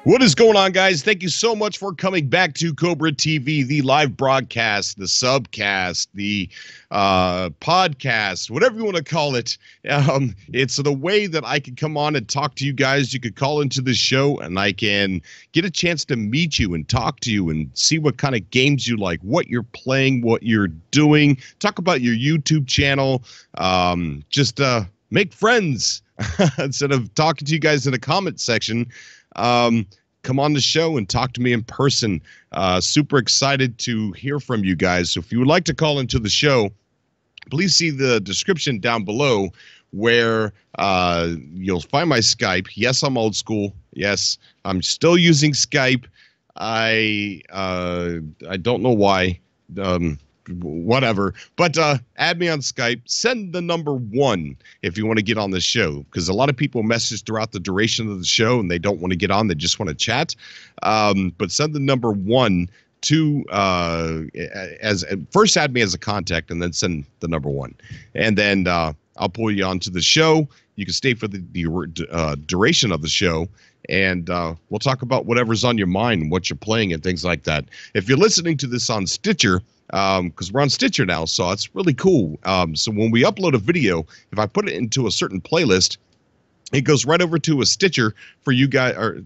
What is going on, guys? Thank you so much for coming back to Cobra TV, the live broadcast, the subcast, the podcast, whatever you want to call it. It's the way that I can come on and talk to you guys. You could call into the show and I can get a chance to meet you and talk to you and see what kind of games you like, what you're playing, what you're doing, talk about your YouTube channel, just make friends instead of talking to you guys in the comment section. Come on the show and talk to me in person. Super excited to hear from you guys. So if you would like to call into the show, please see the description down below where you'll find my Skype. Yes, I'm old school. Yes, I'm still using Skype. I don't know why. Whatever, but add me on Skype. Send the number 1 if you want to get on the show, because a lot of people message throughout the duration of the show and they don't want to get on, they just want to chat. But send the number 1 to first add me as a contact and then send the number 1, and then I'll pull you onto the show. You can stay for the duration of the show, and we'll talk about whatever's on your mind, what you're playing, and things like that. If you're listening to this on Stitcher, because we're on Stitcher now, so it's really cool. So when we upload a video, if I put it into a certain playlist, it goes right over to a Stitcher for you guys, or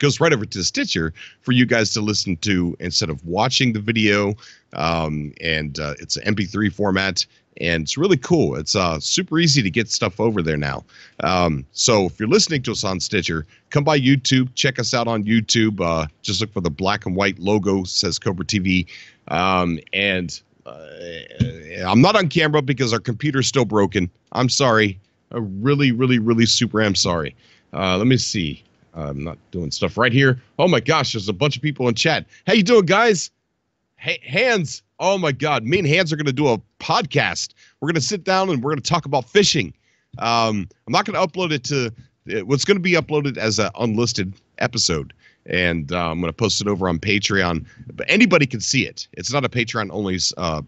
goes right over to Stitcher for you guys to listen to instead of watching the video. And it's an MP3 format, and it's really cool. It's super easy to get stuff over there now. So if you're listening to us on Stitcher, come by YouTube, check us out on YouTube. Just look for the black and white logo, says Cobra TV. And I'm not on camera because our computer's still broken. I'm sorry. I really super am sorry. Let me see. I'm not doing stuff right here. Oh my gosh, there's a bunch of people in chat. How you doing, guys? Hey, Hans. Oh my God, me and Hans are going to do a podcast. We're going to sit down and we're going to talk about fishing. I'm not going to upload it to what's going to be uploaded as an unlisted episode. And I'm going to post it over on Patreon. But anybody can see it. It's not a Patreon only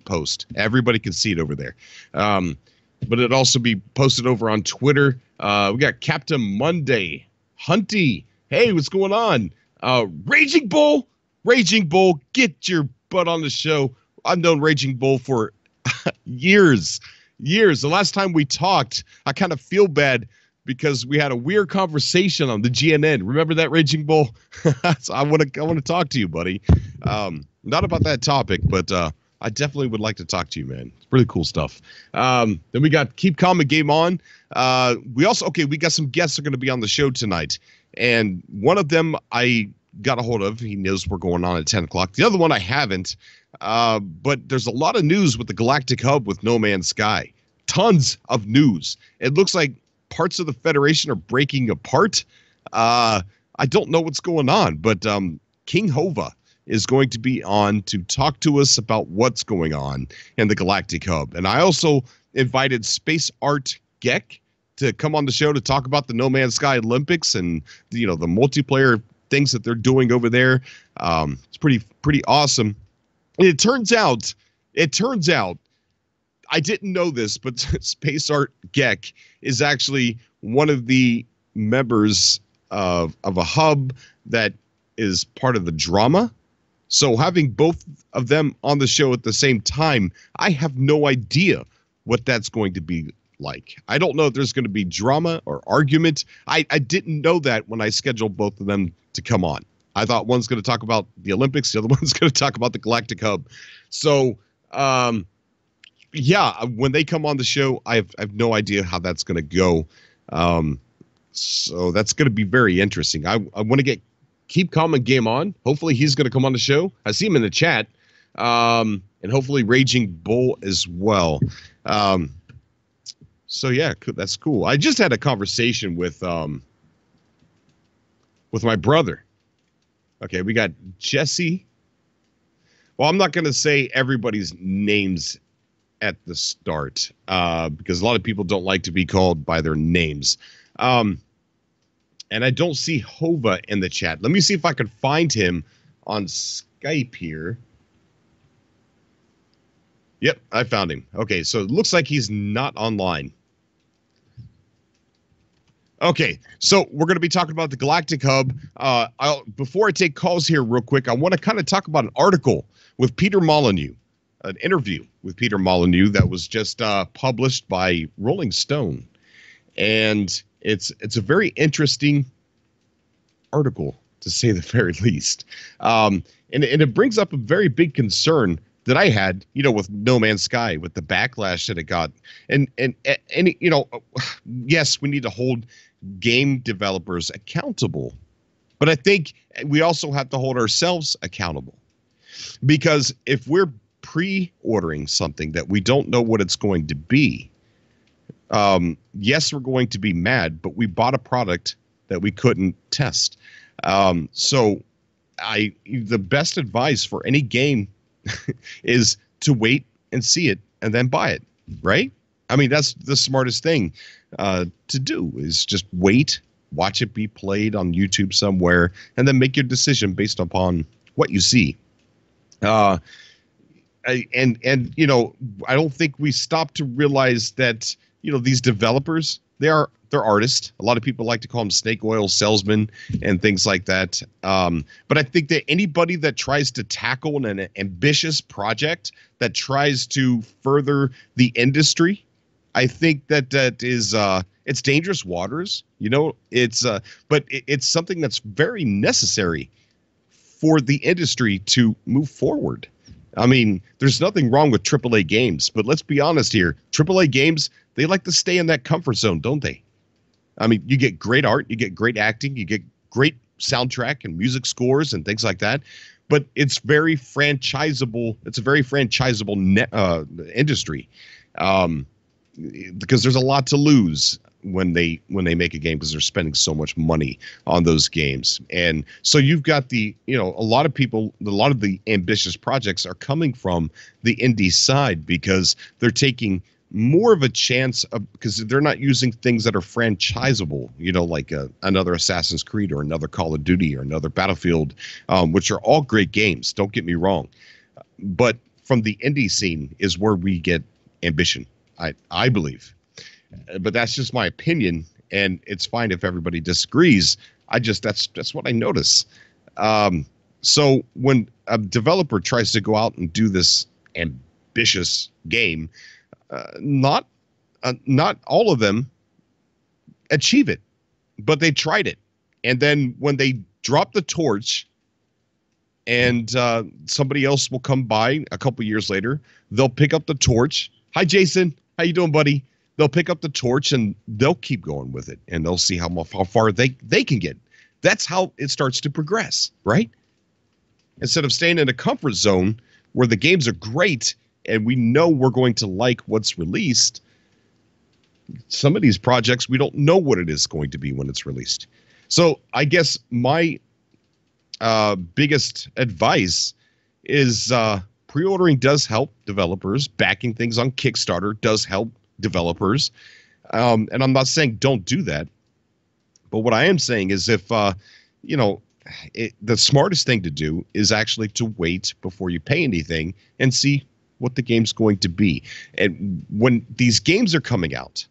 post. Everybody can see it over there. But it'll also be posted over on Twitter. We got Captain Monday, Hunty. Hey, what's going on? Raging Bull, get your butt on the show. I've known Raging Bull for years. The last time we talked, I kind of feel bad because we had a weird conversation on the GNN. Remember that, Raging Bull? So I want to talk to you, buddy. Not about that topic, but I definitely would like to talk to you, man. It's really cool stuff. Then we got Keep Calm and Game On. We got some guests that are going to be on the show tonight, and one of them I got a hold of. He knows we're going on at 10 o'clock. The other one I haven't, but there's a lot of news with the Galactic Hub with No Man's Sky. Tons of news. It looks like parts of the Federation are breaking apart. I don't know what's going on, but King Hova is going to be on to talk to us about what's going on in the Galactic Hub. And I also invited Space Art Geck to come on the show to talk about the No Man's Sky Olympics and the multiplayer things that they're doing over there. It's pretty awesome. And it turns out, I didn't know this, but Space Art Geck is actually one of the members of a hub that is part of the drama. So having both of them on the show at the same time, I have no idea what that's going to be like. I don't know if there's going to be drama or argument. I didn't know that when I scheduled both of them to come on. I thought one's going to talk about the Olympics, the other one's going to talk about the Galactic Hub. So, yeah, when they come on the show, I have no idea how that's going to go. So that's going to be very interesting. I want to keep calm and game on. Hopefully he's going to come on the show. I see him in the chat. And hopefully Raging Bull as well. So yeah, that's cool. I just had a conversation with my brother. Okay, we got Jesse. Well, I'm not going to say everybody's names at the start because a lot of people don't like to be called by their names. And I don't see Hova in the chat. Let me see if I can find him on Skype here. Yep, I found him. Okay, so it looks like he's not online. Okay, so we're going to be talking about the Galactic Hub. Before I take calls here real quick, I want to kind of talk about an article with Peter Molyneux, an interview with Peter Molyneux that was just published by Rolling Stone. And it's a very interesting article, to say the very least. And it brings up a very big concern that I had, with No Man's Sky, with the backlash that it got. And yes, we need to hold game developers accountable, but I think we also have to hold ourselves accountable, because if we're pre-ordering something that we don't know what it's going to be, yes, we're going to be mad, but we bought a product that we couldn't test. So the best advice for any game is to wait and see it and then buy it, right? I mean, that's the smartest thing to do, is just wait, watch it be played on YouTube somewhere, and then make your decision based upon what you see. I don't think we stop to realize that, these developers, they're artists. A lot of people like to call them snake oil salesmen and things like that. But I think that anybody that tries to tackle an ambitious project that tries to further the industry, I think that is it's dangerous waters. But it's something that's very necessary for the industry to move forward. I mean, there's nothing wrong with AAA games, but let's be honest here. AAA games, they like to stay in that comfort zone, don't they? I mean, you get great art, you get great acting, you get great soundtrack and music scores and things like that, but it's very franchisable. It's a very franchisable industry, because there's a lot to lose when they make a game, because they're spending so much money on those games. And so you've got a lot of people, a lot of the ambitious projects are coming from the indie side, because they're taking more of a chance of, because they're not using things that are franchisable, like another Assassin's Creed or another Call of Duty or another Battlefield, which are all great games. Don't get me wrong. But from the indie scene is where we get ambition, I believe. But that's just my opinion, and it's fine if everybody disagrees. That's what I notice. So when a developer tries to go out and do this ambitious game, not all of them achieve it, but they tried it. And then when they drop the torch, and somebody else will come by a couple years later, they'll pick up the torch. Hi, Jason. How you doing, buddy? They'll pick up the torch and they'll keep going with it, and they'll see how far they can get. That's how it starts to progress, right? Instead of staying in a comfort zone where the games are great and we know we're going to like what's released, some of these projects, we don't know what it is going to be when it's released. So I guess my biggest advice is pre-ordering does help developers. Backing things on Kickstarter does help developers. And I'm not saying don't do that. But what I am saying is if, the smartest thing to do is actually to wait before you pay anything and see what the game's going to be. And when these games are coming out,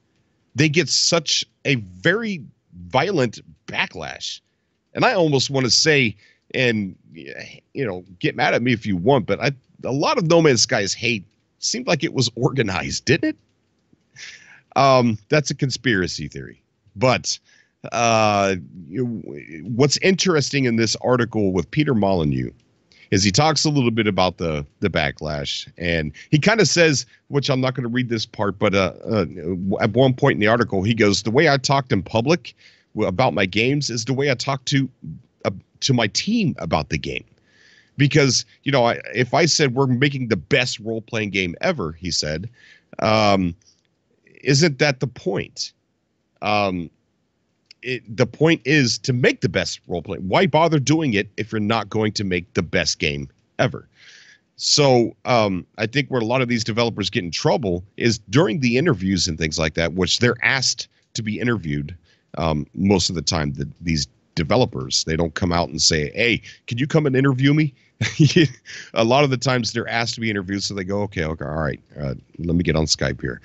they get such a very violent backlash. And I almost want to say, and, get mad at me if you want, but a lot of No Man's Sky's hate seemed like it was organized, didn't it? That's a conspiracy theory. But what's interesting in this article with Peter Molyneux is he talks a little bit about the backlash, and he kind of says, which I'm not going to read this part, but at one point in the article, he goes, the way I talked in public about my games is the way I talk to my team about the game. Because, if I said we're making the best role-playing game ever, he said, isn't that the point? The point is to make the best role-playing. Why bother doing it if you're not going to make the best game ever? So I think where a lot of these developers get in trouble is during the interviews and things like that, which they're asked to be interviewed most of the time. These developers, they don't come out and say, hey, can you come and interview me? A lot of the times they're asked to be interviewed, so they go, okay, all right, let me get on Skype here.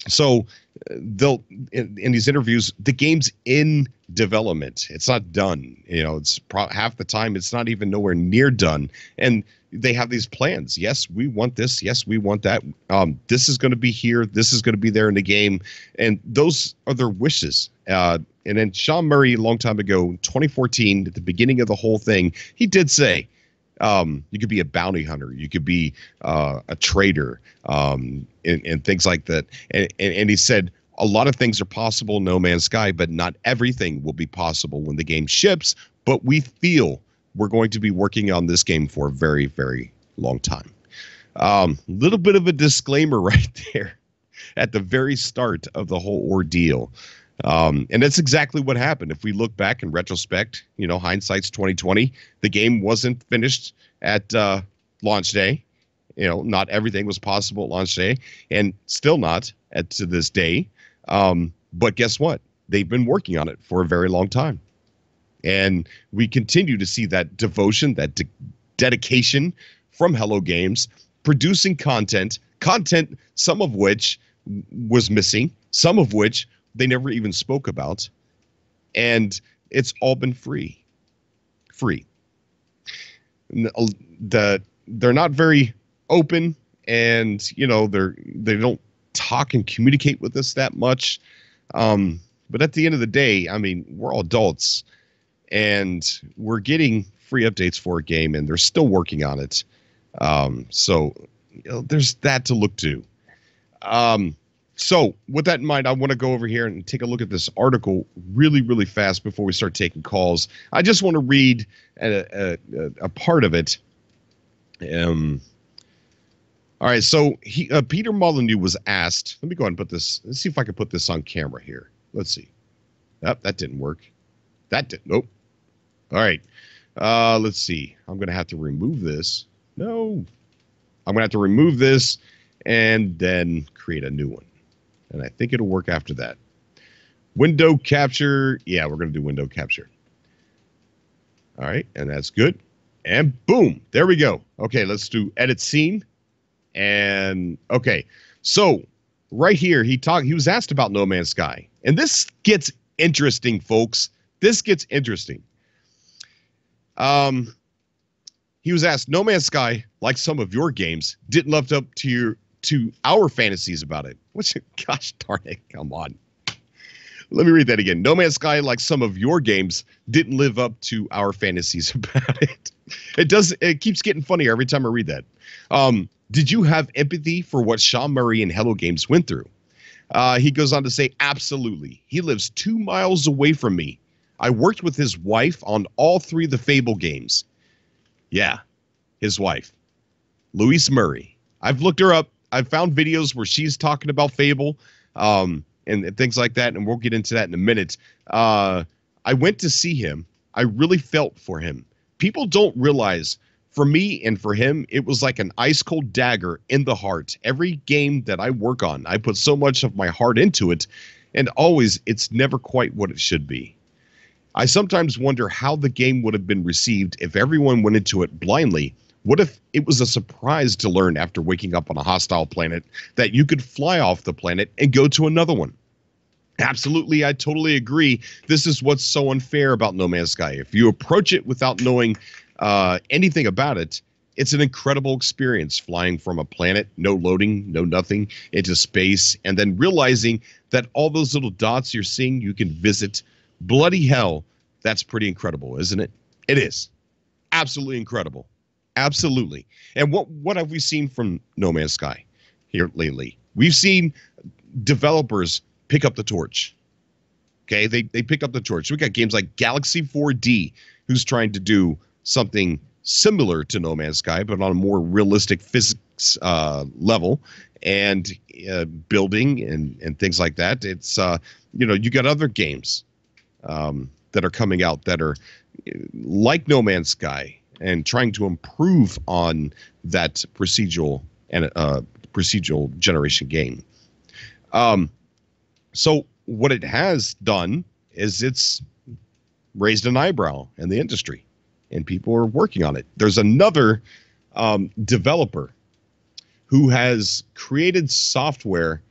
So they'll in these interviews, the game's in development. It's not done. You know, it's half the time it's not even nowhere near done. And they have these plans. Yes, we want this. Yes, we want that. This is going to be here. This is going to be there in the game. And those are their wishes. And then Sean Murray, a long time ago, 2014, at the beginning of the whole thing, he did say, you could be a bounty hunter. You could be a trader, and things like that. And he said a lot of things are possible in No Man's Sky, but not everything will be possible when the game ships. But we feel we're going to be working on this game for a very, very long time. Little bit of a disclaimer right there at the very start of the whole ordeal. And that's exactly what happened. If we look back in retrospect, you know, hindsight's 2020. The game wasn't finished at launch day. You know, not everything was possible at launch day, and still not to this day. But guess what? They've been working on it for a very long time. And we continue to see that devotion, that dedication from Hello Games, producing content, some of which was missing, some of which they never even spoke about. And it's all been free. They're not very open, and, you know, they don't talk and communicate with us that much. But at the end of the day, I mean, we're all adults. And we're getting free updates for a game, and they're still working on it. So, you know, there's that to look to. So with that in mind, I want to go over here and take a look at this article really, really fast before we start taking calls. I just want to read a part of it. All right, so Peter Molyneux was asked. Let me go ahead and put this. Let's see if I can put this on camera here. Let's see. Oh, that didn't work. That didn't. Nope. All right. Let's see. I'm going to have to remove this. No. I'm going to have to remove this and then create a new one. And I think it'll work after that. Window capture. Yeah, we're going to do window capture. All right. And that's good. And boom. There we go. Okay. Let's do edit scene. And okay. So right here, he was asked about No Man's Sky. And this gets interesting, folks. This gets interesting. He was asked, No Man's Sky, like some of your games, didn't live up to our fantasies about it. Gosh darn it, come on. Let me read that again. No Man's Sky, like some of your games, didn't live up to our fantasies about it. It keeps getting funnier every time I read that. Did you have empathy for what Sean Murray and Hello Games went through? He goes on to say, absolutely. He lives 2 miles away from me. I worked with his wife on all 3 of the Fable games. Yeah, his wife, Louise Murray. I've looked her up. I've found videos where she's talking about Fable and things like that, and we'll get into that in a minute. I went to see him. I really felt for him. People don't realize, for me and for him, it was like an ice-cold dagger in the heart. Every game that I work on, I put so much of my heart into it, and always it's never quite what it should be. I sometimes wonder how the game would have been received if everyone went into it blindly. What if it was a surprise to learn after waking up on a hostile planet that you could fly off the planet and go to another one? Absolutely, I totally agree. This is what's so unfair about No Man's Sky. If you approach it without knowing anything about it, it's an incredible experience flying from a planet, no loading, no nothing, into space, and then realizing that all those little dots you're seeing you can visit. Bloody hell, that's pretty incredible, isn't it? It is. Absolutely incredible. Absolutely. And what have we seen from No Man's Sky here lately? We've seen developers pick up the torch. Okay, they pick up the torch. We got games like Galaxy 4D, who's trying to do something similar to No Man's Sky, but on a more realistic physics level, and building and things like that. It's you got other games that are coming out that are like No Man's Sky and trying to improve on that procedural generation game. So what it has done is it's raised an eyebrow in the industry, and people are working on it. There's another developer who has created software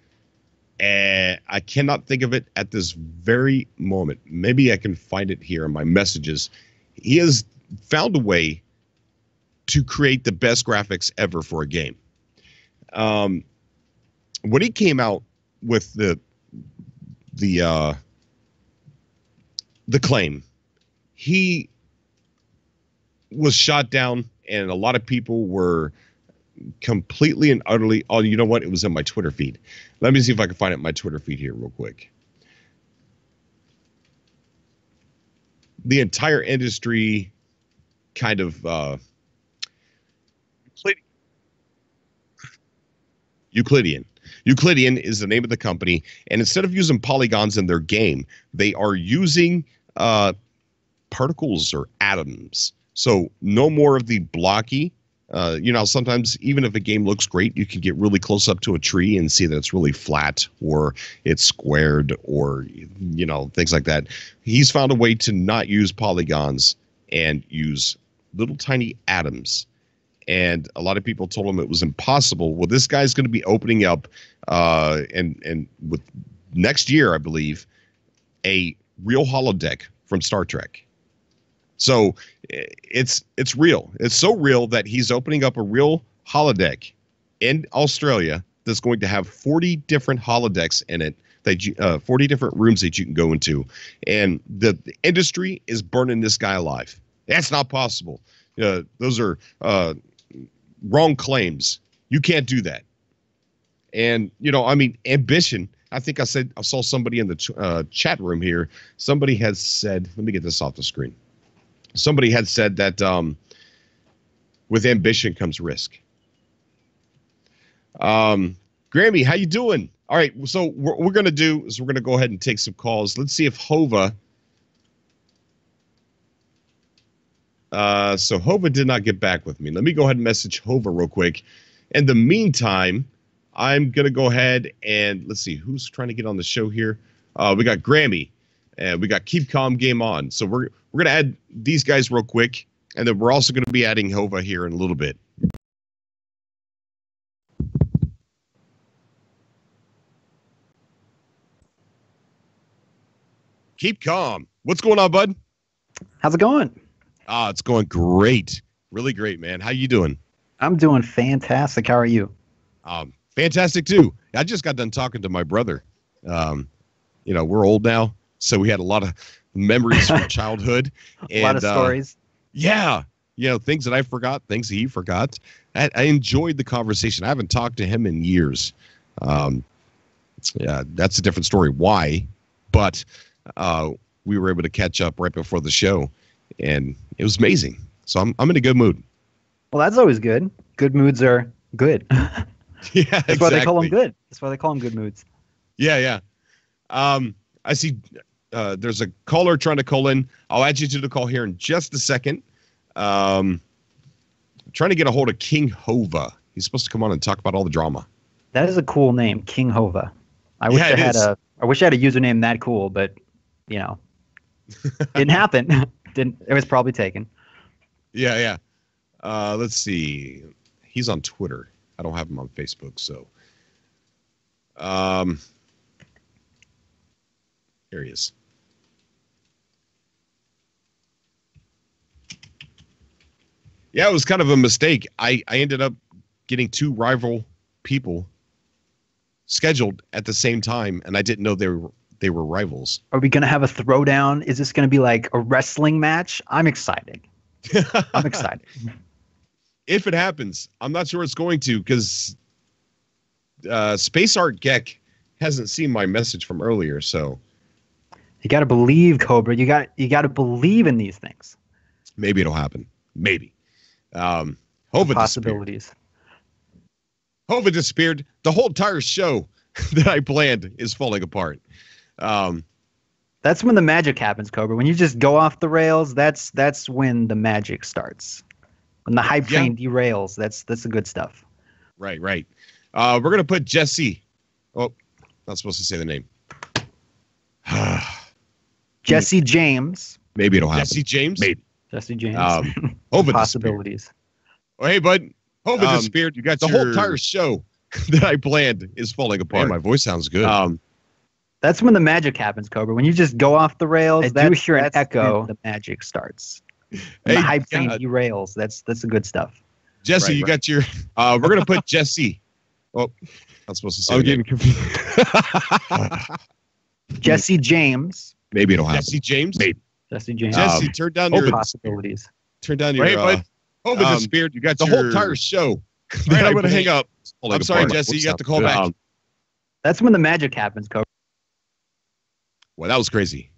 And I cannot think of it at this very moment. Maybe I can find it here in my messages. He has found a way to create the best graphics ever for a game. When he came out with the claim, he was shot down, and a lot of people were completely and utterly, oh, you know what? It was in my Twitter feed. Let me see if I can find it in my Twitter feed here real quick. The entire industry kind of Euclidean. Euclidean is the name of the company, and instead of using polygons in their game, they are using particles or atoms. So no more of the blocky. You know, sometimes even if a game looks great, you can get really close up to a tree and see that it's really flat or it's squared or, you know, things like that. He's found a way to not use polygons and use little tiny atoms. And a lot of people told him it was impossible. Well, this guy's going to be opening up and with next year, I believe, a real holodeck from Star Trek. So it's real. It's so real that he's opening up a real holodeck in Australia that's going to have 40 different holodecks in it, that 40 different rooms that you can go into. And the industry is burning this guy alive. That's not possible. Those are wrong claims. You can't do that. And, you know, I mean, ambition. I think I saw somebody in the chat room here. Somebody has said, let me get this off the screen. Somebody had said that with ambition comes risk. Grammy, how you doing? All right, so what we're going to do is we're going to go ahead and take some calls. Let's see if Hova... so Hova did not get back with me. Let me go ahead and message Hova real quick. In the meantime, I'm going to go ahead and let's see who's trying to get on the show here. We got Grammy and we got Keep Calm Game On. So we're going to add these guys real quick. And then we're also going to be adding Hova here in a little bit. Keep calm. What's going on, bud? How's it going? It's going great. Really great, man. How you doing? I'm doing fantastic. How are you? Fantastic, too. I just got done talking to my brother. You know, we're old now, so we had a lot of memories from childhood. A lot of stories. Yeah. You know, things that I forgot, things he forgot. I enjoyed the conversation. I haven't talked to him in years. Yeah, that's a different story why. But we were able to catch up right before the show. And it was amazing. So I'm in a good mood. Well, that's always good. Good moods are good. Yeah, that's why they call them good. That's why they call them good moods. Yeah, yeah. I see there's a caller trying to call in. I'll add you to the call here in just a second. Trying to get a hold of King Hova. He's supposed to come on and talk about all the drama. That is a cool name, King Hova. I wish I had a username that cool, but you know, didn't happen. It was probably taken. Yeah, yeah. Let's see. He's on Twitter. I don't have him on Facebook, so. Here he is. Yeah, it was kind of a mistake. I ended up getting two rival people scheduled at the same time, and I didn't know they were rivals. Are we going to have a throwdown? Is this going to be like a wrestling match? I'm excited. I'm excited. If it happens, I'm not sure it's going to because Space Art Geck hasn't seen my message from earlier. So you got to believe, Cobra. You got to believe in these things. Maybe it'll happen. Maybe. Hova possibilities. Hova disappeared. The whole entire show that I planned is falling apart. That's when the magic happens, Cobra. When you just go off the rails, that's when the magic starts. When the hype train derails, that's the good stuff. Right. We're gonna put Jesse. Oh, not supposed to say the name. Jesse James. Maybe it'll happen. Jesse James. Maybe. Jesse James. Hova possibilities. Oh, hey, bud. Hova disappeared. You got the whole entire show that I planned is falling apart. Man, my voice sounds good. That's when the magic happens, Cobra. When you just go off the rails, I do hear an echo. The magic starts. When the hype train derails. That's the good stuff. Jesse, you got your. We're gonna put Jesse. Oh, I'm supposed to say. I'm getting confused. Jesse James. Maybe it'll happen. Jesse James. Maybe. Jesse James. Jesse, turn down your possibilities. Turn down your. Hova disappeared. You got the whole entire show. Right, I'm gonna hang up. I'm sorry, Jesse. You got to call back. That's when the magic happens, Cobra. Well, that was crazy.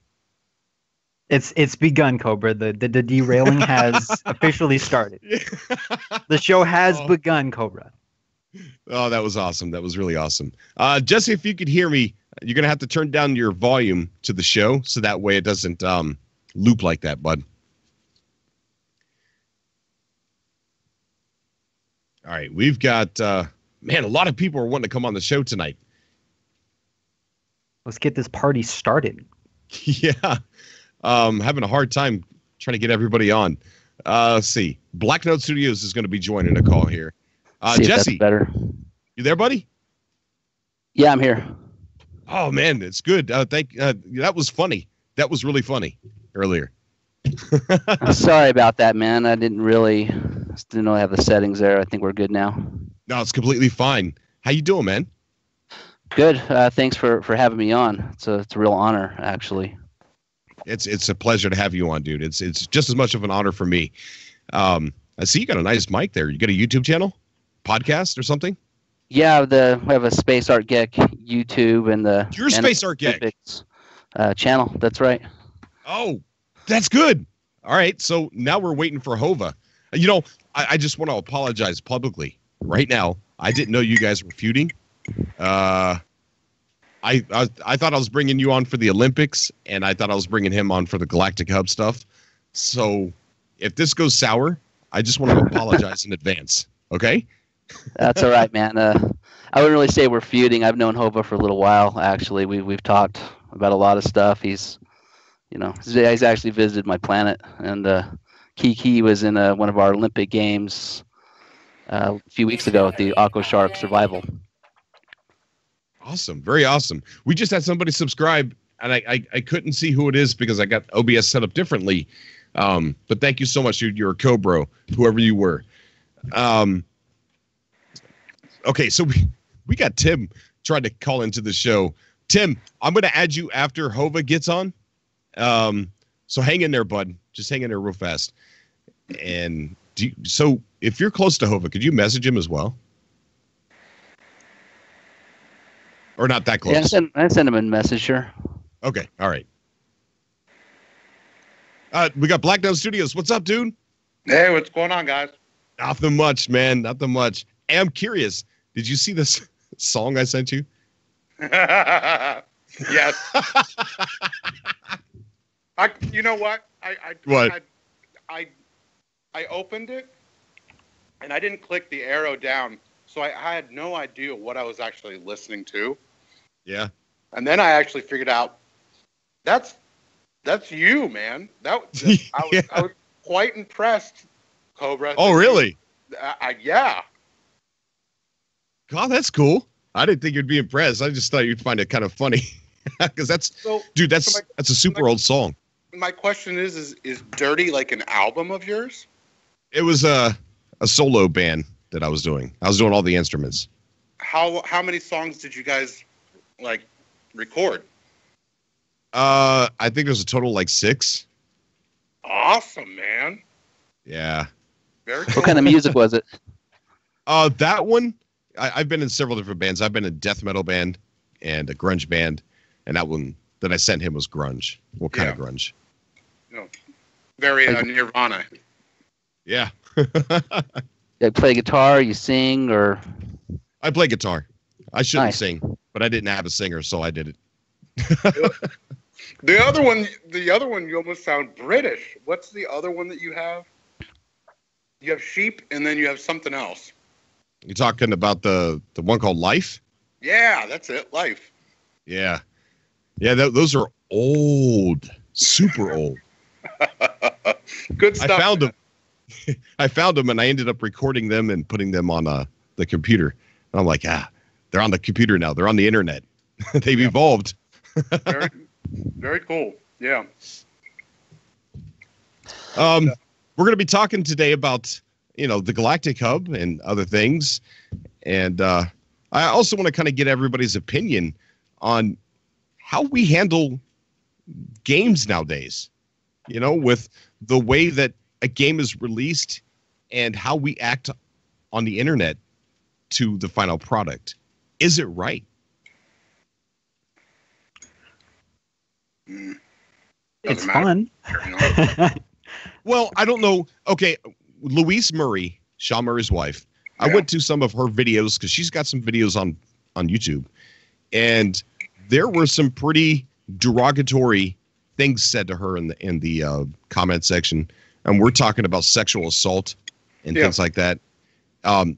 It's begun, Cobra. The derailing has officially started. The show has begun, Cobra. Oh, that was awesome. That was really awesome. Jesse, if you could hear me, you're going to have to turn down your volume to the show so that way it doesn't loop like that, bud. All right, we've got, man, a lot of people are wanting to come on the show tonight. Let's get this party started. Yeah. Having a hard time trying to get everybody on. Let's see. Black Note Studios is going to be joining a call here. Jesse, better. You there, buddy? Yeah, I'm here. Oh man, it's good. That was funny. That was really funny earlier. I'm sorry about that, man. I didn't know I have the settings there. I think we're good now. No, it's completely fine. How you doing, man? Good. Thanks for having me on. It's a real honor, actually. It's a pleasure to have you on, dude. It's just as much of an honor for me. I see you got a nice mic there. You got a YouTube channel, podcast, or something? Yeah, we have a Space Art Geek YouTube and the Your Space Art Geek channel. That's right. Oh, that's good. All right, so now we're waiting for Hova. You know, I just want to apologize publicly right now. I didn't know you guys were feuding. I thought I was bringing you on for the Olympics, and I thought I was bringing him on for the Galactic Hub stuff. So if this goes sour, I just want to apologize in advance. Okay? That's all right, man. I wouldn't really say we're feuding. I've known Hova for a little while, actually. We've talked about a lot of stuff. He's actually visited my planet, and Kiki was in one of our Olympic games a few weeks ago at the Aqua Shark Survival. Awesome. Very awesome. We just had somebody subscribe, and I couldn't see who it is because I got OBS set up differently. But thank you so much. You're a co-bro, whoever you were. Okay, so we got Tim trying to call into the show. Tim, I'm going to add you after Hova gets on. So hang in there, bud. Just hang in there real fast. And so if you're close to Hova, could you message him as well? Or not that close? Yeah, I send him a message, sure. Okay, all right. We got Black Down Studios. What's up, dude? Hey, what's going on, guys? Nothing much, man. Nothing much. Hey, I'm curious. Did you see this song I sent you? Yes. You know what? I opened it, and I didn't click the arrow down, so I had no idea what I was actually listening to. Yeah. And then I actually figured out that's you, man. I was quite impressed, Cobra. Oh, really? Yeah. God, that's cool. I didn't think you'd be impressed. I just thought you'd find it kind of funny. Because that's a super old song. My question is Dirty like an album of yours? It was a solo band that I was doing. I was doing all the instruments. How many songs did you guys record? I think there's a total like 6. Awesome, man. Yeah. Very cool. What kind of music was it? That one, I've been in several different bands. I've been in a death metal band and a grunge band, and that one that I sent him was grunge. What kind of grunge? No. Very Nirvana. Yeah. You play guitar, you sing, or? I play guitar. I shouldn't sing, but I didn't have a singer, so I did it. The other one, you almost sound British. What's the other one that you have? You have sheep, and then you have something else. You talking about the one called Life? Yeah, that's it. Life. Yeah. Yeah, those are old. Super old. Good stuff. I found them and I ended up recording them and putting them on the computer. I'm like, they're on the computer now. They're on the internet. They've evolved. Very, very cool. Yeah. We're going to be talking today about, the Galactic Hub and other things. And I also want to kind of get everybody's opinion on how we handle games nowadays, with the way that a game is released and how we act on the internet to the final product. Is it right? It's fun. Well, I don't know. Okay, Louise Murray, Sean Murray's wife, I went to some of her videos because she's got some videos on YouTube, and there were some pretty derogatory things said to her in the comment section, and we're talking about sexual assault and things like that.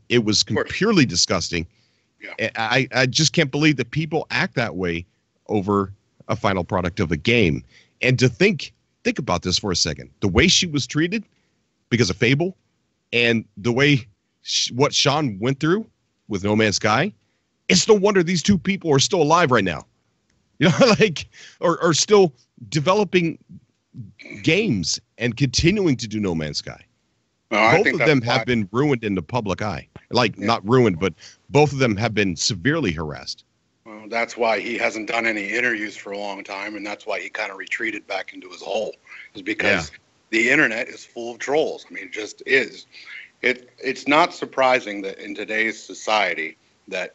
It was purely disgusting. Yeah. I just can't believe that people act that way over a final product of a game. And to think about this for a second. The way she was treated because of Fable, and the way what Sean went through with No Man's Sky, it's no wonder these two people are still alive right now. Or still developing games and continuing to do No Man's Sky. Well, both of them have been ruined in the public eye. Not ruined, but both of them have been severely harassed. Well, that's why he hasn't done any interviews for a long time, and that's why he kind of retreated back into his hole, is because the internet is full of trolls. I mean, it just is. It's not surprising that in today's society that,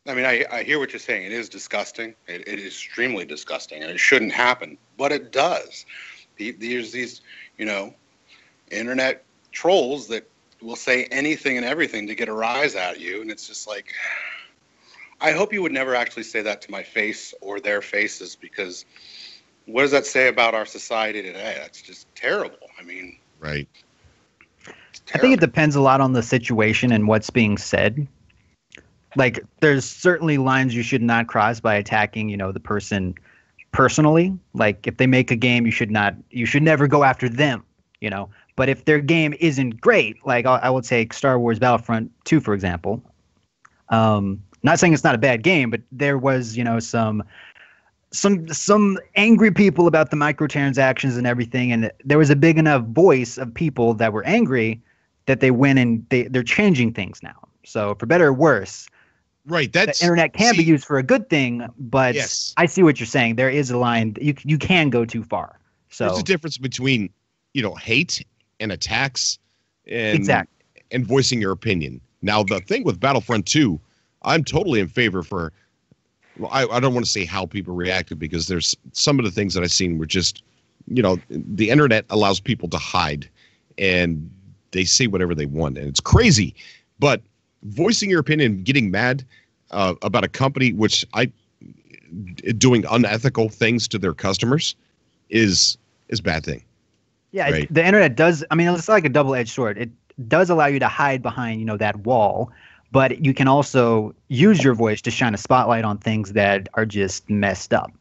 I mean, I hear what you're saying. It is disgusting. It is extremely disgusting, and it shouldn't happen, but it does. There's these, internet trolls that will say anything and everything to get a rise out of you, and it's just like, I hope you would never actually say that to my face or their faces, because what does that say about our society today? That's just terrible. I mean, right. I think it depends a lot on the situation and what's being said. Like, there's certainly lines you should not cross by attacking, the person personally. Like, if they make a game, you should never go after them, But if their game isn't great, like I would take Star Wars Battlefront 2, for example. Not saying it's not a bad game, but there was, some angry people about the microtransactions and everything, and there was a big enough voice of people that were angry that they went and they're changing things now. So for better or worse, right? The internet can be used for a good thing, but I see what you're saying. There is a line you can go too far. So there's a difference between hate and attacks and voicing your opinion. Now the thing with Battlefront 2. I'm totally in favor for, well, I don't want to say how people reacted, because there's some of the things that I've seen were just, the internet allows people to hide and they say whatever they want, and it's crazy. But voicing your opinion, getting mad about a company doing unethical things to their customers is a bad thing. Yeah, right? The internet does. I mean, it's like a double-edged sword. It does allow you to hide behind, that wall. But you can also use your voice to shine a spotlight on things that are just messed up.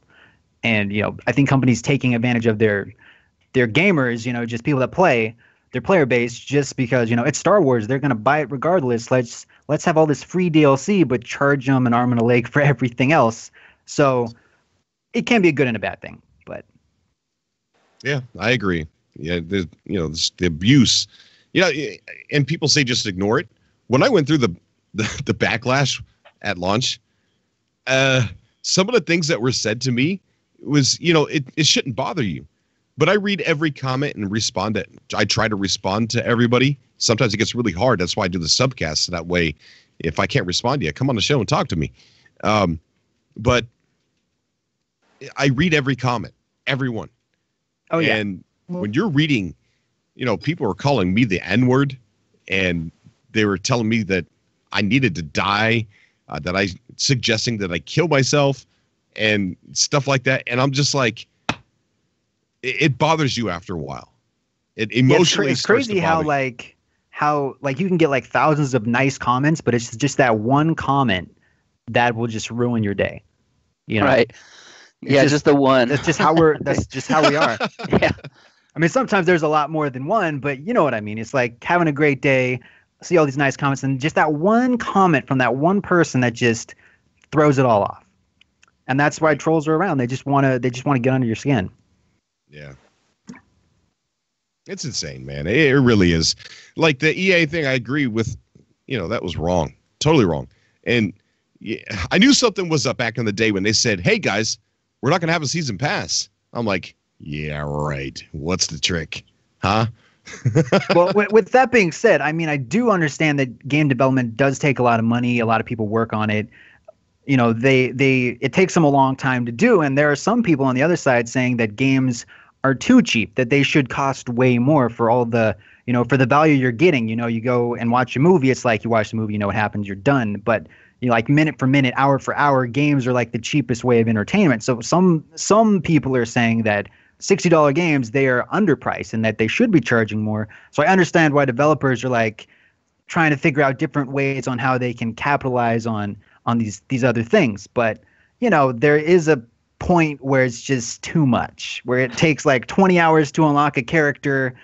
And, I think companies taking advantage of their gamers, just people that play, their player base, just because, it's Star Wars, they're going to buy it regardless. Let's have all this free DLC, but charge them an arm and a leg for everything else. So it can be a good and a bad thing. But yeah, I agree. Yeah, the abuse. And people say just ignore it. When I went through the backlash at launch, some of the things that were said to me was, it shouldn't bother you. But I read every comment and respond I try to respond to everybody. Sometimes it gets really hard. That's why I do the subcast. So that way, if I can't respond to you, come on the show and talk to me. But I read every comment, everyone. Oh, yeah. And when you're reading, people are calling me the N-word, and they were telling me that I needed to die, suggesting that I kill myself and stuff like that. And I'm just like, it bothers you after a while. It emotionally it's crazy how you can get thousands of nice comments, but it's just that one comment that will just ruin your day. Right. Yeah, just the one. That's just how we are. Yeah. I mean, sometimes there's a lot more than one, but you know what I mean. It's like having a great day, see all these nice comments, and just that one comment from that one person that just throws it all off. And that's why trolls are around. They just want to get under your skin. Yeah. It's insane, man. It really is. Like the EA thing, I agree with, that was wrong. Totally wrong. And yeah, I knew something was up back in the day when they said, hey, guys, we're not going to have a season pass. I'm like, yeah, right. What's the trick? Huh? Well, with that being said, I mean, I do understand that game development does take a lot of money. A lot of people work on it. It takes them a long time to do. And there are some people on the other side saying that games are too cheap, that they should cost way more for all the, for the value you're getting. You go and watch a movie. It's like you watch the movie, you know what happens, you're done. But like minute for minute, hour for hour, games are like the cheapest way of entertainment. So some people are saying that $60 games, they are underpriced and that they should be charging more. So I understand why developers are like trying to figure out different ways on how they can capitalize on these other things. But there is a point where it's just too much, where it takes like 20 hours to unlock a character.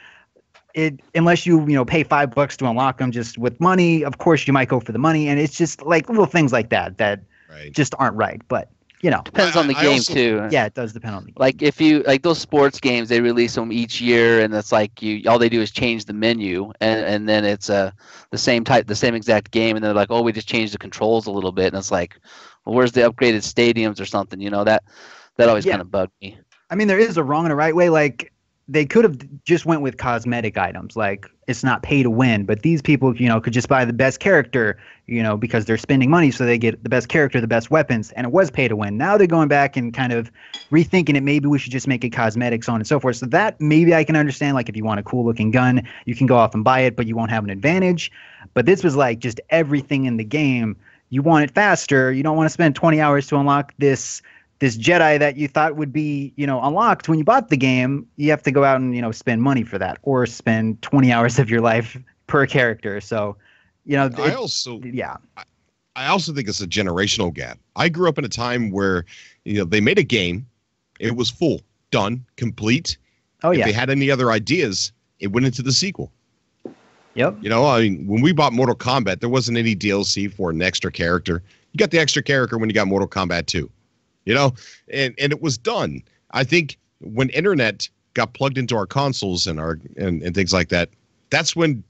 Unless you pay $5 to unlock them just with money, of course you might go for the money, and it's just like little things like that right. Just aren't right. But depends on the game also, too. Yeah, it does depend on the game. Like if you like those sports games, they release them each year, and it's like all they do is change the menu, and then it's the same exact game, and they're like, oh, we just changed the controls a little bit, and it's like, well, where's the upgraded stadiums or something? That always kind of bugged me. I mean, there is a wrong and a right way. Like they could have just went with cosmetic items, like it's not pay to win, but these people, could just buy the best character, because they're spending money, so they get the best character, the best weapons, and it was pay to win. Now they're going back and kind of rethinking it. Maybe we should just make it cosmetics, so on and so forth. So that maybe I can understand. Like if you want a cool looking gun, you can go off and buy it, but you won't have an advantage. But this was like just everything in the game. You want it faster. You don't want to spend 20 hours to unlock this Jedi that you thought would be, unlocked when you bought the game. You have to go out and, spend money for that, or spend 20 hours of your life per character. So, I also think it's a generational gap. I grew up in a time where, they made a game. It was full, done, complete. Oh, yeah. If they had any other ideas, it went into the sequel. Yep. When we bought Mortal Kombat, there wasn't any DLC for an extra character. You got the extra character when you got Mortal Kombat 2. And it was done. I think when internet got plugged into our consoles and things like that, that's when,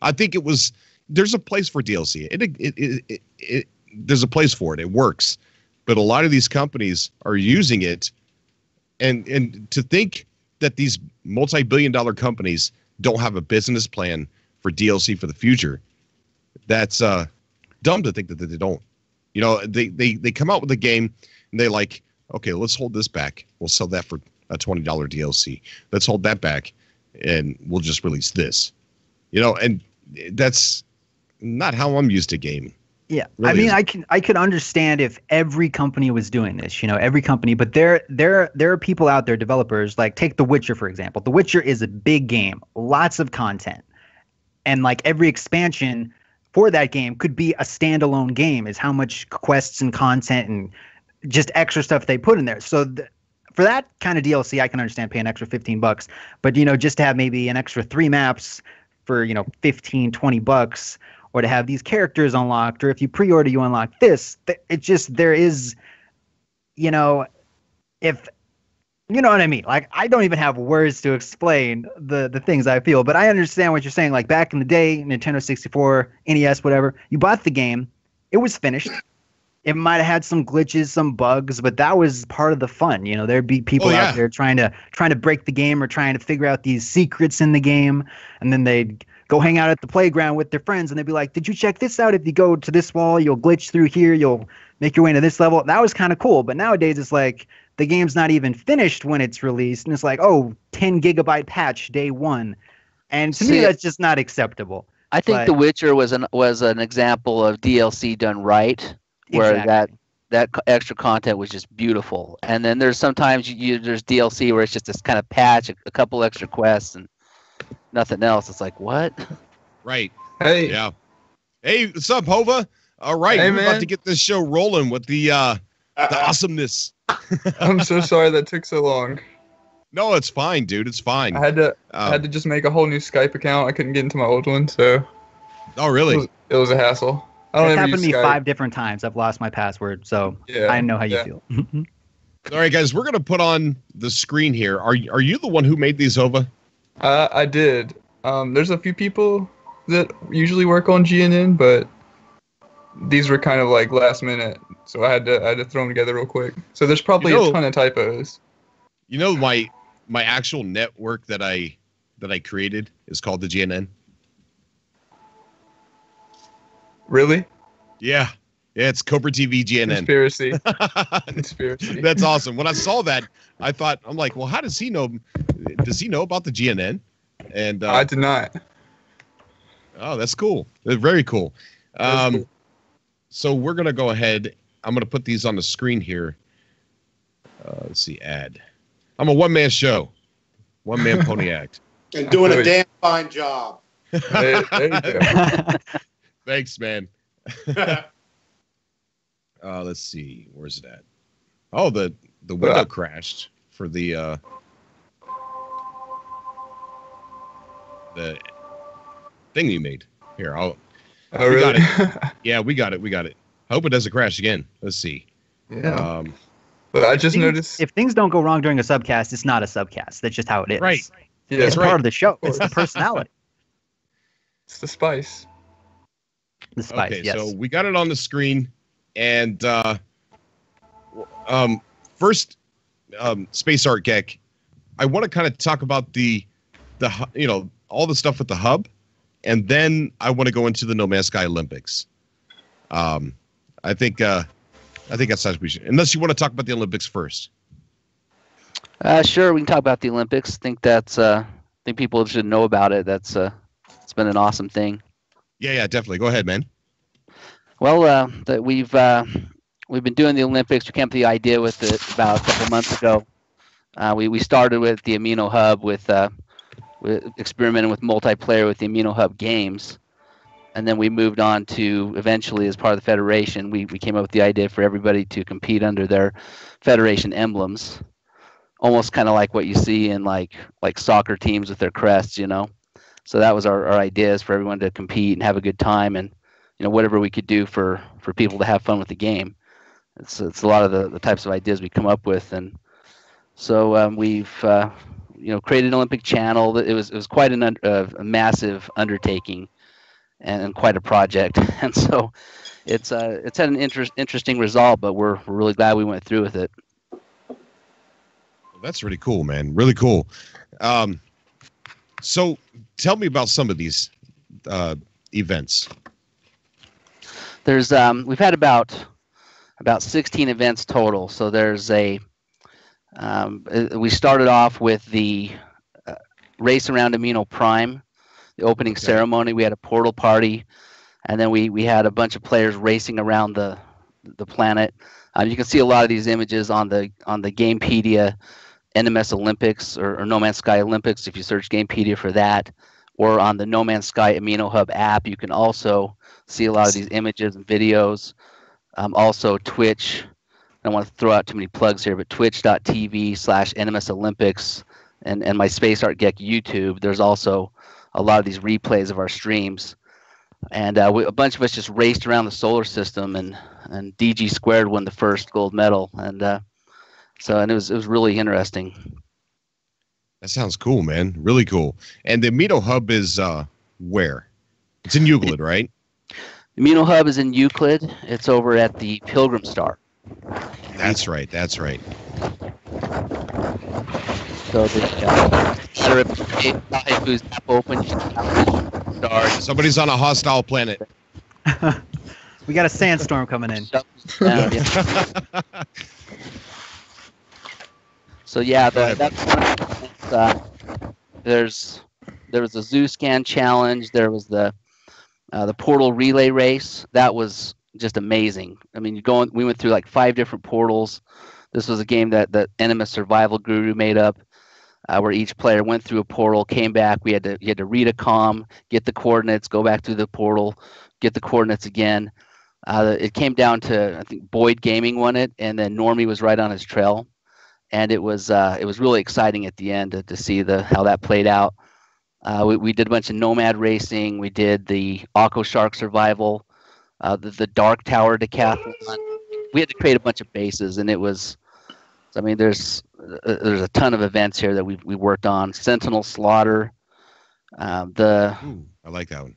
I think it was, there's a place for DLC. There's a place for it. It works. But a lot of these companies are using it. And to think that these multi-billion-dollar companies don't have a business plan for DLC for the future, that's dumb to think that they don't. They come out with a game and they like, okay, let's hold this back. We'll sell that for a $20 DLC. Let's hold that back and we'll just release this. And that's not how I'm used to gaming. Yeah. Really, I mean, I could understand if every company was doing this, every company, but there are people out there, developers, like take The Witcher, for example. The Witcher is a big game, lots of content. And like every expansion for that game could be a standalone game, is how much quests and content and just extra stuff they put in there. So for that kind of DLC, I can understand paying an extra $15, but just to have maybe an extra 3 maps for, $15-20, or to have these characters unlocked, or if you pre-order, you unlock this. It just, there is, if, you know what I mean? Like, I don't even have words to explain the things I feel, but I understand what you're saying. Like back in the day, Nintendo 64, NES, whatever, you bought the game, it was finished. It might have had some glitches, some bugs, but that was part of the fun. There'd be people out there trying to break the game, or trying to figure out these secrets in the game, and then they'd go hang out at the playground with their friends, and they'd be like, did you check this out? If you go to this wall, you'll glitch through here, you'll make your way into this level. That was kind of cool, but nowadays it's like the game's not even finished when it's released, and it's like, 10 gigabyte patch day 1. And to me, that's just not acceptable. I think The Witcher was an example of DLC done right, where that extra content was just beautiful. And then there's sometimes there's DLC where it's just this kind of patch, a couple extra quests, and nothing else. It's like, what? Right. Hey. Yeah. Hey, what's up, Hova? All right, we're about to get this show rolling with the awesomeness. I'm so sorry that took so long. No, it's fine, dude. It's fine. I had to just make a whole new Skype account. I couldn't get into my old one, so. Oh, really? It was a hassle. I don't It's ever happened to use me Skype. 5 different times. I've lost my password, so I know how you feel. All right, guys, we're gonna put on the screen here. Are you the one who made these, Hova? I did. There's a few people that usually work on GNN, but these were kind of like last minute, so I had to throw them together real quick. So there's probably a ton of typos. You know, my actual network that I created is called the GNN. Really? Yeah, it's Cobra TV GNN. Conspiracy. Conspiracy. That's awesome. When I saw that, I thought, I'm like, well, how does he know? Does he know about the GNN? And I did not. Oh, that's cool. That's very cool. Cool. So we're gonna go ahead. I'm gonna put these on the screen here. Let's see, add. I'm a one-man show, one-man pony act. And doing a damn fine job. There you go. Thanks, man. Let's see. Where's it at? Oh, the window crashed for the thing you made. Here, we really? got it. Yeah, we got it. I hope it doesn't crash again. Let's see. Yeah. But I just noticed if things don't go wrong during a subcast, it's not a subcast. That's just how it is. Right. Yeah, it's part of the show. It's the personality. It's the spice. The spice, okay, yes. so we got it on the screen, and first, Space Art Geck, I want to kind of talk about the all the stuff with the hub, and then I want to go into the No Man's Sky Olympics. I think that's how we should. Unless you want to talk about the Olympics first. Sure, we can talk about the Olympics. I think people should know about it. It's been an awesome thing. Yeah, definitely. Go ahead, man. Well, we've been doing the Olympics. We came up with the idea with it about a couple months ago. We started with the Amino Hub with experimenting with multiplayer with the Amino Hub games, and then we moved on to eventually, as part of the Federation, we came up with the idea for everybody to compete under their Federation emblems, almost kind of like what you see in like soccer teams with their crests, So that was our idea, is for everyone to compete and have a good time, and whatever we could do for people to have fun with the game. It's a lot of the types of ideas we come up with, and so we've created an Olympic channel. It was quite a massive undertaking and quite a project, and so it's had an interesting result. But we're really glad we went through with it. That's really cool, man. Really cool. So tell me about some of these events. There's we've had about 16 events total. So there's we started off with the race around Amino Prime, the opening ceremony. We had a portal party, and then we had a bunch of players racing around the planet. You can see a lot of these images on the Gamepedia NMS Olympics or No Man's Sky Olympics if you search Gamepedia for that, or on the No Man's Sky Amino Hub app. You can also see a lot of these images and videos. Also Twitch. I don't want to throw out too many plugs here, but twitch.tv/NMS Olympics and my Space Art Geck YouTube. There's also a lot of these replays of our streams. And a bunch of us just raced around the solar system, and DG Squared won the first gold medal. And it was really interesting. That sounds cool, man. Really cool. And the Amino Hub is where? It's in Euclid, right? The Amino Hub is in Euclid. It's over at the Pilgrim Star. That's right. So who's app open? Star. Somebody's on a hostile planet. We got a sandstorm coming in. So yeah, there was a zoo scan challenge. There was the portal relay race. That was just amazing. I mean, we went through like 5 different portals. This was a game that NMS Survival Guru made up, where each player went through a portal, came back. You had to read a comm, get the coordinates, go back through the portal, get the coordinates again. It came down to, I think Boyd Gaming won it, and then Normie was right on his trail. and it was really exciting at the end to see how that played out. We did a bunch of nomad racing. We did the Aqua Shark survival, the Dark Tower decathlon. We had to create a bunch of bases, and it was, I mean, there's a ton of events here that we worked on. Sentinel Slaughter. I like that one.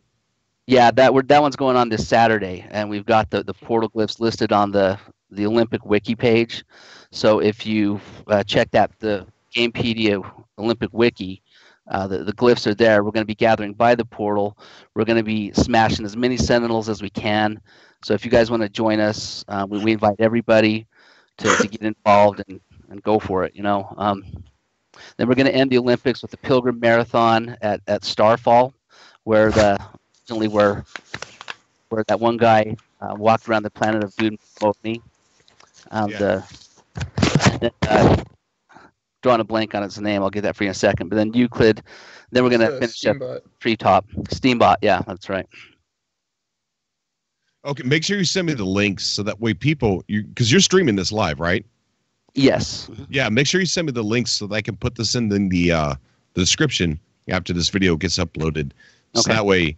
Yeah, that one's going on this Saturday, and we've got the portal glyphs listed on the Olympic wiki page. So if you check the Gamepedia Olympic wiki, the glyphs are there. We're going to be gathering by the portal. We're going to be smashing as many Sentinels as we can. So if you guys want to join us, we invite everybody to get involved and go for it. Then we're going to end the Olympics with the Pilgrim Marathon at Starfall, where where that one guy walked around the planet of Molyneux. Drawing a blank on its name. I'll get that for you in a second. But then Euclid. Then we're going to finish up Treetop. Steambot. Yeah, that's right. Okay, make sure you send me the links so that way people, because you're streaming this live, right? Yes. Yeah, make sure you send me the links so that I can put this in the description after this video gets uploaded. So that way,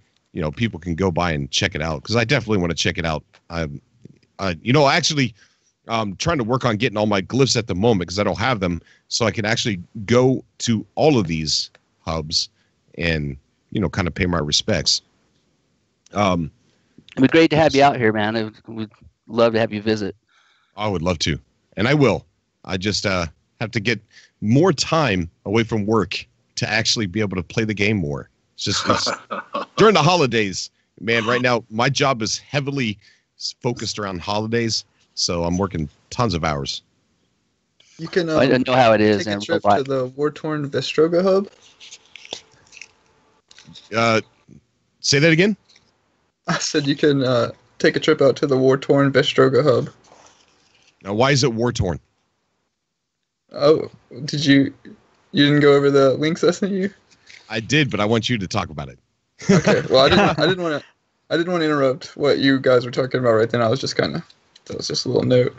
people can go by and check it out, because I definitely want to check it out. Actually, I'm trying to work on getting all my glyphs at the moment because I don't have them, so I can actually go to all of these hubs and kind of pay my respects. It'd be great to have you out here, man. We'd love to have you visit. I would love to, and I will. I just have to get more time away from work to actually be able to play the game more. It's during the holidays, man. Right now, my job is heavily focused around holidays, so I'm working tons of hours. You can I don't know how it is. Take a trip to the war-torn Vestroga hub. Say that again. I said you can take a trip out to the war-torn Vestroga hub. Now, why is it war-torn? Oh, you didn't go over the links I sent you? I did, but I want you to talk about it. Okay. Well, I didn't want to interrupt what you guys were talking about right then. That was just a little note.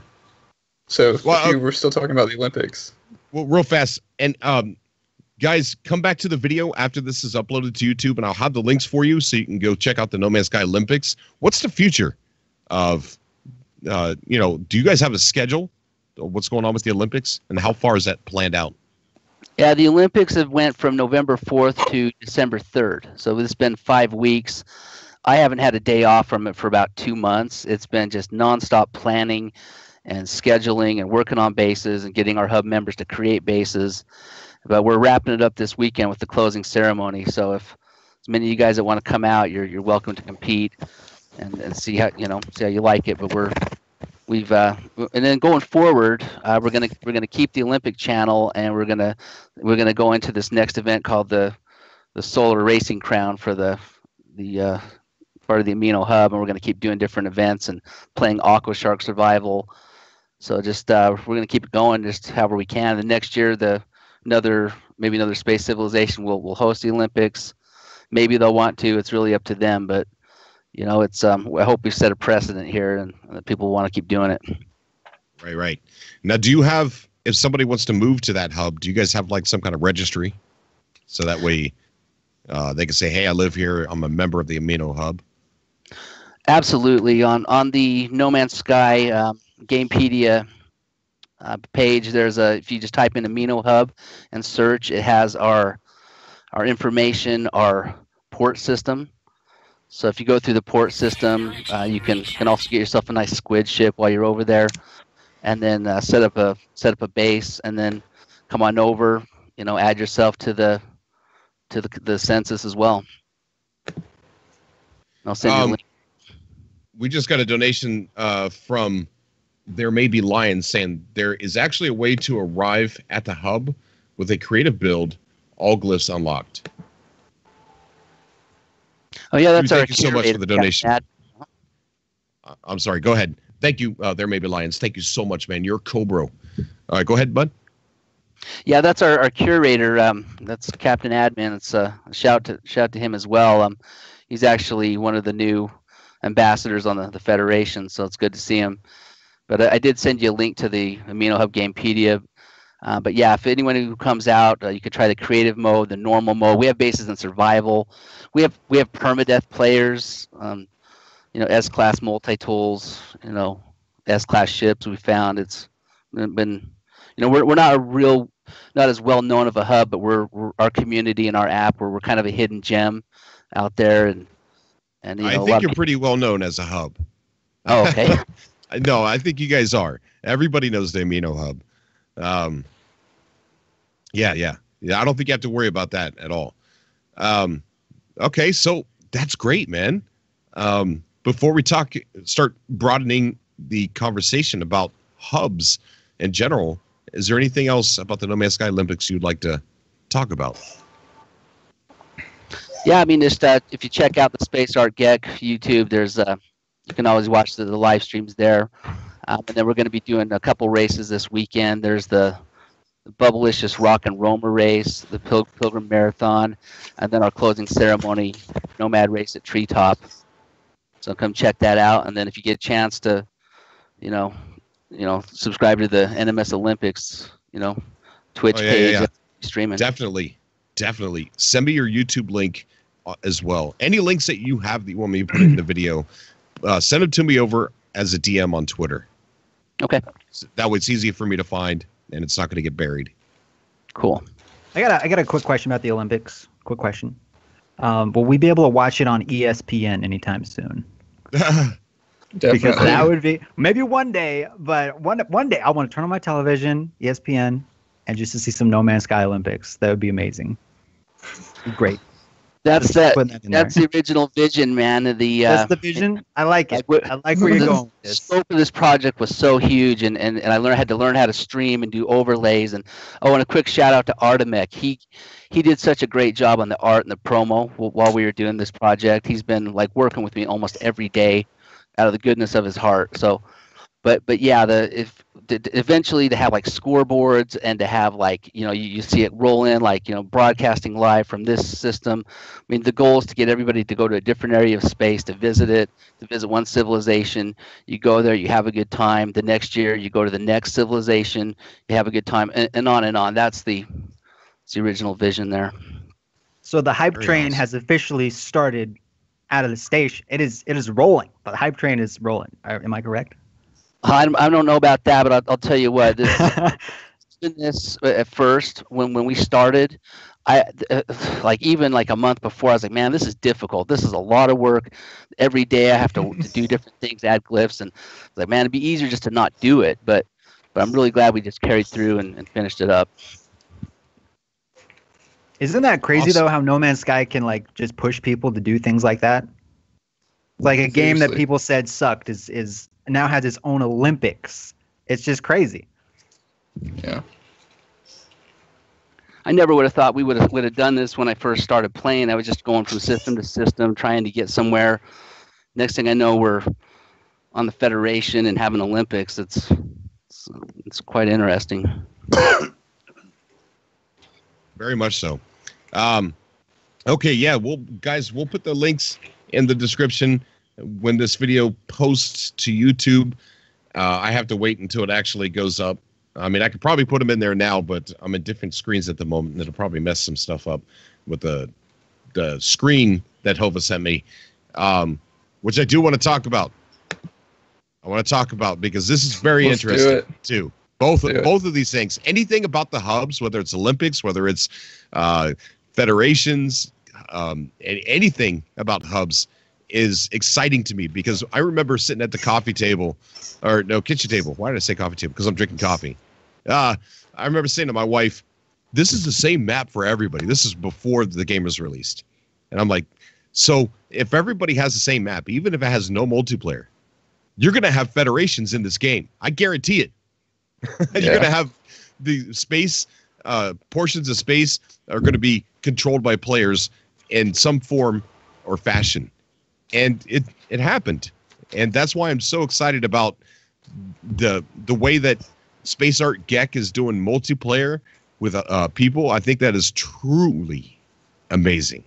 So if you were still talking about the Olympics. Well, real fast, and guys, come back to the video after this is uploaded to YouTube, and I'll have the links for you so you can go check out the No Man's Sky Olympics. What's the future of, do you guys have a schedule? What's going on with the Olympics, and how far is that planned out? Yeah, the Olympics have went from November 4th to December 3rd. So it's been 5 weeks. I haven't had a day off from it for about 2 months. It's been just nonstop planning and scheduling and working on bases and getting our hub members to create bases. But we're wrapping it up this weekend with the closing ceremony. So if as many of you guys that want to come out, you're welcome to compete and see how you like it. But we've and then going forward, we're gonna keep the Olympic channel, and we're gonna go into this next event called the Solar Racing Crown for the part of the Amino Hub, and we're gonna keep doing different events and playing Aqua Shark Survival. So just we're gonna keep it going just however we can. The next year, maybe another space civilization will host the Olympics. Maybe they'll want to. It's really up to them, but. It's I hope we set a precedent here and that people want to keep doing it. Right. Now, do you have, if somebody wants to move to that hub, do you guys have like some kind of registry? So that way they can say, hey, I live here. I'm a member of the Amino Hub. Absolutely. On the No Man's Sky Gamepedia page, if you just type in Amino Hub and search, it has our information, our port system. So if you go through the port system, you can also get yourself a nice squid ship while you're over there, and then set up a base, and then come on over. Add yourself to the census as well. I'll send you a link. We just got a donation from There May Be Lions saying there is actually a way to arrive at the hub with a creative build, all glyphs unlocked. Oh yeah, that's Thank you so much for the donation. I'm sorry. Go ahead. Thank you. There May Be Lions. Thank you so much, man. You're Cobra. All right, go ahead, bud. Yeah, that's our curator. That's Captain Admin. It's a shout to him as well. He's actually one of the new ambassadors on the Federation, so it's good to see him. But I did send you a link to the Amino Hub Gamepedia. But yeah, if anyone who comes out, you could try the creative mode, the normal mode. We have bases in survival. We have permadeath players. S-class multi-tools. S-class ships. We found it's been. We're not as well known of a hub, but we're our community and our app. We're kind of a hidden gem out there, and I think you're pretty well known as a hub. Oh, okay. No, I think you guys are. Everybody knows the Amino Hub. Yeah. I don't think you have to worry about that at all. Okay, so that's great, man. Before we start broadening the conversation about hubs in general, is there anything else about the No Man's Sky Olympics you'd like to talk about? Yeah, I mean, just if you check out the Space Art Gek YouTube, there's you can always watch the live streams there. And then we're going to be doing a couple races this weekend. There's the Bubblicious Rock and Roamer race, the Pilgrim Marathon, and then our closing ceremony, Nomad race at Treetop. So come check that out. And then if you get a chance to, subscribe to the NMS Olympics, Twitch page, streaming. Definitely. Send me your YouTube link as well. Any links that you have that you want me to put in the video, send them to me over as a DM on Twitter. Okay. So that way it's easy for me to find, and it's not going to get buried. Cool. I got a quick question about the Olympics. Quick question. Will we be able to watch it on ESPN anytime soon? Because that would be maybe one day, but one day I want to turn on my television, ESPN, and just to see some No Man's Sky Olympics. That would be amazing. Great. That's the original vision, man. That's the vision. I like it. I like where you're going. The scope of this project was so huge, and I had to learn how to stream and do overlays. And a quick shout out to Artemec. He did such a great job on the art and the promo while we were doing this project. He's been working with me almost every day, out of the goodness of his heart. So, but yeah, eventually to have scoreboards and to have you see it roll in broadcasting live from this system. I mean, the goal is to get everybody to go to a different area of space to visit one civilization. You go there, you have a good time. The next year you go to the next civilization, you have a good time, and on and on. That's the original vision there. So the hype train has officially started out of the station. It is rolling. The hype train is rolling. Am I correct? I don't know about that, but I'll tell you what. This at first, when we started, even a month before, I was like, man, this is difficult. This is a lot of work. Every day I have to do different things, add glyphs, and I was like, man, it'd be easier just to not do it. But I'm really glad we just carried through and finished it up. Isn't that crazy though? How No Man's Sky can just push people to do things like that? A game that people said sucked is now has its own Olympics. It's just crazy. Yeah. I never would have thought we would have done this when I first started playing. I was just going from system to system, trying to get somewhere. Next thing I know, we're on the Federation and having Olympics. It's quite interesting. Very much so. Okay, yeah. We'll put the links in the description when this video posts to YouTube. I have to wait until it actually goes up. I mean, I could probably put them in there now, but I'm at different screens at the moment. It'll probably mess some stuff up with the screen that Hova sent me, which I do want to talk about. I want to talk about because this is very interesting too. Both of these things. Anything about the hubs, whether it's Olympics, whether it's federations, anything about hubs is exciting to me because I remember sitting at the kitchen table. Why did I say coffee table? Because I'm drinking coffee. I remember saying to my wife, this is the same map for everybody. This is before the game was released. And I'm like, so if everybody has the same map, even if it has no multiplayer, you're going to have federations in this game. I guarantee it. You're going to have the space, portions of space are going to be controlled by players in some form or fashion. And it happened. And that's why I'm so excited about the way that Space Art Gek is doing multiplayer with people. I think that is truly amazing.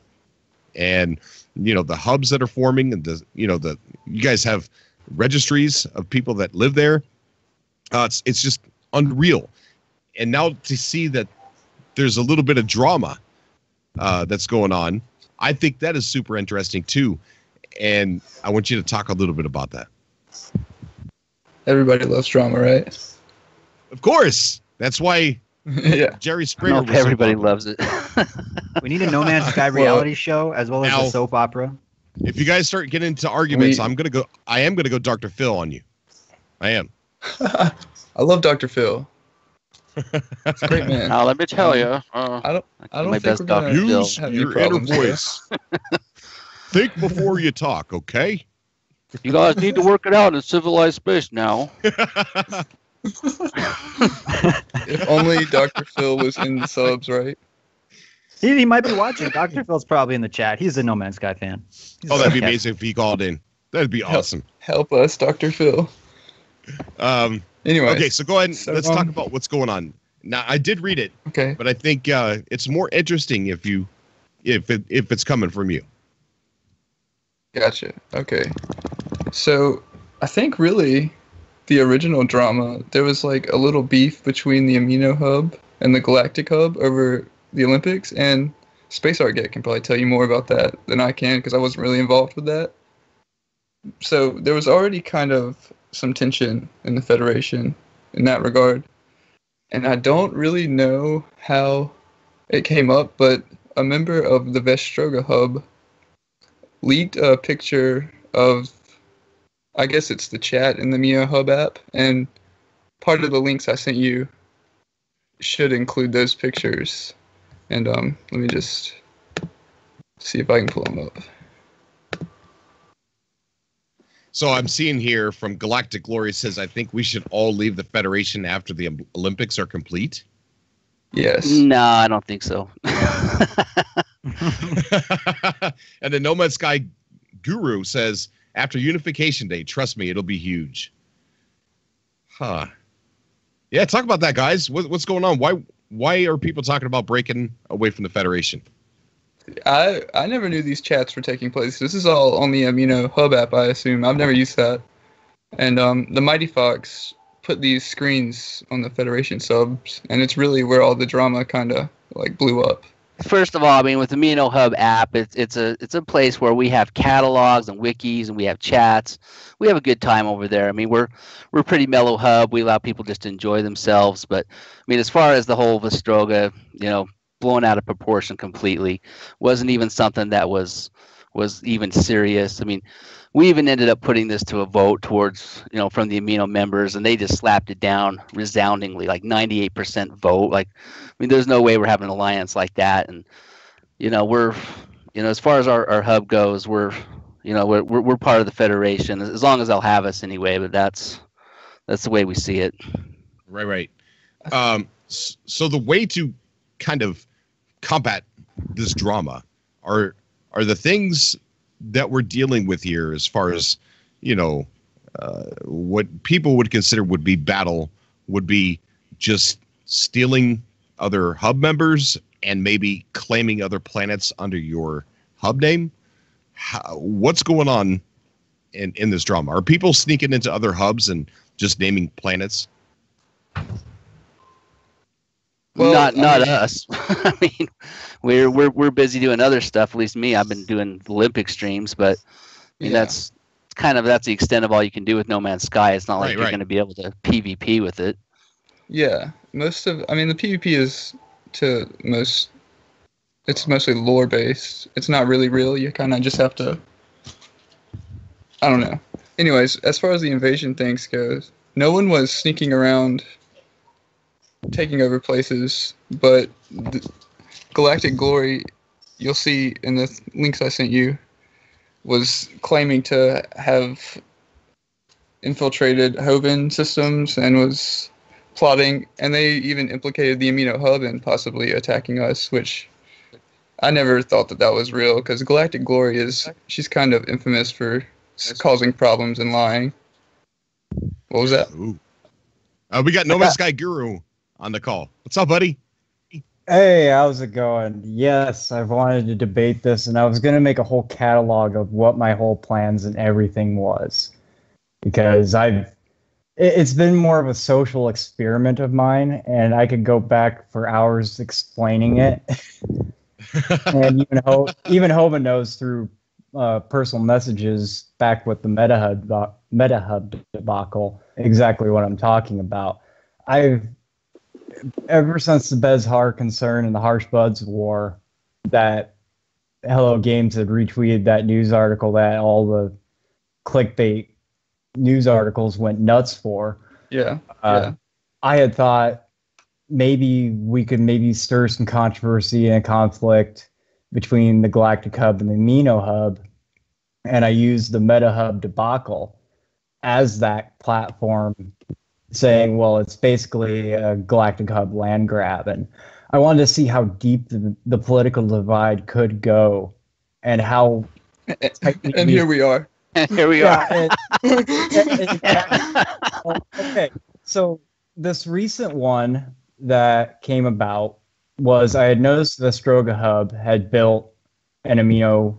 And, the hubs that are forming and you guys have registries of people that live there. It's just unreal. and now to see that there's a little bit of drama that's going on, I think that is super interesting too. And I want you to talk a little bit about that. Everybody loves drama, right? Of course. That's why Jerry Springer. Everybody loves it. We need a No Man's Sky reality show as well as a soap opera. If you guys start getting into arguments, I am gonna go Dr. Phil on you. I am. I love Dr. Phil. It's a great man. Now let me tell you. I don't my think best we're gonna use have your any inner problems here. voice. Think before you talk, okay? You guys need to work it out in civilized space now. If only Dr. Phil was in the subs, right? He might be watching. Dr. Phil's probably in the chat. He's a No Man's Sky fan. That'd be amazing if he called in. That'd be awesome. Help us, Dr. Phil. Anyway. Okay, so go ahead and let's talk about what's going on. Now, I did read it. Okay. But I think it's more interesting if it's coming from you. Gotcha. Okay. So I think really the original drama, there was like a little beef between the Amino Hub and the Galactic Hub over the Olympics, and Space Art can probably tell you more about that than I can because I wasn't really involved with that. So there was already kind of some tension in the Federation in that regard. And I don't really know how it came up, but a member of the Vestroga Hub leaked a picture of, I guess it's the chat in the Mio Hub app, and part of the links I sent you should include those pictures. And let me just see if I can pull them up. So I'm seeing here from Galactic Glory says, I think we should all leave the Federation after the Olympics are complete. Yes. No, I don't think so. And the No Man's Sky Guru says, after Unification Day, trust me, it'll be huge. Huh. Yeah, talk about that, guys. What's going on? Why are people talking about breaking away from the Federation? I never knew these chats were taking place. This is all on the Amino Hub app, I assume. I've never used that. And the Mighty Fox put these screens on the Federation subs, and it's really where all the drama kind of like blew up. First of all, I mean, with the Amino Hub app, it's a place where we have catalogs and wikis and we have chats. We have a good time over there. I mean, we're a pretty mellow hub. We allow people just to enjoy themselves. But I mean, as far as the whole Vestroga, blown out of proportion completely, wasn't even something that was even serious. I mean, we even ended up putting this to a vote towards, from the Amino members, and they just slapped it down resoundingly, like 98% vote. Like, I mean, there's no way we're having an alliance like that. And, we're, as far as our hub goes, we're part of the Federation, as long as they'll have us anyway, but that's the way we see it. Right. So the way to kind of combat this drama are the things that we're dealing with here, as far as what people would consider would be battle, would be just stealing other hub members and maybe claiming other planets under your hub name. What's going on in this drama? Are people sneaking into other hubs and just naming planets? Well, not us. I mean, we're busy doing other stuff. At least me, I've been doing Olympic streams, but I mean that's the extent of all you can do with No Man's Sky. It's not like you're going to be able to PvP with it. Yeah, the PvP is it's mostly lore based. It's not really real. You kind of just have to, I don't know. Anyways, as far as the invasion things goes, no one was sneaking around taking over places, but Galactic Glory, you'll see in the links I sent you, was claiming to have infiltrated Hovan systems and was plotting, and they even implicated the Amino Hub in possibly attacking us, which I never thought that was real, because Galactic Glory she's kind of infamous for causing problems and lying. What was that? We got No Man's Sky Guru on the call. What's up, buddy? Hey, how's it going? Yes, I've wanted to debate this, and I was going to make a whole catalog of what my whole plans and everything was. Because I've it's been more of a social experiment of mine, and I could go back for hours explaining it. And even Hova knows through personal messages back with the MetaHub debacle exactly what I'm talking about. Ever since the Bezhar concern and the Harsh Buds war, that Hello Games had retweeted that news article that all the clickbait news articles went nuts for. Yeah. I had thought maybe we could stir some controversy and conflict between the Galactic Hub and the Amino Hub, and I used the MetaHub debacle as that platform, saying, well, it's basically a Galactic Hub land grab. And I wanted to see how deep the political divide could go and how... And here we are. Here we are. Okay, so this recent one that came about was I had noticed the Stroga Hub had built an amino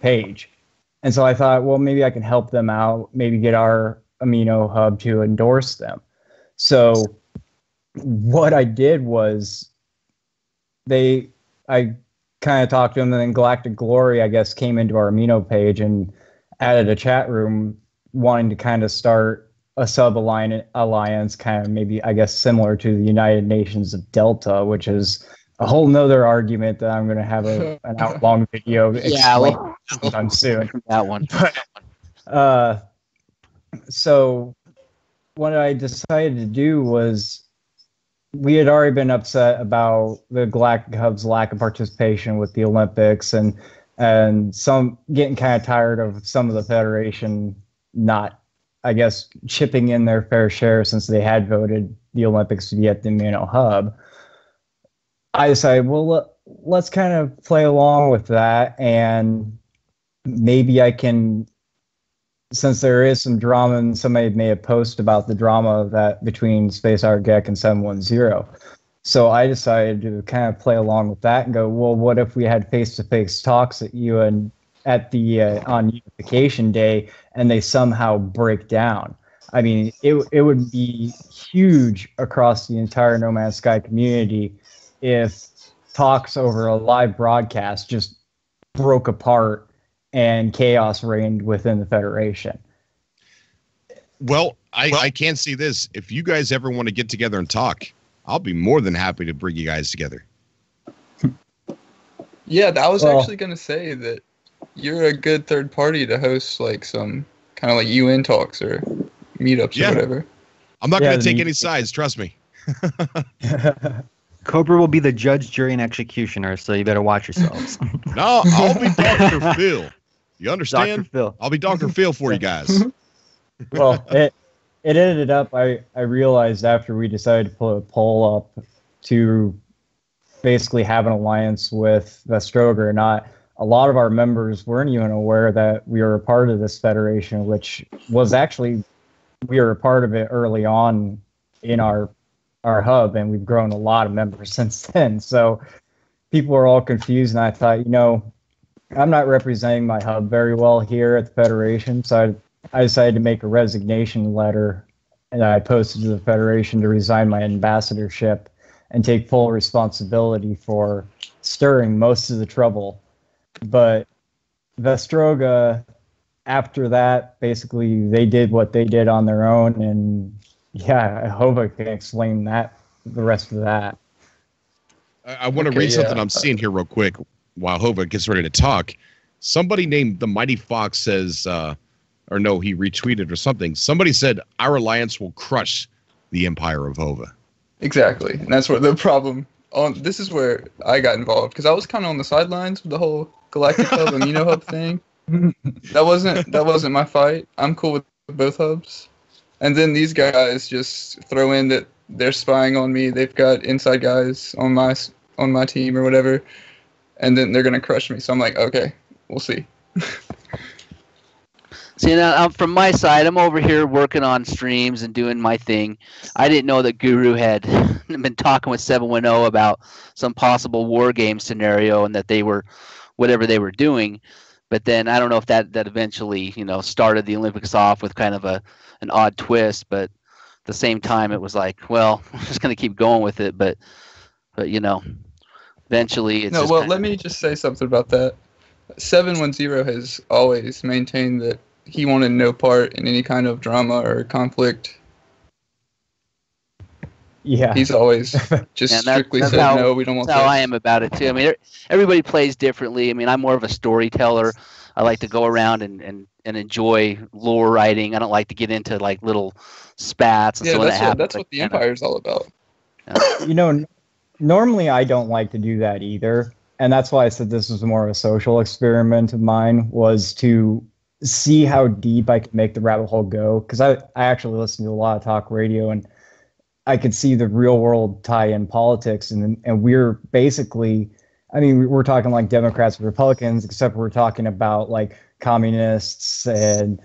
page. And so I thought, well, maybe I can help them out, maybe get our amino hub to endorse them. So what I did was I kind of talked to them, and then Galactic Glory, I guess, came into our amino page and added a chat room wanting to kind of start a sub-alliance, kind of maybe, I guess, similar to the United Nations of Delta, which is a whole nother argument that I'm going to have an hour-long video explain sometime soon. That one. So what I decided to do was, we had already been upset about the Galactic Hub's lack of participation with the Olympics, and some getting kind of tired of some of the Federation not, I guess, chipping in their fair share since they had voted the Olympics to be at the Amino Hub. I decided, well, let's kind of play along with that, and maybe I can, since there is some drama, and somebody made a post about the drama that between Space Argek and 710. So I decided to kind of play along with that and go, well, what if we had face-to-face talks at on Unification Day, and they somehow break down? I mean, it would be huge across the entire No Man's Sky community if talks over a live broadcast just broke apart and chaos reigned within the Federation. Well, I can see this. If you guys ever want to get together and talk, I'll be more than happy to bring you guys together. Yeah, I was actually going to say that you're a good third party to host like some kind of like UN talks or meetups or whatever. I'm not going to take any sides, trust me. Cobra will be the judge, jury, and executioner, so you better watch yourselves. No, I'll be Dr. Phil. You understand? Dr. Phil. I'll be Dr. Phil for you guys. Well, it ended up, I realized after we decided to put a poll up to basically have an alliance with Vestroga or not, a lot of our members weren't even aware that we were a part of this federation, which was actually, we were a part of it early on in our hub, and we've grown a lot of members since then. So people were all confused, and I thought, I'm not representing my hub very well here at the Federation, so I decided to make a resignation letter, and I posted to the Federation to resign my ambassadorship and take full responsibility for stirring most of the trouble. But Vestroga, after that, basically they did what they did on their own, and Hova can explain the rest of that. I want to read something I'm seeing here real quick while Hova gets ready to talk. Somebody named the Mighty Fox says, or no, he retweeted or something. Somebody said, our alliance will crush the empire of Hova. Exactly. And that's where the problem, this is where I got involved, because I was kind of on the sidelines with the whole Galactic Hub, Amino Hub thing. That wasn't my fight. I'm cool with both hubs. And then these guys just throw in that they're spying on me. They've got inside guys on my team or whatever, and then they're gonna crush me. So I'm like, okay, we'll see. See, now from my side, I'm over here working on streams and doing my thing. I didn't know that Guru had been talking with 710 about some possible war game scenario, and that they were whatever they were doing. But then I don't know if that eventually started the Olympics off with kind of an odd twist. But the same time, it was like, well, I'm just going to keep going with it. But you know, eventually it's let me just say something about that. 710 has always maintained that he wanted no part in any kind of drama or conflict. Yeah, he's always just strictly said, no, we don't want that. That's how I am about it too. I mean, everybody plays differently. I mean, I'm more of a storyteller. I like to go around and enjoy lore writing. I don't like to get into like little spats and so on. That's what the Empire's all about. You know, normally I don't like to do that either. And that's why I said this was more of a social experiment of mine, was to see how deep I could make the rabbit hole go. Because I actually listen to a lot of talk radio, and I could see the real world tie in politics. And we're basically, I mean, we're talking like Democrats and Republicans, except we're talking about like communists and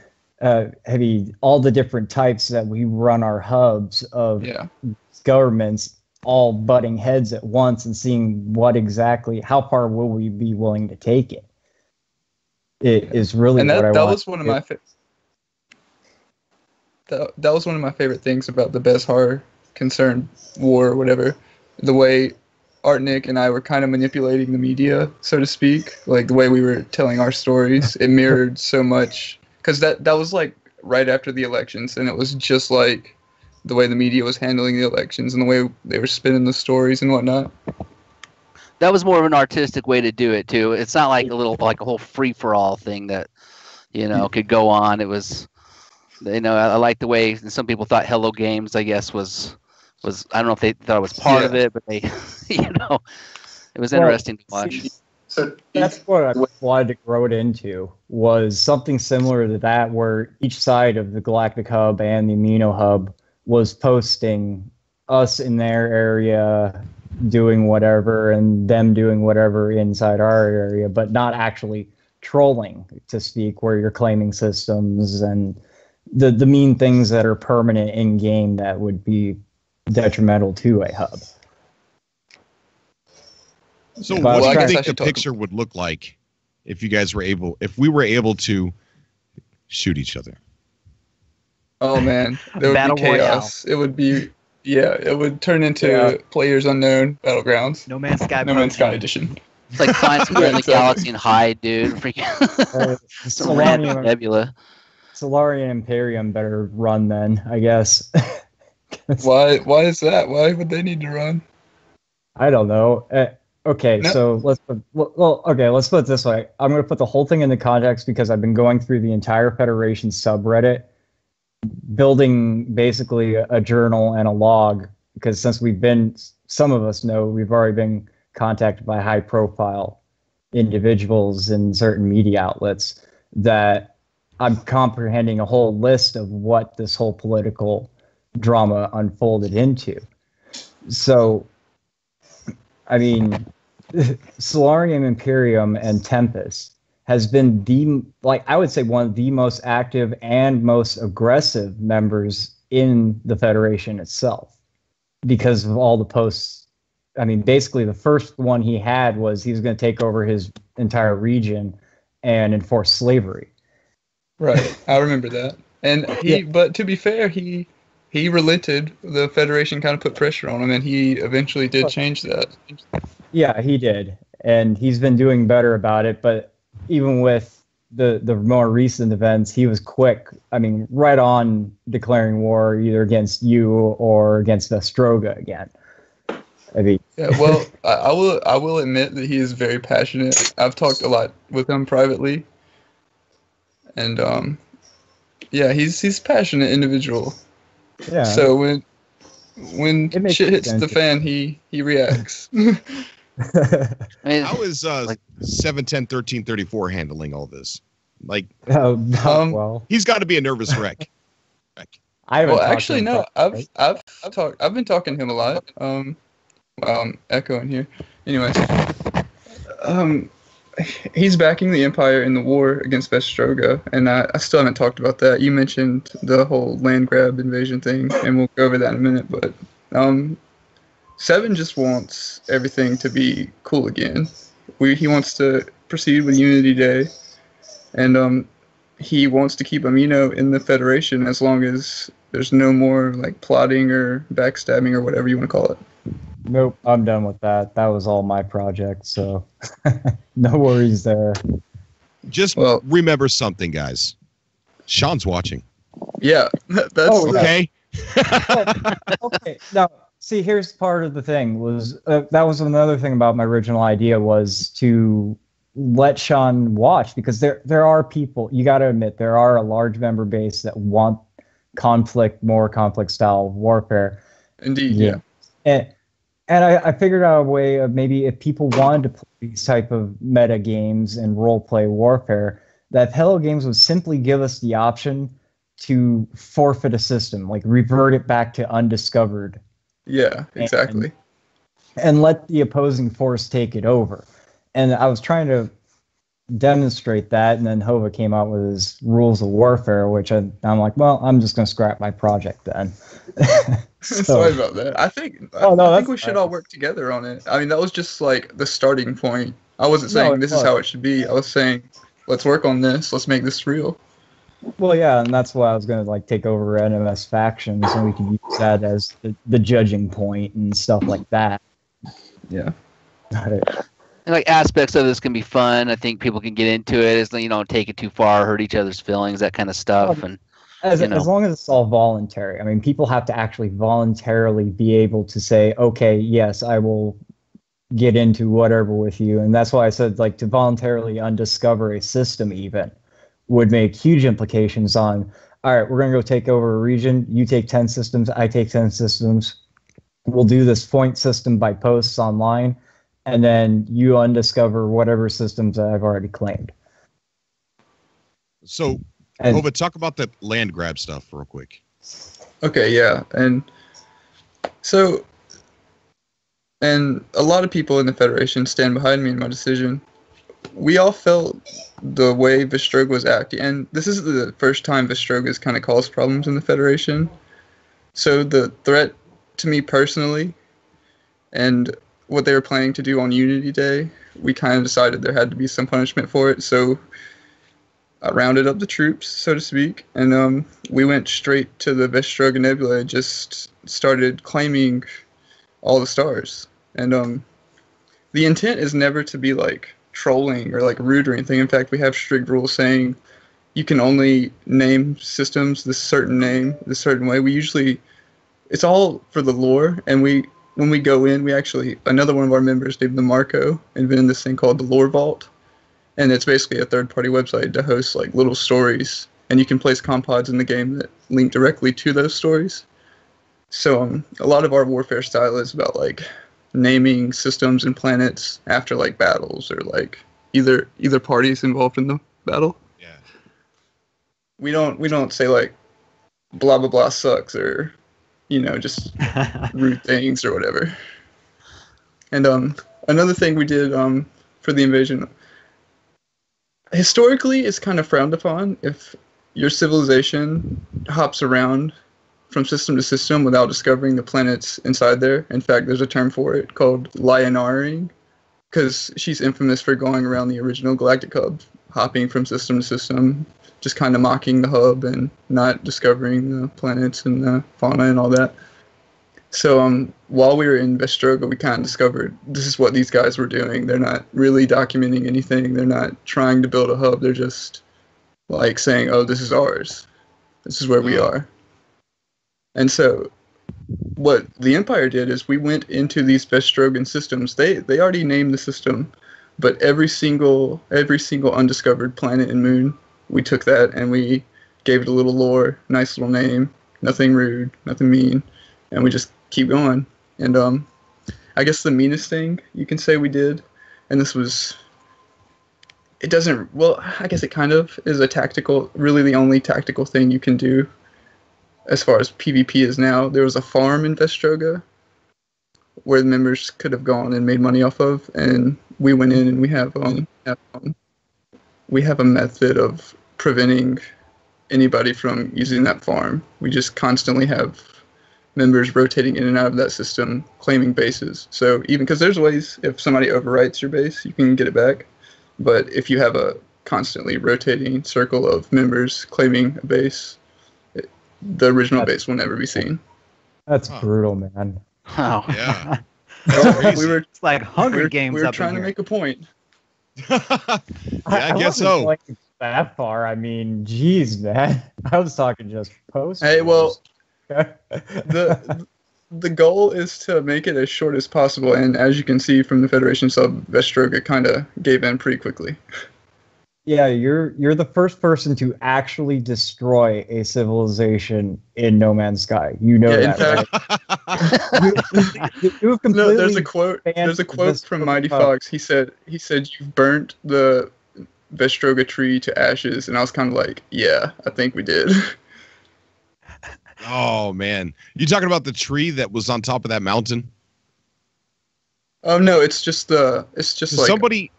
all the different types that we run our hubs of governments all butting heads at once and seeing how far will we be willing to take it. It is really what I want. That was one of my that was one of my favorite things about the Best Horror Concern War or whatever. The way Artnik and I were kind of manipulating the media, so to speak, like the way we were telling our stories. It mirrored so much, because that was like right after the elections, and it was just like the way the media was handling the elections and the way they were spinning the stories and whatnot. That was more of an artistic way to do it too. It's not like a whole free for all thing that, you know, could go on. It was, you know, I like the way some people thought Hello Games, I guess, was I don't know if they thought it was part of it, but they, you know, it was interesting to watch. So that's what I wanted to grow it into, was something similar to that, where each side of the Galactic Hub and the Amino Hub was posting us in their area doing whatever and them doing whatever inside our area, but not actually trolling, to speak, where you're claiming systems and the mean things that are permanent in game that would be detrimental to a hub. So what do you think the picture would look like if we were able to shoot each other? Oh man, there would be chaos. Royale. It would be, it would turn into Players Unknown Battlegrounds. No Man's Sky. No Man's Sky edition. It's like find somewhere in the galaxy and hide, dude. Freaking some random nebula. Solarian Imperium better run then, I guess. Why is that? Why would they need to run? I don't know. So let's put it this way. I'm going to put the whole thing into context, because I've been going through the entire Federation subreddit, building basically a journal and a log, because since some of us know we've already been contacted by high profile individuals in certain media outlets, that I'm comprehending a whole list of what this whole political drama unfolded into. So, I mean, Solarium Imperium and Tempest has been I would say one of the most active and most aggressive members in the Federation itself, because of all the posts. I mean, basically the first one he had was he was going to take over his entire region and enforce slavery. Right, I remember that. And but to be fair, he relented. The Federation kind of put pressure on him, and he eventually did change that. Yeah, he did, and he's been doing better about it. But even with the more recent events, he was quick. I mean, right on declaring war either against you or against Vestroga again. I mean, well, I will admit that he is very passionate. I've talked a lot with him privately, and he's a passionate individual. Yeah. So when shit hits the fan, he reacts. How is 710-1334 handling all this? Like, he's got to be a nervous wreck. I've been talking to him a lot. I'm echoing here. Anyways, he's backing the Empire in the war against Vestroga, and I still haven't talked about that. You mentioned the whole land grab invasion thing, and we'll go over that in a minute. But 7 just wants everything to be cool again. He wants to proceed with Unity Day, and he wants to keep Amino in the Federation as long as there's no more like plotting or backstabbing or whatever you want to call it. Nope, I'm done with that. That was all my project, so no worries there. Just remember something, guys. Sean's watching. Yeah, that's okay. Okay. Now, see, here's part of the thing was that was another thing about my original idea was to let Sean watch, because there are people, you got to admit, there are a large member base that want more conflict style warfare. Indeed, yeah. And I figured out a way of maybe if people wanted to play these type of meta games and role play warfare, that Hello Games would simply give us the option to forfeit a system, like revert it back to undiscovered. Yeah, exactly. And let the opposing force take it over. And I was trying to demonstrate that, and then Hova came out with his rules of warfare, which I'm like, well, I'm just going to scrap my project then. Sorry about that. I think we should all work together on it. I mean, that was just like the starting point. I wasn't saying this is how it should be. I was saying, let's work on this. Let's make this real. Well, yeah, and that's why I was going to like take over NMS factions, and we can use that as the judging point and stuff like that. Yeah. Got it. And like aspects of this can be fun. I think people can get into it. As take it too far, hurt each other's feelings, that kind of stuff. And as long as it's all voluntary. I mean, people have to actually voluntarily be able to say, okay, yes, I will get into whatever with you. And that's why I said, like, to voluntarily undiscover a system even would make huge implications on, all right, we're going to go take over a region. You take 10 systems. I take 10 systems. We'll do this point system by posts online. And then you undiscover whatever systems that I've already claimed. So, Hova, talk about that land grab stuff real quick. Okay, yeah. And so, and a lot of people in the Federation stand behind me in my decision. We all felt the way Vestroga was acting, and this is the first time Vestroga has kind of caused problems in the Federation. So the threat to me personally, and what they were planning to do on Unity Day, we kind of decided there had to be some punishment for it. So I rounded up the troops, so to speak, and we went straight to the Vestroga Nebula and just started claiming all the stars. And the intent is never to be like trolling or like rude or anything. In fact, we have strict rules saying you can only name systems this certain name, this certain way. It's all for the lore, and when we go in, we actually, another one of our members, named the Marco, invented this thing called the Lore Vault. And it's basically a third-party website to host like little stories. And you can place compods in the game that link directly to those stories. So a lot of our warfare style is about like naming systems and planets after like battles or like either parties involved in the battle. Yeah. We don't say like blah blah blah sucks or just rude things or whatever. And another thing we did for the invasion, historically it's kind of frowned upon if your civilization hops around from system to system without discovering the planets inside there. In fact, there's a term for it called lionaring, because she's infamous for going around the original Galactic Hub, hopping from system to system, just kind of mocking the hub and not discovering the planets and the fauna and all that. So while we were in Vestroga, we kind of discovered this is what these guys were doing. They're not really documenting anything. They're not trying to build a hub. They're just like saying, oh, this is ours. This is where we are. And so what the Empire did is we went into these Vestrogan systems. They already named the system, but every single undiscovered planet and moon, we took that and we gave it a little lore, nice little name, nothing rude, nothing mean, and we just keep going. And I guess the meanest thing you can say we did, and this was, it doesn't, well, I guess it kind of is a tactical, really the only tactical thing you can do as far as PvP is now. There was a farm in Vestroga where the members could have gone and made money off of, and we went in and we have a method of preventing anybody from using that farm. We just constantly have members rotating in and out of that system, claiming bases. So even because there's ways, if somebody overwrites your base, you can get it back. But if you have a constantly rotating circle of members claiming a base. The original base will never be seen. That's brutal, man. Wow. Yeah. It's like Hunger Games. We were up trying in to here. make a point. Yeah, I guess wasn't so. going that far. I mean, geez, man. I was talking just post. Hey, well, the goal is to make it as short as possible, and as you can see from the Federation sub, Vestroga kind of gave in pretty quickly. Yeah, you're the first person to actually destroy a civilization in No Man's Sky. You know Yeah, that, right? You've completely No, there's a quote. There's a quote from Mighty Fox. He said you've burnt the Vestroga tree to ashes, and I was kind of like, yeah, I think we did. Oh man, you talking about the tree that was on top of that mountain? Oh no, it's just like somebody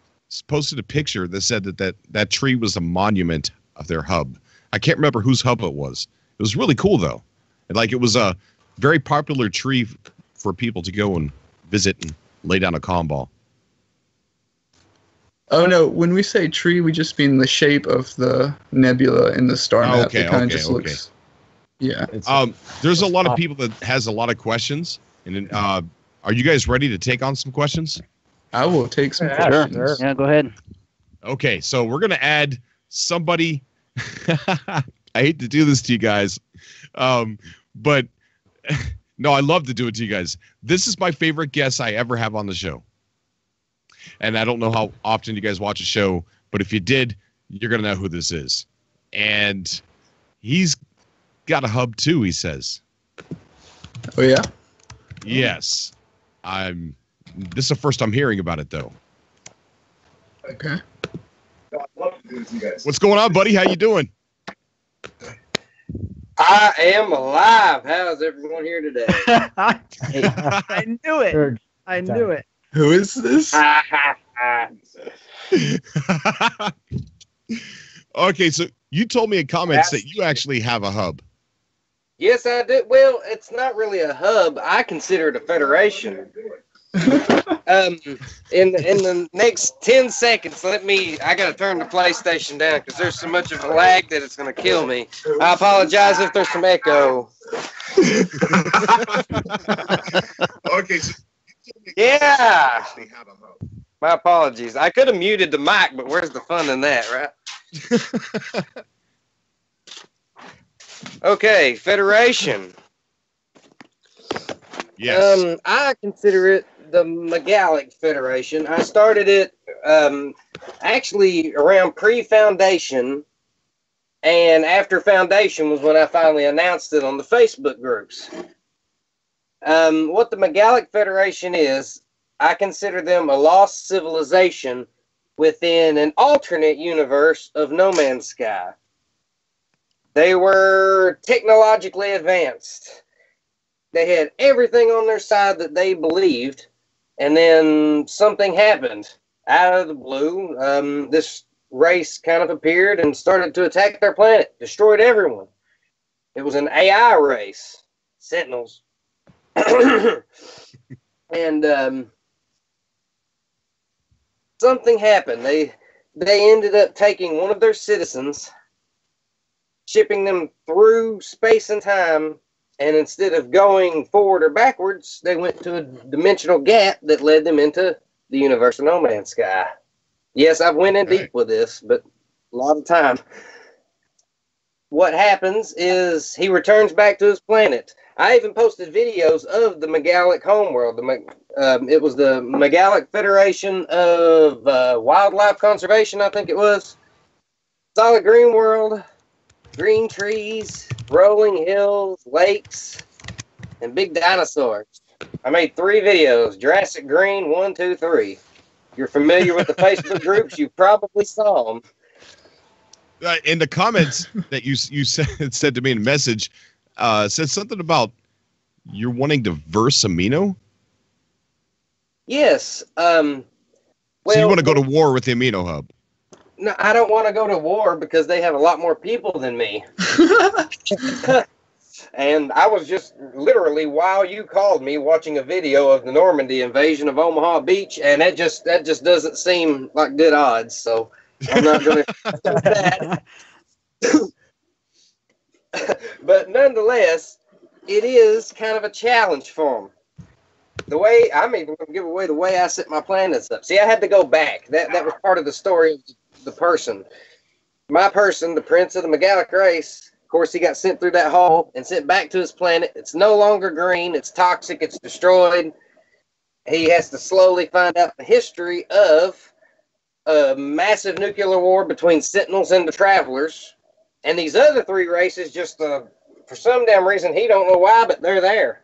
posted a picture that said that tree was a monument of their hub. I can't remember whose hub it was. It was really cool though. And like it was a very popular tree for people to go and visit and lay down a comm ball. Oh no, when we say tree, we just mean the shape of the nebula in the star map. Okay, it kind of okay, just okay. looks. Yeah. There's a lot of people that has a lot of questions, and are you guys ready to take on some questions? I will take some Sure. questions. Yeah, go ahead. Okay, so we're gonna add somebody. I hate to do this to you guys, but no, I love to do it to you guys. This is my favorite guest I ever have on the show, and I don't know how often you guys watch a show, but if you did, you're gonna know who this is, and he's got a hub too. He says. Oh yeah. Yes, This is the first I'm hearing about it, though. Okay. What's going on, buddy? How you doing? I am alive. How's everyone here today? I knew it. I knew it. Who is this? Okay, so you told me in comments that you actually have a hub. Yes, I do. Well, it's not really a hub. I consider it a federation. In the next 10 seconds, I gotta turn the PlayStation down because there's so much of a lag that it's gonna kill me. I apologize if there's some echo. Okay, so Yeah. My apologies. I could have muted the mic, but where's the fun in that, right? Okay, Federation. yes. I consider it the Megalic Federation. I started it actually around pre-Foundation, and after Foundation was when I finally announced it on the Facebook groups. What the Megalic Federation is, I consider them a lost civilization within an alternate universe of No Man's Sky. They were technologically advanced. They had everything on their side that they believed, and then something happened out of the blue. This race kind of appeared and started to attack their planet, destroyed everyone. It was an AI race, Sentinels. And something happened. They ended up taking one of their citizens, shipping them through space and time, and instead of going forward or backwards, they went to a dimensional gap that led them into the universe of No Man's Sky. Yes, I've went in deep with this, but a lot of time. What happens is he returns back to his planet. I even posted videos of the Megalic homeworld. It was the Megalic Federation of Wildlife Conservation, I think it was. Solid green world, green trees, rolling hills, lakes, and big dinosaurs. I made 3 videos, Jurassic Green 1, 2, 3. If you're familiar with the Facebook groups, you probably saw them. In the comments that you said to me in a message, said something about you're wanting to verse Amino. Yes. So you want to go to war with the Amino Hub? No, I don't want to go to war because they have a lot more people than me. And I was just literally, while you called me, watching a video of the Normandy invasion of Omaha Beach, and that just doesn't seem like good odds. So I'm not going to do that. But nonetheless, it is kind of a challenge for them. The way I'm even going to give away the way I set my planets up. See, I had to go back. That was part of the story of the person. My person, the prince of the Megalic race, of course, he got sent through that hole and sent back to his planet. It's no longer green. It's toxic. It's destroyed. He has to slowly find out the history of a massive nuclear war between Sentinels and the Travelers. And these other three races just, for some damn reason, he don't know why, but they're there.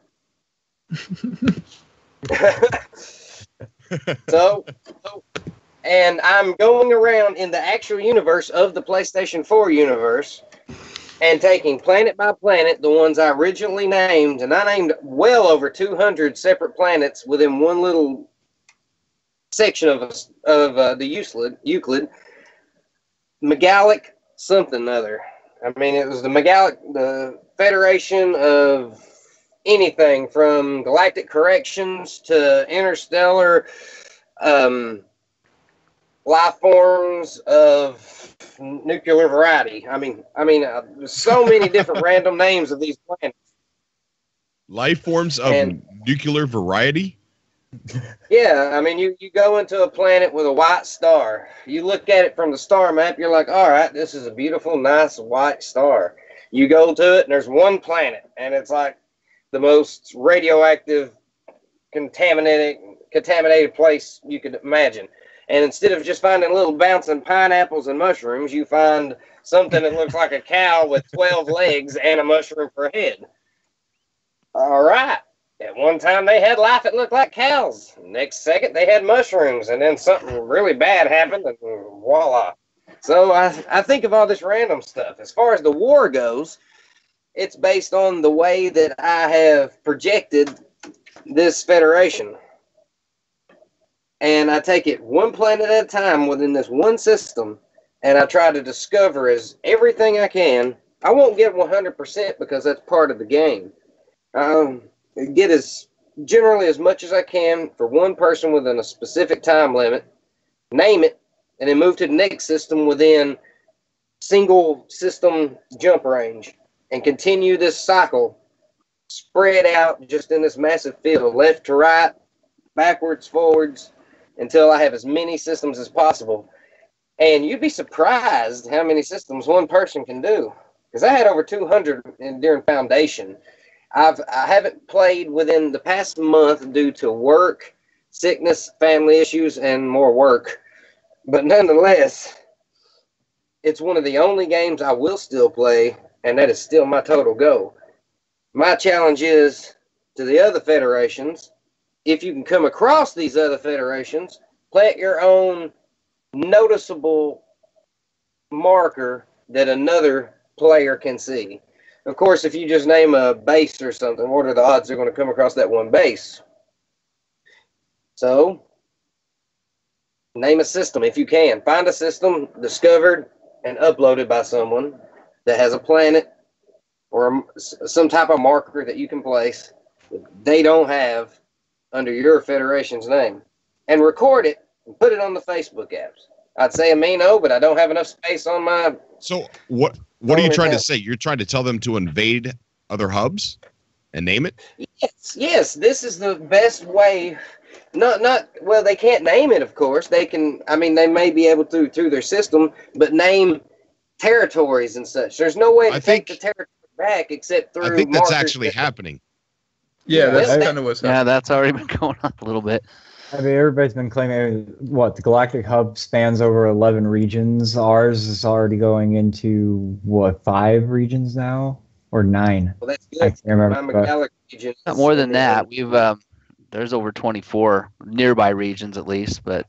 And I'm going around in the actual universe of the PlayStation 4 universe and taking planet by planet the ones I originally named, and I named well over 200 separate planets within one little section of the Euclid. Megalic something other. I mean, it was the Federation of anything from galactic corrections to interstellar life forms of nuclear variety. I mean, so many different random names of these planets. Life forms of nuclear variety? Yeah, I mean, you go into a planet with a white star. You look at it from the star map, you're like, all right, this is a beautiful, nice white star. You go to it, and there's one planet, and it's like the most radioactive, contaminated place you could imagine. And instead of just finding little bouncing pineapples and mushrooms, you find something that looks like a cow with 12 legs and a mushroom for a head. All right. At one time, they had life that looked like cows. Next second, they had mushrooms. And then something really bad happened, and voila. So I think of all this random stuff. As far as the war goes, it's based on the way that I have projected this Federation. And I take it one planet at a time within this one system, and I try to discover everything I can. I won't get 100% because that's part of the game. Get generally as much as I can for one person within a specific time limit, name it, and then move to the next system within single system jump range, and continue this cycle, spread out just in this massive field, left to right, backwards, forwards, until I have as many systems as possible. And you'd be surprised how many systems one person can do. Because I had over 200 during Foundation. I haven't played within the past month due to work, sickness, family issues, and more work. But nonetheless, it's one of the only games I will still play, and that is still my total goal. My challenge is to the other federations, if you can come across these other federations, plant your own noticeable marker that another player can see. Of course, if you just name a base or something, what are the odds they're going to come across that one base? So, name a system if you can. Find a system discovered and uploaded by someone that has a planet or some type of marker that you can place that they don't have under your federation's name, and record it and put it on the Facebook apps. I'd say Amino, but I don't have enough space on my... So what are you trying to say? You're trying to tell them to invade other hubs and name it? Yes. This is the best way. Well, they can't name it, of course. They can, they may be able to through their system, but name territories and such. There's no way to take the territory back except through... I think that's actually happening. Yeah, that's kind of what's happening. Yeah, that's already been going on a little bit. I mean, everybody's been claiming, the Galactic Hub spans over 11 regions. Ours is already going into, 5 regions now? Or 9? Well, that's good. I can't remember. My region Not more than that. We've there's over 24 nearby regions at least, but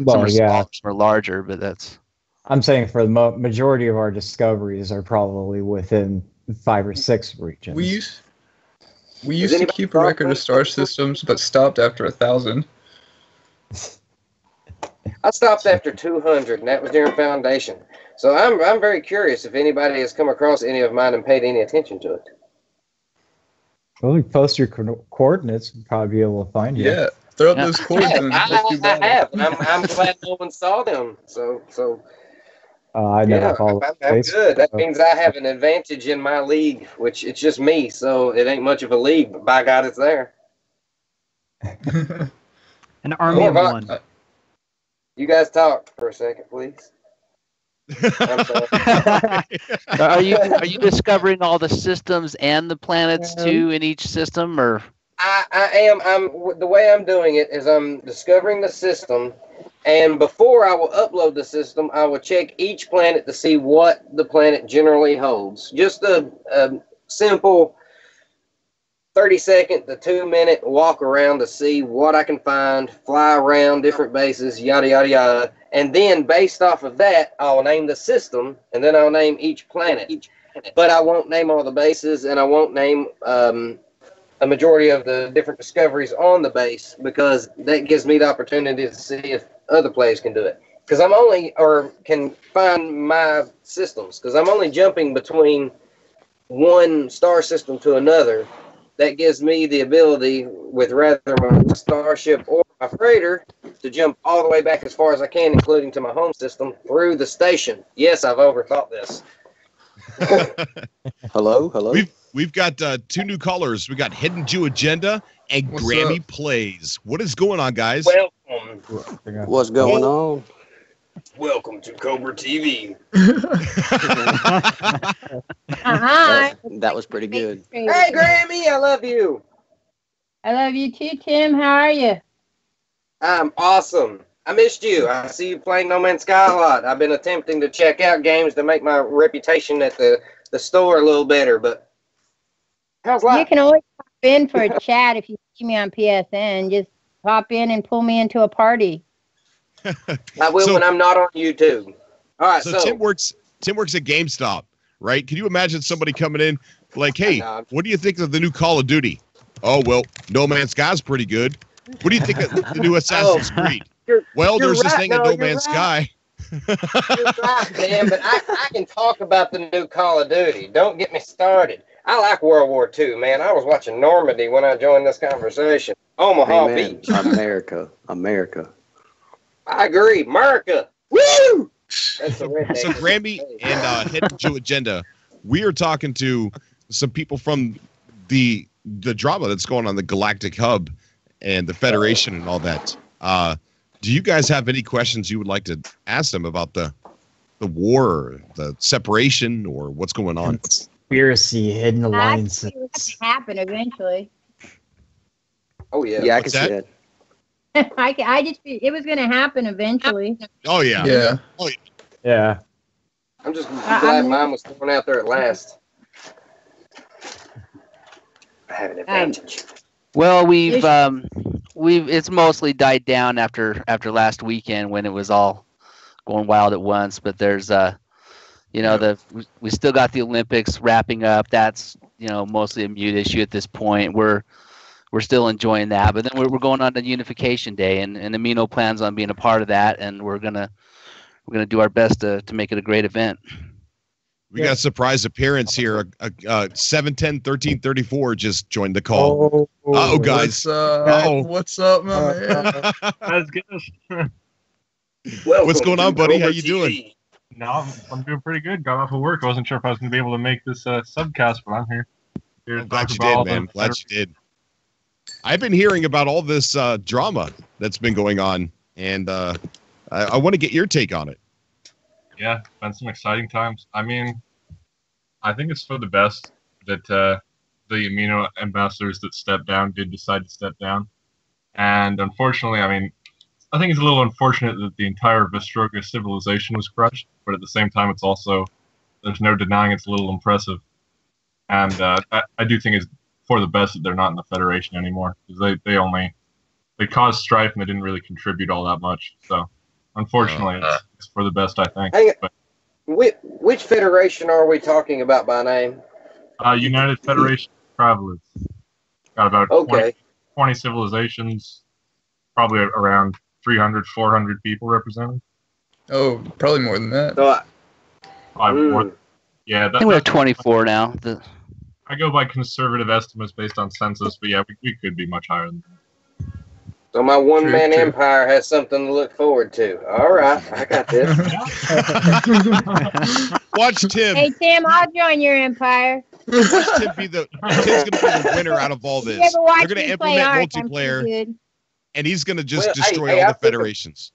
some are smaller, some are larger, but that's... I'm saying for the majority of our discoveries are probably within 5 or 6 regions. We used to keep a record of star systems, but stopped after 1,000. I stopped after 200, and that was during Foundation. So I'm very curious if anybody has come across any of mine and paid any attention to it. Well, you post your coordinates, we'll probably be able to find you. Yeah, Throw up those cords and let's do I battle. have. And I'm glad no one saw them. So I never yeah, follow I'm good. That means I have an advantage in my league, which it's just me, so it ain't much of a league, but by God, it's there. An army of one. You guys talk for a second, please. I'm sorry. Are you discovering all the systems and the planets too in each system, or? I am. The way I'm doing it is I'm discovering the system, and before I will upload the system, I will check each planet to see what the planet generally holds. Just a simple 30-second to 2-minute walk around to see what I can find, fly around different bases, yada yada yada, and then based off of that, I'll name the system, and then I'll name each planet. But I won't name all the bases, and I won't name a majority of the different discoveries on the base, because that gives me the opportunity to see if other players can do it. Because I'm only, or can find my systems, because I'm only jumping between one star system to another. That gives me the ability, with rather my starship or my freighter, to jump all the way back as far as I can, including to my home system, through the station. Yes, I've overthought this. Hello. We've got 2 new callers. We got Hidden Jew Agenda and What's Grammy up? What is going on, guys? Welcome. What's going on? Welcome to Cobra TV. Hi. That was pretty good. Hey, Grammy, I love you. I love you too, Tim. How are you? I'm awesome. I missed you. I see you playing No Man's Sky a lot. I've been attempting to check out games to make my reputation at the store a little better, but how's life? You can always pop in for a chat if you see me on PSN. Just pop in and pull me into a party. I will when I'm not on YouTube. All right, so Tim works at GameStop, right? Can you imagine somebody coming in like, hey, what do you think of the new Call of Duty? Oh, well, No Man's Sky's pretty good. What do you think of the new Assassin's Creed? Well, there's this thing at No Man's Sky. You're right, man, but I can talk about the new Call of Duty. Don't get me started. I like World War II, man. I was watching Normandy when I joined this conversation. Omaha Amen. Beach. America. I agree. America. Woo! That's the redneck. So Grammy and Hidden Jew Agenda, we are talking to some people from the drama that's going on the Galactic Hub and the Federation and all that. Do you guys have any questions you would like to ask them about the war, or the separation, or what's going on? Conspiracy, hidden alliances. It has to happen eventually. Oh yeah. Yeah, I can see that. I just it was going to happen eventually. Oh yeah. Yeah. Oh, yeah. Yeah. I'm just glad mine was thrown out there at last. I have an advantage. Well, we've it's mostly died down after last weekend when it was all going wild at once. But there's we still got the Olympics wrapping up. That's mostly a mute issue at this point. We're still enjoying that, but then we're going on to Unification Day, and Amino plans on being a part of that, and we're gonna do our best to make it a great event. We got a surprise appearance here. 710-1334 just joined the call. Oh, guys. What's up, my man? That's good. What's going on, buddy? How you doing? No, I'm doing pretty good. Got off of work. I wasn't sure if I was going to be able to make this subcast, but I'm here. I'm glad you did, man. Glad you did. I've been hearing about all this drama that's been going on, and I want to get your take on it. Yeah, been some exciting times. I mean, I think it's for the best that the Amino ambassadors that stepped down did decide to step down. And unfortunately, I mean, I think it's a little unfortunate that the entire Vestroga civilization was crushed, but at the same time, it's also, there's no denying it's a little impressive. And I do think it's for the best that they're not in the Federation anymore, because they caused strife and they didn't really contribute all that much. So unfortunately, it's for the best, I think. But, which Federation are we talking about by name? United Federation of Travelers. Got about 20 civilizations, probably around 300, 400 people represented. Oh, probably more than that. Yeah, I think we have 24 now. I go by conservative estimates based on census, but yeah, we could be much higher than that. So my one-man empire has something to look forward to. All right, I got this. Watch Tim. Hey, Tim, I'll join your empire. Watch Tim be Tim's going to be the winner out of all this. They're going to implement multiplayer, and he's going to just destroy all the federations.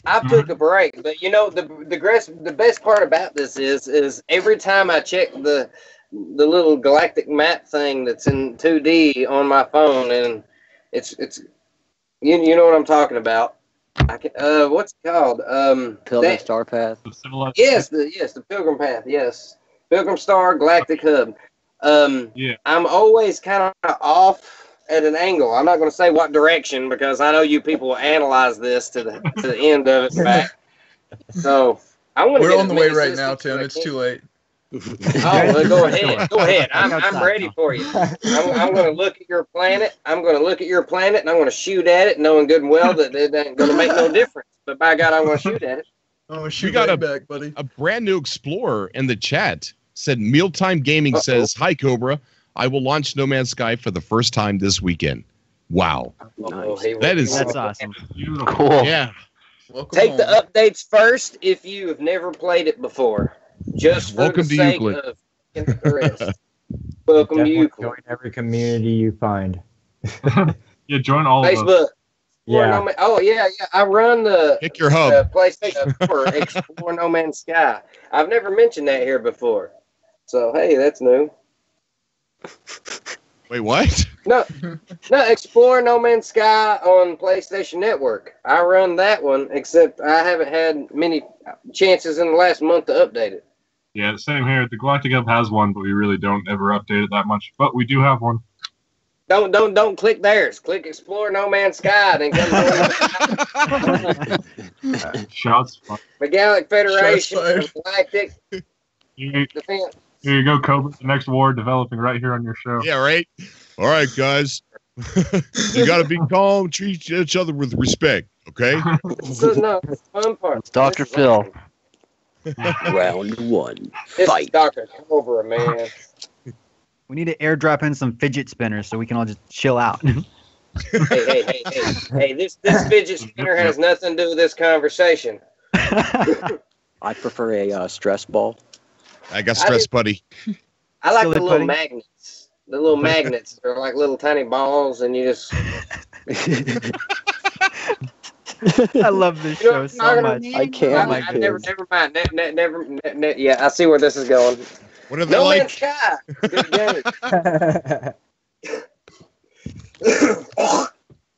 I took a break, but you know the best part about this is every time I check the little galactic map thing that's in 2D on my phone, and it's you know what I'm talking about. What's it called? Pilgrim Star Path. Yes, the Pilgrim Path. Yes, Pilgrim Star Galactic Hub. I'm always kind of off at an angle. I'm not going to say what direction because I know you people will analyze this to the end of it back. So we're on the way right now, Tim. It's too late. Oh, well, go ahead. Go ahead. I'm ready for you. I'm going to look at your planet. I'm going to look at your planet, and I'm going to shoot at it, knowing good and well that it ain't going to make no difference. But by God, I'm going to shoot at it. Oh, shoot back, buddy. A brand new explorer in the chat said, Mealtime Gaming says, "Hi, Cobra. I will launch No Man's Sky for the first time this weekend." Wow. Nice. That's awesome. Cool. Yeah. Take the updates first if you have never played it before. Just for Welcome the to sake Euclid. of the rest. Welcome to Euclid. Join every community you find. Yeah, join all of Facebook. us. Yeah. Oh, yeah. I run the Pick your hub. PlayStation 4 Explore No Man's Sky. I've never mentioned that here before. So, hey, that's new. Wait, what? No, Explore No Man's Sky on PlayStation Network. I run that one, except I haven't had many chances in the last month to update it. Yeah, same here. The Galactic Hub has one, but we really don't ever update it that much. But we do have one. Don't click theirs. Click Explore No Man's Sky, then come Shots fired. the Galactic Federation, Galactic Defense. Here you go, Cobra. The next war developing right here on your show. Yeah, right? All right, guys. You got to be calm, treat each other with respect, okay? So, no, the fun part. It's Dr. Phil. Round one. This Fight. is Dr. Cobra, man. We need to airdrop in some fidget spinners so we can all just chill out. Hey, this fidget spinner has nothing to do with this conversation. I prefer a stress ball. I got stress, buddy. I like Silly the little pudding? magnets. The little magnets are like little tiny balls, and you just. I love this show so much. I can't. Never mind. Yeah, I see where this is going. What are they No like? Man's Sky. Good game.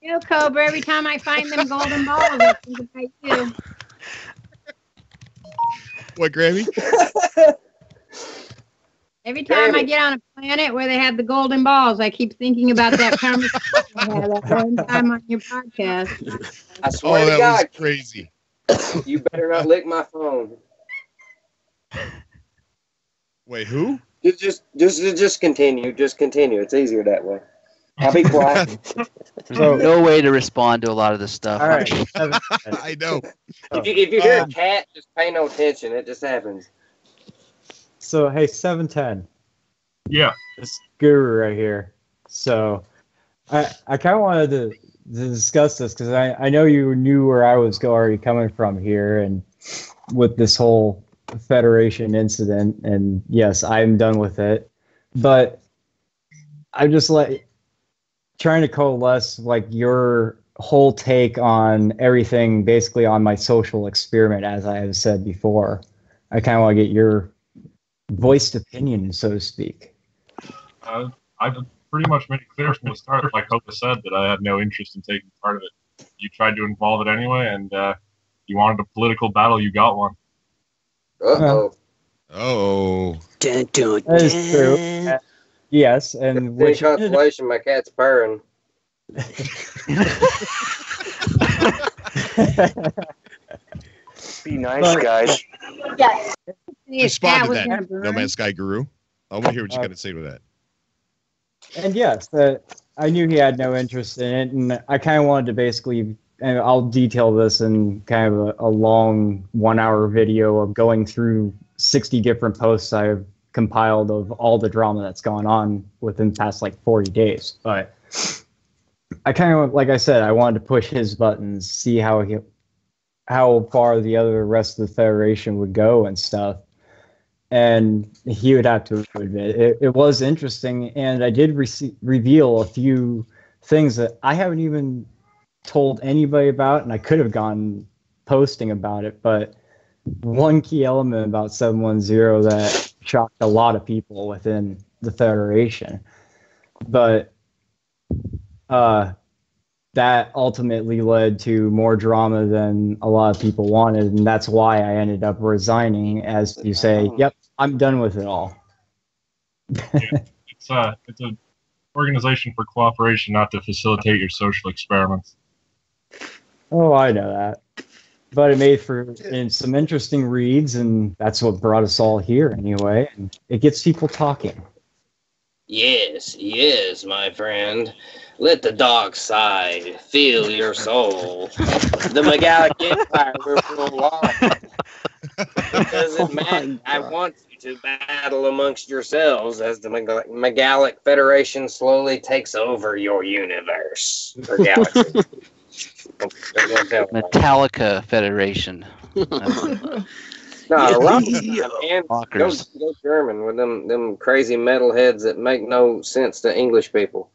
You, Cobra, every time I find them golden balls, I think about you. What, Grammy? Every time I get on a planet where they have the golden balls, I keep thinking about that conversation I had that one time on your podcast. I swear to that God, was crazy. you better not lick my phone. Wait, who? Just continue. Just continue. It's easier that way. I'll be quiet. There's no way to respond to a lot of this stuff. All right. I know. If you hear a cat, just pay no attention. It just happens. So, hey, 710. Yeah. This guru right here. So, I kind of wanted to discuss this because I know you knew where I was already coming from here and with this whole Federation incident. And yes, I'm done with it. But I'm just like trying to coalesce like your whole take on everything basically on my social experiment, as I have said before. I kind of want to get your voiced opinion, so to speak. I've pretty much made it clear from the start, like Hova said, that I had no interest in taking part of it. You tried to involve it anyway, and you wanted a political battle, you got one. Uh-oh. Oh. Dun, dun, That is true. Yes, and In which consolation, my cat's purring. Be nice, guys. Yes. Respond to that, No Man's Sky Guru. I want to hear what you got to say to that. And yes, I knew he had no interest in it, and I kind of wanted to basically, and I'll detail this in kind of a long 1-hour video of going through 60 different posts I've compiled of all the drama that's gone on within the past like 40 days. But I kind of, like I said, I wanted to push his buttons, see how far the rest of the Federation would go and stuff. And he would have to admit it was interesting, and I did reveal a few things that I haven't even told anybody about, and I could have gone posting about it, but one key element about 710 that shocked a lot of people within the Federation. But that ultimately led to more drama than a lot of people wanted, and that's why I ended up resigning, as you say, yep, I'm done with it all. Yeah, it's an organization for cooperation, not to facilitate your social experiments. Oh, I know that. But it made for some interesting reads, and that's what brought us all here anyway. And it gets people talking. Yes, yes, my friend. Let the dark side fill your soul. The Megalic Empire will roll on. Doesn't matter. I want you to battle amongst yourselves as the Megalic Federation slowly takes over your universe or galaxy. Metallica Federation. No, rock and go German with them crazy metalheads that make no sense to English people.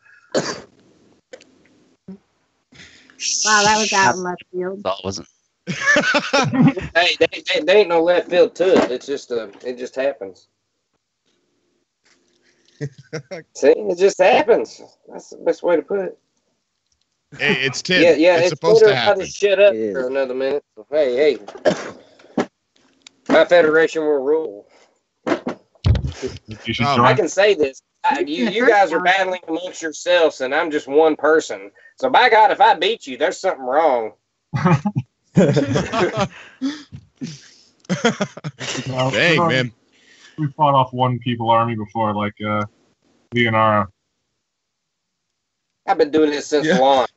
Wow, that was out in left field. That wasn't. Hey, they ain't no left field to it. It's just it just happens. See, it just happens. That's the best way to put it. Hey, it's Tim. Yeah, it's supposed to happen. To shut up for another minute. Hey, my federation will rule. You should join. I can say this. You guys are battling amongst yourselves, and I'm just one person. So, by God, if I beat you, there's something wrong. Dang, man. We fought off one people army before, like Leonara. I've been doing this since launch.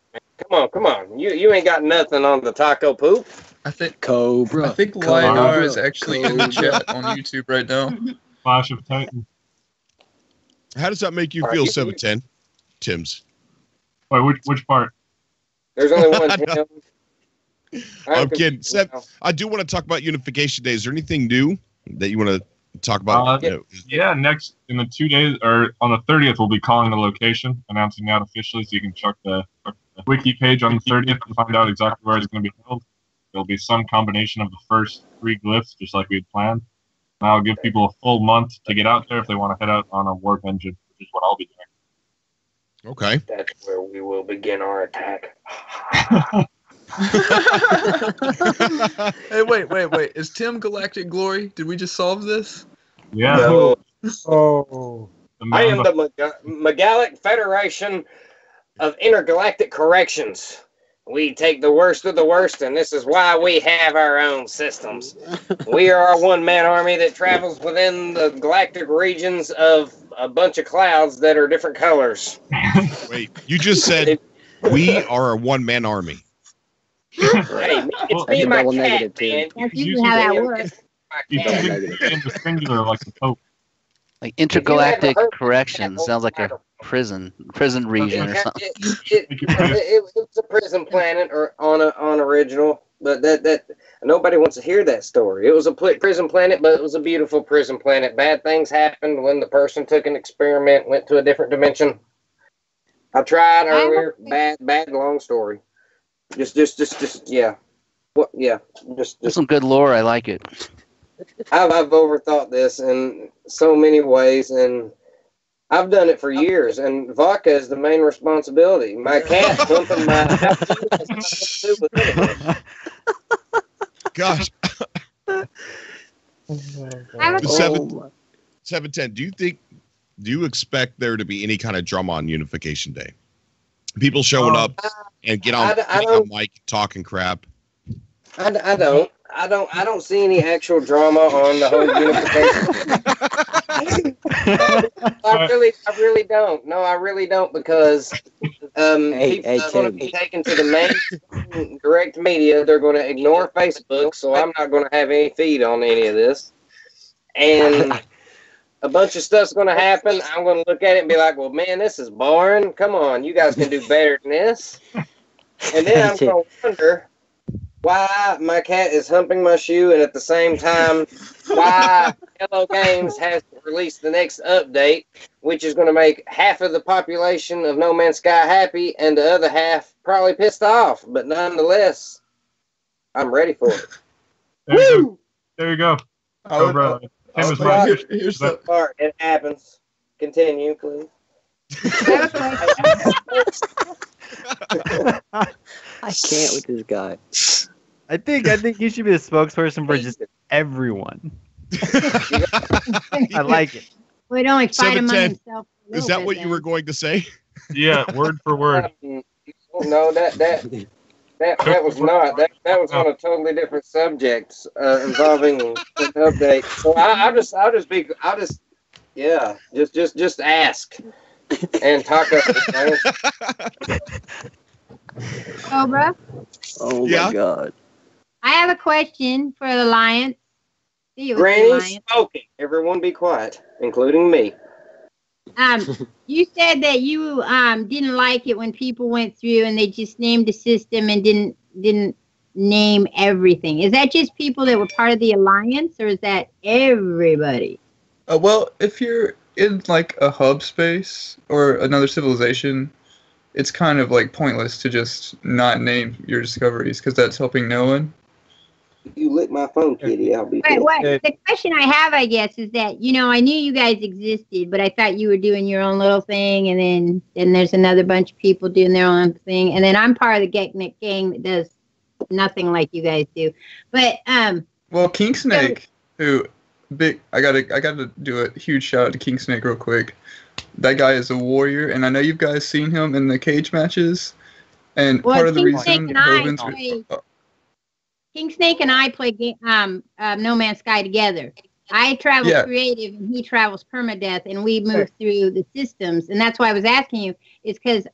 Come on. You ain't got nothing on the taco poop. I think Cobra. I think Lionara is actually in the chat on YouTube right now. Flash of Titan. How does that make you feel, 710? Tim's. Wait, which part? There's only one Tim. I'm kidding. I do want to talk about Unification Day. Is there anything new that you want to talk about? Yeah, next in the 2 days, or on the 30th, we'll be calling the location, announcing that officially, so you can check the wiki page on the 30th and find out exactly where it's going to be held. There'll be some combination of the first 3 glyphs, just like we had planned. And I'll give people a full month to get out there if they want to head out on a warp engine, which is what I'll be doing. Okay. That's where we will begin our attack. Hey, wait. Is Tim Galactic Glory? Did we just solve this? Yeah. No. Oh. I am the Megalic Federation of Intergalactic Corrections. We take the worst of the worst, and this is why we have our own systems. We are a one-man army that travels within the galactic regions of a bunch of clouds that are different colors. Wait, you just said we are a one-man army. Hey, it's me and my cat, man. That's usually how that works. You in the singular like the Pope. Like Intergalactic Correction sounds like a prison region or something. It's a prison planet or on original, but that nobody wants to hear that story. It was a prison planet, but it was a beautiful prison planet. Bad things happened when the person took an experiment, went to a different dimension. I tried earlier. Bad long story. Just yeah. What? Yeah. Just Some good lore. I like it. I've overthought this in so many ways, and I've done it for years, and vodka is the main responsibility. My cat pumping my Gosh. I have a 710, do you expect there to be any kind of drama on Unification Day? People showing up and get on mic talking crap. I don't see any actual drama on the whole Unification. I really don't. No, I really don't, because people are going to be taken to the main direct media. They're going to ignore Facebook, so I'm not going to have any feed on any of this. And a bunch of stuff's going to happen. I'm going to look at it and be like, well, man, this is boring. Come on, you guys can do better than this. And then I'm going to wonder why my cat is humping my shoe, and at the same time, why Hello Games has to release the next update, which is going to make half of the population of No Man's Sky happy and the other half probably pissed off. But nonetheless, I'm ready for it. Woo! There you go. Cobra. Here's the part. It happens. Continue, please. I can't with this guy. I think you should be the spokesperson for just everyone. I like it. We'd only fight him on himself. Is that what you were going to say? Yeah, word for word. No, that was not. That was on a totally different subject involving an update. So I'll just ask and talk up. Cobra? Oh my God. I have a question for the Alliance. Granny spoken. Everyone be quiet, including me. You said that you didn't like it when people went through and they just named the system and didn't name everything. Is that just people that were part of the Alliance, or is that everybody? Well, if you're in like a hub space or another civilization, it's kind of like pointless to just not name your discoveries because that's helping no one. You lick my phone, kitty. I'll be. Right, the question I have, I guess, is that I knew you guys existed, but I thought you were doing your own little thing, and then there's another bunch of people doing their own thing, and then I'm part of the Geknik gang that does nothing like you guys do. But well, King Snake, I gotta do a huge shout out to King Snake real quick. That guy is a warrior, and I know you guys seen him in the cage matches, and part of the reason King Snake and I play No Man's Sky together. I travel creative and he travels permadeath, and we move through the systems. And that's why I was asking you, is because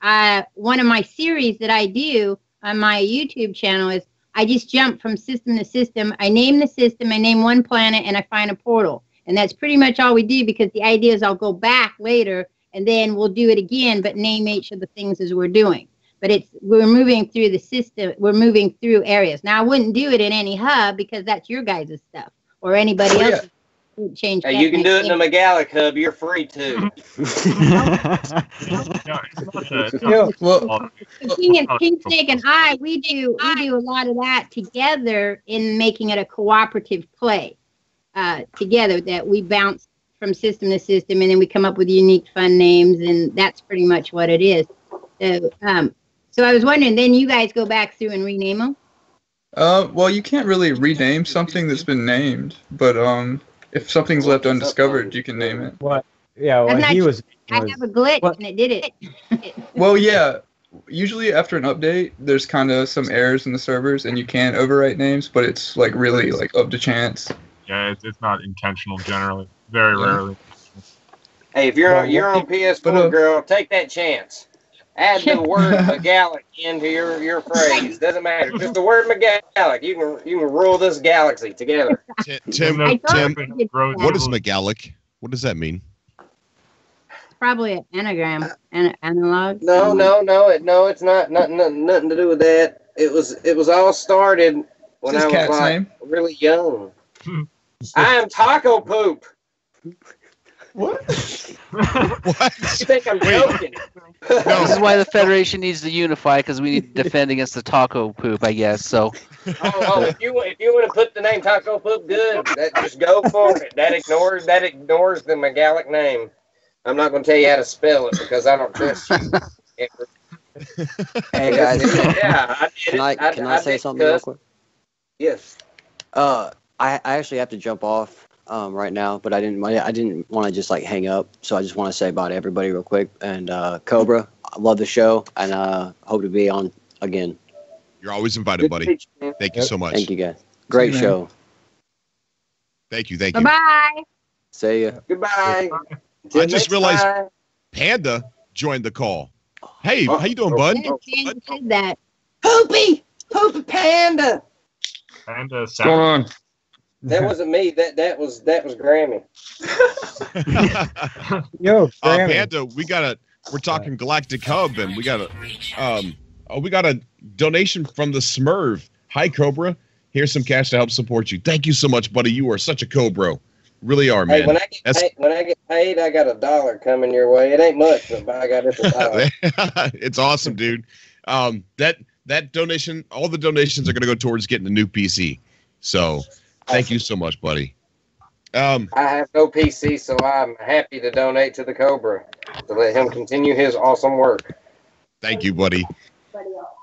one of my series that I do on my YouTube channel is I just jump from system to system. I name the system, I name one planet, and I find a portal. And that's pretty much all we do, because the idea is I'll go back later and then we'll do it again, but name each of the things as we're doing. But we're moving through the system. We're moving through areas. Now, I wouldn't do it in any hub because that's your guys' stuff or anybody else's. Change. Hey, you can do it in the Megalic hub. You're free to. King Snake and I, we do a lot of that together in making it a cooperative play together, that we bounce from system to system, and then we come up with unique fun names, and that's pretty much what it is. So I was wondering, then you guys go back through and rename them? Well, you can't really rename something that's been named, but if something's left undiscovered, you can name it. What? Yeah, well, I have a glitch and it did it. Well, yeah. Usually after an update, there's kind of some errors in the servers, and you can overwrite names, but it's like really like up to chance. Yeah, it's not intentional generally. Very rarely. Hey, if you're on PS4, girl, take that chance. Add the word Megalic into your phrase. Doesn't matter. Just the word Megalic. You can rule this galaxy together. Tim, what is Megalic? What does that mean? It's probably an anagram, analog. No, it's not. Nothing to do with that. It was all started when I was really young. I am taco poop. What? What? You think I'm joking? No. This is why the Federation needs to unify, because we need to defend against the taco poop, I guess. So. If you want to put the name taco poop, good. Just go for it. That ignores the Megalic name. I'm not going to tell you how to spell it because I don't trust you. Hey guys. Can I say something real quick? Yes. I actually have to jump off right now, but I didn't want to just like hang up, so I just want to say bye to everybody real quick. And Cobra, I love the show, and hope to be on again. You're always invited, buddy. Thank you so much. Thank you, guys. Great show. Thank you. Bye. See ya. Goodbye. I just realized Panda joined the call. Hey, how you doing, bud? Panda said that. Poopy Panda. Panda. What's going on? That wasn't me. That was Grammy. Yo, Grammy. Panda, we're talking Galactic Hub, and we got a donation from the Smurf. Hi, Cobra. Here's some cash to help support you. Thank you so much, buddy. You are such a Cobra. Really are, man. Hey, when I get paid, I got $1 coming your way. It ain't much, but I got it $1. It's awesome, dude. That donation, all the donations are going to go towards getting a new PC. So thank you so much, buddy. I have no PC, so I'm happy to donate to the Cobra to let him continue his awesome work. Thank you, buddy.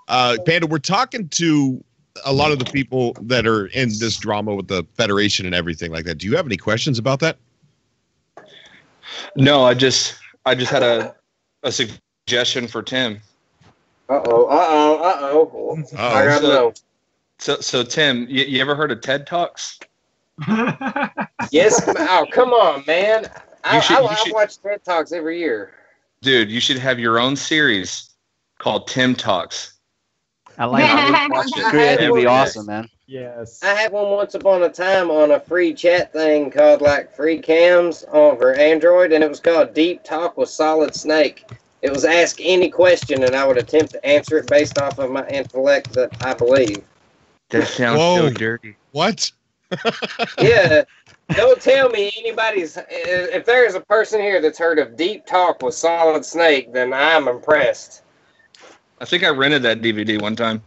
Panda, we're talking to a lot of the people that are in this drama with the Federation and everything like that. Do you have any questions about that? No, I just had a suggestion for Tim. Uh-oh. I gotta know. So Tim, you ever heard of TED Talks? Yes. Oh, come on, man. I watch TED Talks every year. Dude, you should have your own series called Tim Talks. I like it. That'd be awesome, man. Yes. I had one once upon a time on a free chat thing called like Free Cams over Android, and it was called Deep Talk with Solid Snake. It was ask any question, and I would attempt to answer it based off of my intellect that I believe. That sounds so dirty. What? Yeah. Don't tell me anybody's... If there's a person here that's heard of Deep Talk with Solid Snake, then I'm impressed. I think I rented that DVD one time.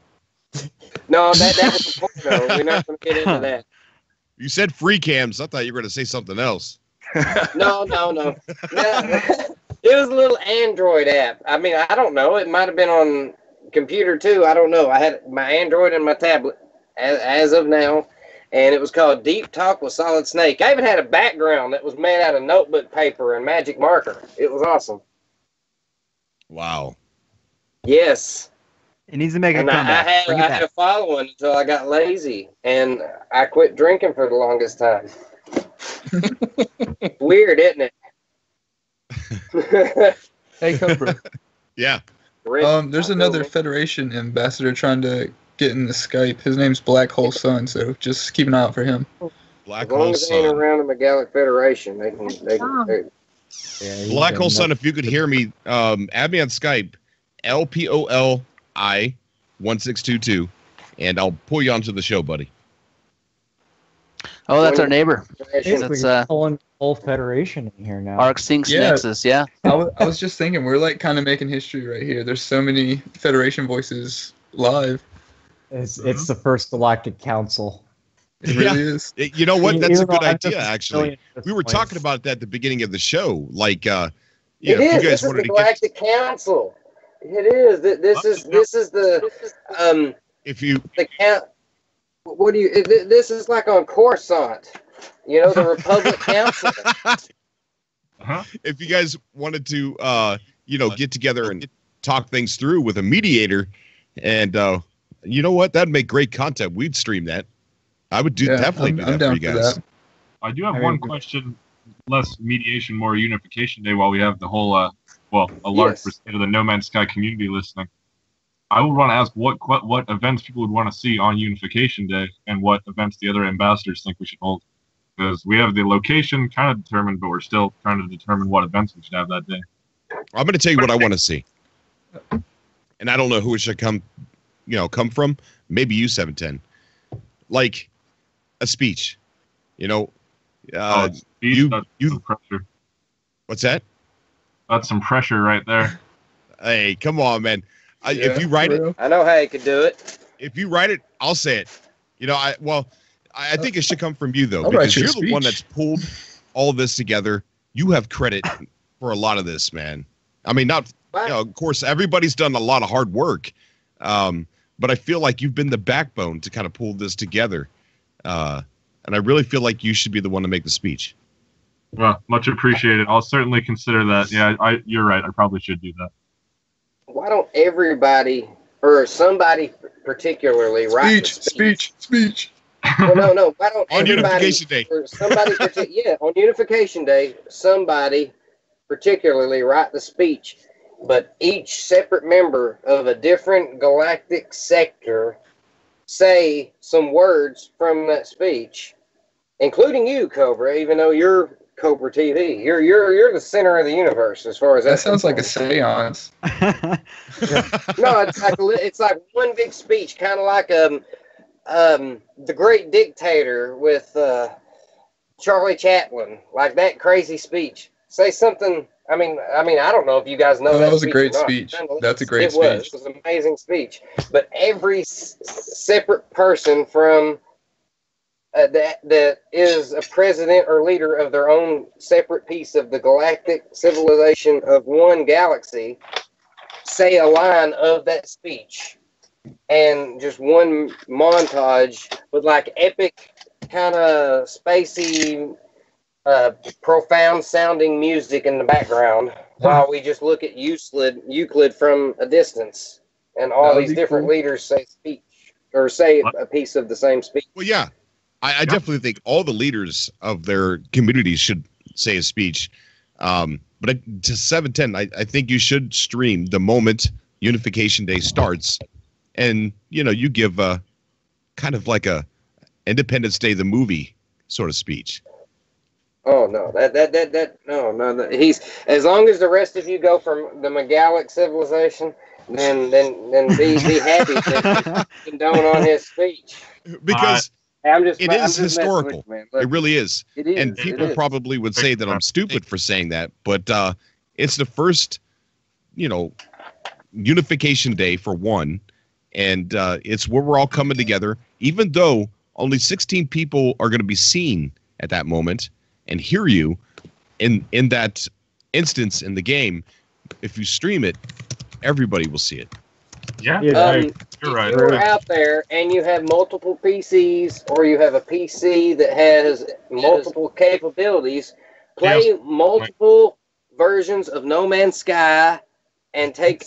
No, that was the point, though. We're not going to get into that. You said free cams. I thought you were going to say something else. No. It was a little Android app. I mean, I don't know. It might have been on computer, too. I don't know. I had my Android and my tablet as of now, and it was called Deep Talk with Solid Snake. I even had a background that was made out of notebook paper and magic marker. It was awesome. Wow. Yes. It needs to make a comeback. I had a following until I got lazy, and I quit drinking for the longest time. Weird, isn't it? Hey, Cobra. Yeah. There's another Federation ambassador trying to get in the Skype. His name's Black Hole Sun, so just keep an eye out for him. Black as long Hole as they ain't Sun. around the Megalic Federation, they can. Yeah, Black Hole Sun, if you could hear me, add me on Skype, LpoLi1622, and I'll pull you onto the show, buddy. Oh, that's our neighbor. That's pulling whole Federation in here now. Arc Sinks Nexus, yeah. I was just thinking, we're like kind of making history right here. There's so many Federation voices live. It's the first Galactic Council. It really is. You know what? That's a good idea, actually. We were talking about that at the beginning of the show. Like, it is. if you guys This is wanted the to Galactic Council. It is. This is the if you the count. What do you? This is like on Coruscant. You know, the Republic Council. If you guys wanted to, get together and talk things through with a mediator, and you know what, that'd make great content. We'd stream that. I would definitely do that for you guys. I do have one question. Less mediation, more unification day. While we have the whole, a large percent of the No Man's Sky community listening, I would want to ask what events people would want to see on Unification Day, and what events the other ambassadors think we should hold. Because we have the location kind of determined, but we're still trying to determine what events we should have that day. I'm going to tell you what I want to see, and I don't know who it should come from. Maybe you, 710, like a speech. Speech, that's some pressure. What's that? That's some pressure right there. Hey, come on, man. If you write it, I know how you could do it. If you write it, I'll say it. I think it should come from you, though, I'll because write you a you're the one that's pulled all this together. You have credit for a lot of this, man. I mean, of course, everybody's done a lot of hard work, but I feel like you've been the backbone to kind of pull this together, and I really feel like you should be the one to make the speech. Well, much appreciated. I'll certainly consider that. Yeah, you're right. I probably should do that. Why don't everybody or somebody particularly write speech? Well, no. Why don't on Unification Day? Or somebody, on Unification Day, somebody particularly write the speech, but each separate member of a different galactic sector say some words from that speech, including you, Cobra. Even though you're Cobra TV, you're the center of the universe as far as that sounds like a seance. No, it's like one big speech, kind of like The Great Dictator with Charlie Chaplin, like that crazy speech. Say something. I mean, I don't know if you guys know that was speech a great or not. speech. That's a great speech. It was an amazing speech. But every separate person from that is a president or leader of their own separate piece of the galactic civilization of one galaxy say a line of that speech, and just one montage with like epic kind of spacey profound sounding music in the background while we just look at Euclid from a distance, and all these different leaders say speech or say a piece of the same speech. Well, yeah, I definitely think all the leaders of their communities should say a speech. But to 710, I think you should stream the moment Unification Day starts, and you give a kind of like a Independence Day the movie sort of speech. Oh no, no. He's, as long as the rest of you go from the Megalic civilization, then be happy to condone on his speech. Because it is historical. It really is. It is. And people probably would say that I'm stupid for saying that, but it's the first, Unification Day for one, and it's where we're all coming together. Even though only 16 people are going to be seen at that moment and hear you in that instance in the game, if you stream it, everybody will see it. Yeah, you're right. If you're out there and you have multiple PCs, or you have a PC that has multiple capabilities, play multiple versions of No Man's Sky and take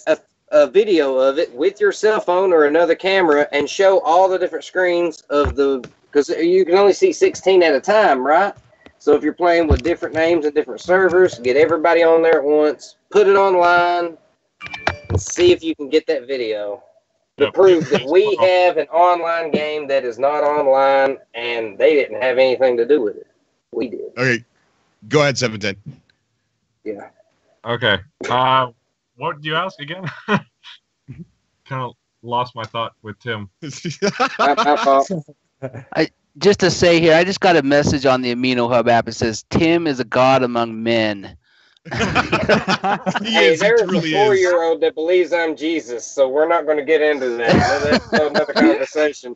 a video of it with your cell phone or another camera and show all the different screens of because you can only see 16 at a time, right? So if you're playing with different names and different servers, get everybody on there at once, put it online, and see if you can get that video to prove that we have an online game that is not online, and they didn't have anything to do with it. We did. Okay, go ahead, 710. Yeah. Okay. What did you ask again? Kind of lost my thought with Tim. Just to say here, I just got a message on the Amino Hub app. It says, Tim is a god among men. Hey, there's a 4-year-old that believes I'm Jesus, so we're not going to get into that. That's another conversation.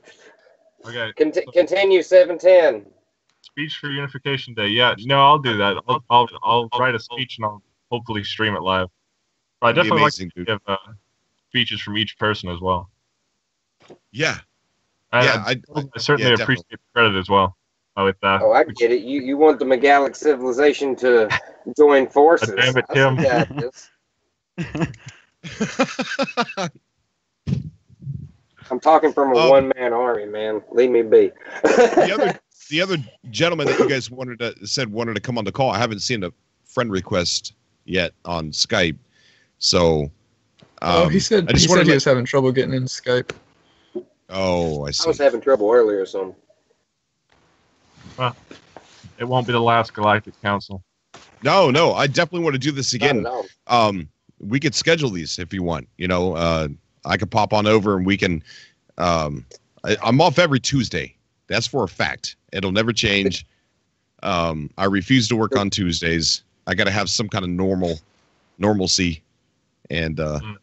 Okay. Continue, 710. Speech for Unification Day. Yeah, no, I'll do that. I'll write a speech and I'll hopefully stream it live. But I definitely like to give speeches from each person as well. Yeah. I certainly appreciate the credit as well with that. Oh, I get it. You want the Megalic civilization to join forces. Damn it, Tim. I'm talking from a one-man army, man. Leave me be. the other gentleman that you guys wanted to come on the call, I haven't seen a friend request yet on Skype. So he said he was having trouble getting in Skype. Oh, I see. I was having trouble earlier, so. Well, it won't be the last Galactic Council. No, I definitely want to do this again. We could schedule these if you want. I could pop on over and we can. I'm off every Tuesday. That's for a fact. It'll never change. I refuse to work on Tuesdays. I got to have some kind of normalcy, and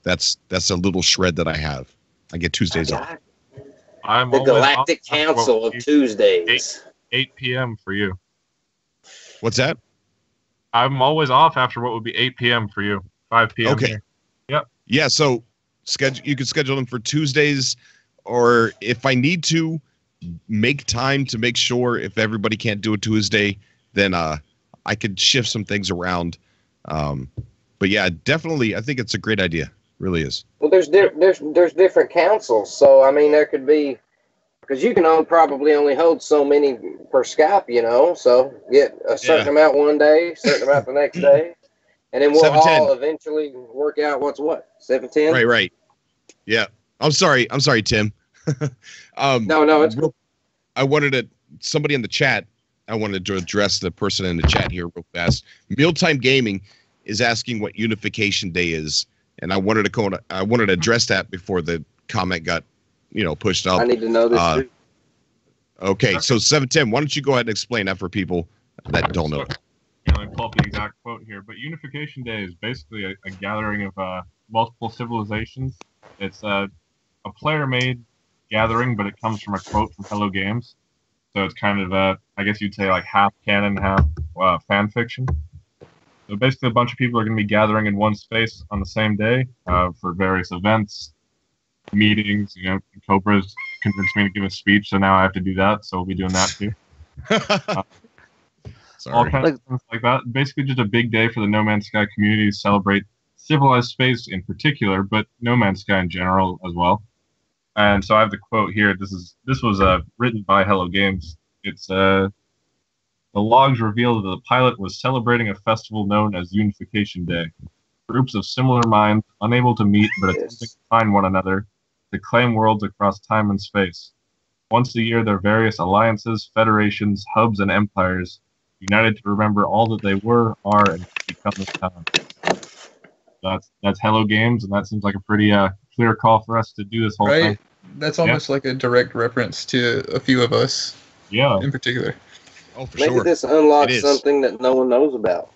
that's a little shred that I have. I get Tuesdays off. I'm the Galactic Council of Tuesdays. 8 p.m. for you. What's that? I'm always off after what would be 8 p.m. for you. 5 p.m. Okay. Here. Yep. Yeah, so you can schedule them for Tuesdays, or if I need to make time to make sure if everybody can't do a Tuesday, then I could shift some things around. But yeah, definitely, I think it's a great idea. Really is. Well, there's different councils, so I mean there could be, because you can probably only hold so many per Skype, so get a certain amount one day, certain amount the next day, and then we'll all eventually work out what's what. 710. Right. Yeah. I'm sorry, Tim. No, it's I wanted somebody in the chat I wanted to address the person in the chat here real fast. Mealtime Gaming is asking what Unification Day is, and I wanted to address that before the comment got, pushed up. I need to know this too. Okay, so 710, why don't you go ahead and explain that for people that don't know? Let me pull up the exact quote here. But Unification Day is basically a gathering of multiple civilizations. It's a player-made gathering, but it comes from a quote from Hello Games. So it's kind of, I guess you'd say, like half canon, half fan fiction. So basically a bunch of people are going to be gathering in one space on the same day for various events, meetings. Cobra's convinced me to give a speech, so now I have to do that. So we'll be doing that too. All kinds of things like that. Basically just a big day for the No Man's Sky community to celebrate civilized space in particular, but No Man's Sky in general as well. And so I have the quote here. This was written by Hello Games. It's the logs reveal that the pilot was celebrating a festival known as Unification Day. Groups of similar minds, unable to meet but attempting to find one another, to claim worlds across time and space. Once a year, their various alliances, federations, hubs, and empires united to remember all that they were, are, and become this time. That's Hello Games, and that seems like a pretty clear call for us to do this whole thing. That's almost like a direct reference to a few of us. Yeah. In particular. Oh, for Maybe sure. this unlocks something that no one knows about.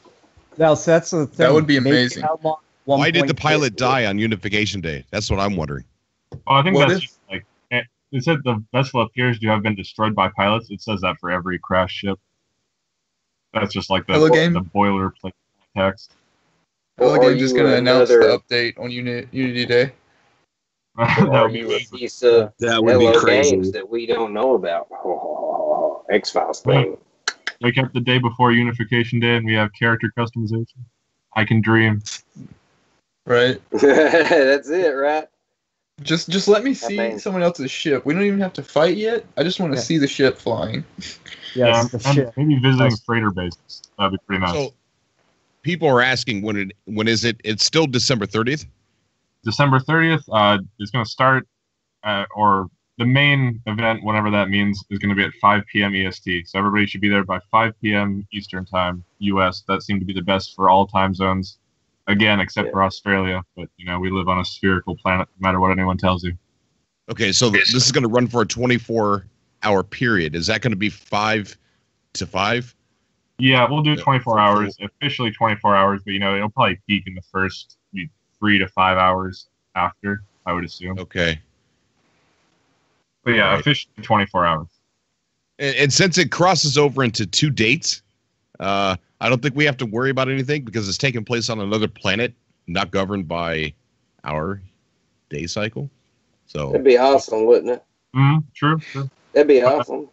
No, so that's the thing. That would be amazing. Why did the pilot die on Unification Day? That's what I'm wondering. Oh, I think that's just like it said the vessel appears to have been destroyed by pilots. It says that for every crash ship. That's just like the boilerplate text. Hello Game's just going to announce the update on Unity Day. Are you a piece of Hello Games that we don't know about? X-Files thing. Wake up the day before Unification Day and we have character customization. I can dream. Right. That's it, right? Just let me see someone else's ship. We don't even have to fight yet. I just want to see the ship flying. Yeah, and maybe visiting freighter bases. That'd be pretty nice. So, people are asking when is it? It's still December 30th. December 30th. It's going to start, or the main event, whatever that means, is going to be at 5 p.m. EST. So everybody should be there by 5 p.m. Eastern Time, U.S. That seemed to be the best for all time zones. Again, except for Australia, but we live on a spherical planet, no matter what anyone tells you. Okay, so this is going to run for a 24-hour period. Is that going to be 5 to 5? Yeah, we'll do 24 hours, officially 24 hours, but it'll probably peak in the first 3 to 5 hours after, I would assume. Okay. But yeah, officially 24 hours. And since it crosses over into 2 dates, I don't think we have to worry about anything because it's taking place on another planet, not governed by our day cycle. So that'd be awesome, wouldn't it? True. That'd be awesome.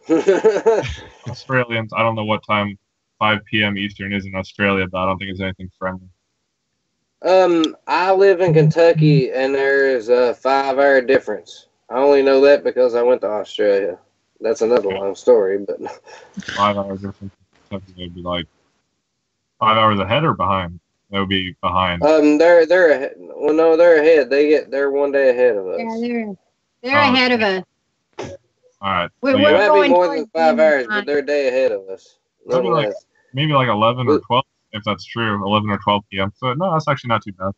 Australians, I don't know what time 5 p.m. Eastern is in Australia, but I don't think it's anything friendly. I live in Kentucky, and there is a 5-hour difference. I only know that because I went to Australia. That's another long story, but 5 hours difference. They'd be like 5 hours ahead or behind. They would be behind. They're ahead. Well, no, they're ahead. They're 1 day ahead of us. Yeah, they're ahead of us. All right. It might be more than 5 hours, but they're a day ahead of us. Maybe like 11 or 12, if that's true. 11 or 12 p.m. So no, that's actually not too bad.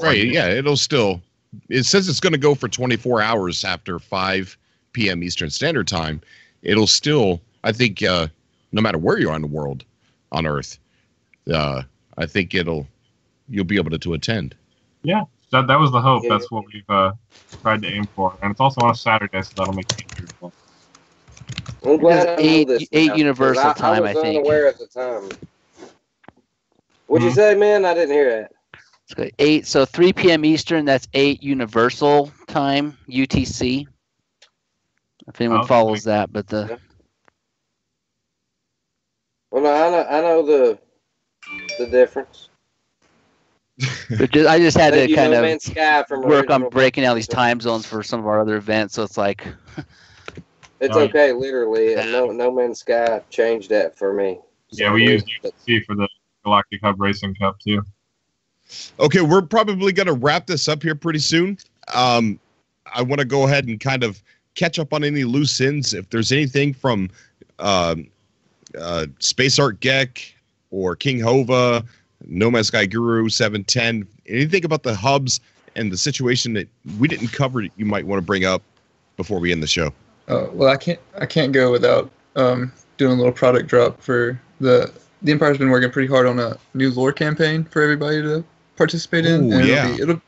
Right? Yeah, it'll still. It says it's going to go for 24 hours after 5 p.m. Eastern Standard Time. It'll still. I think. No matter where you are in the world, on Earth, I think you'll be able to attend. Yeah, that was the hope. That's what we've tried to aim for, and it's also on a Saturday, so that'll make it easier as well. I'm glad I know this 8 Universal Time, I think. I was unaware at the time. What'd you say, man? I didn't hear that. 8, so 3 p.m. Eastern. That's 8 Universal Time, UTC. If anyone follows that, but the. Well, no, I know the difference. I just had to kind of work on breaking out these time zones for some of our other events, so it's like. It's okay, literally. No Man's Sky changed that for me. Yeah, we used UTC for the Galactic Hub Racing Cup too. Okay, we're probably going to wrap this up here pretty soon. I want to go ahead and kind of catch up on any loose ends. If there's anything from Space Art Gek or King Hova, No Man's Sky Guru 710, anything about the hubs and the situation that we didn't cover that you might want to bring up before we end the show? Well, I can't go without doing a little product drop for the Empire's been working pretty hard on a new lore campaign for everybody to participate in. Ooh, and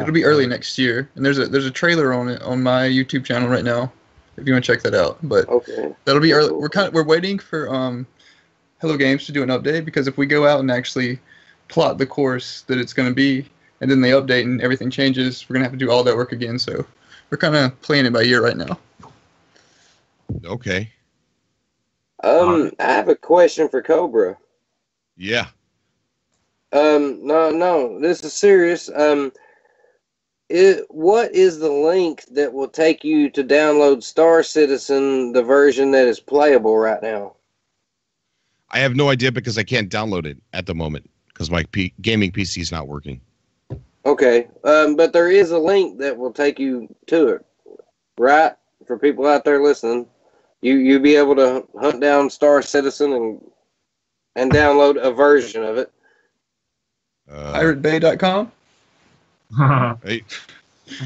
it'll be early next year. And there's a trailer on it on my YouTube channel right now, if you want to check that out. But that'll be early. We're waiting for Hello Games to do an update, because if we go out and actually plot the course that it's going to be, and then they update and everything changes, we're going to have to do all that work again. So we're kind of playing it by ear right now. Okay. I have a question for Cobra. Yeah. No, this is serious. What is the link that will take you to download Star Citizen, the version that is playable right now? I have no idea, because I can't download it at the moment because my gaming PC is not working. Okay, but there is a link that will take you to it, right? For people out there listening, you'll be able to hunt down Star Citizen and download a version of it. PirateBay.com? Hey.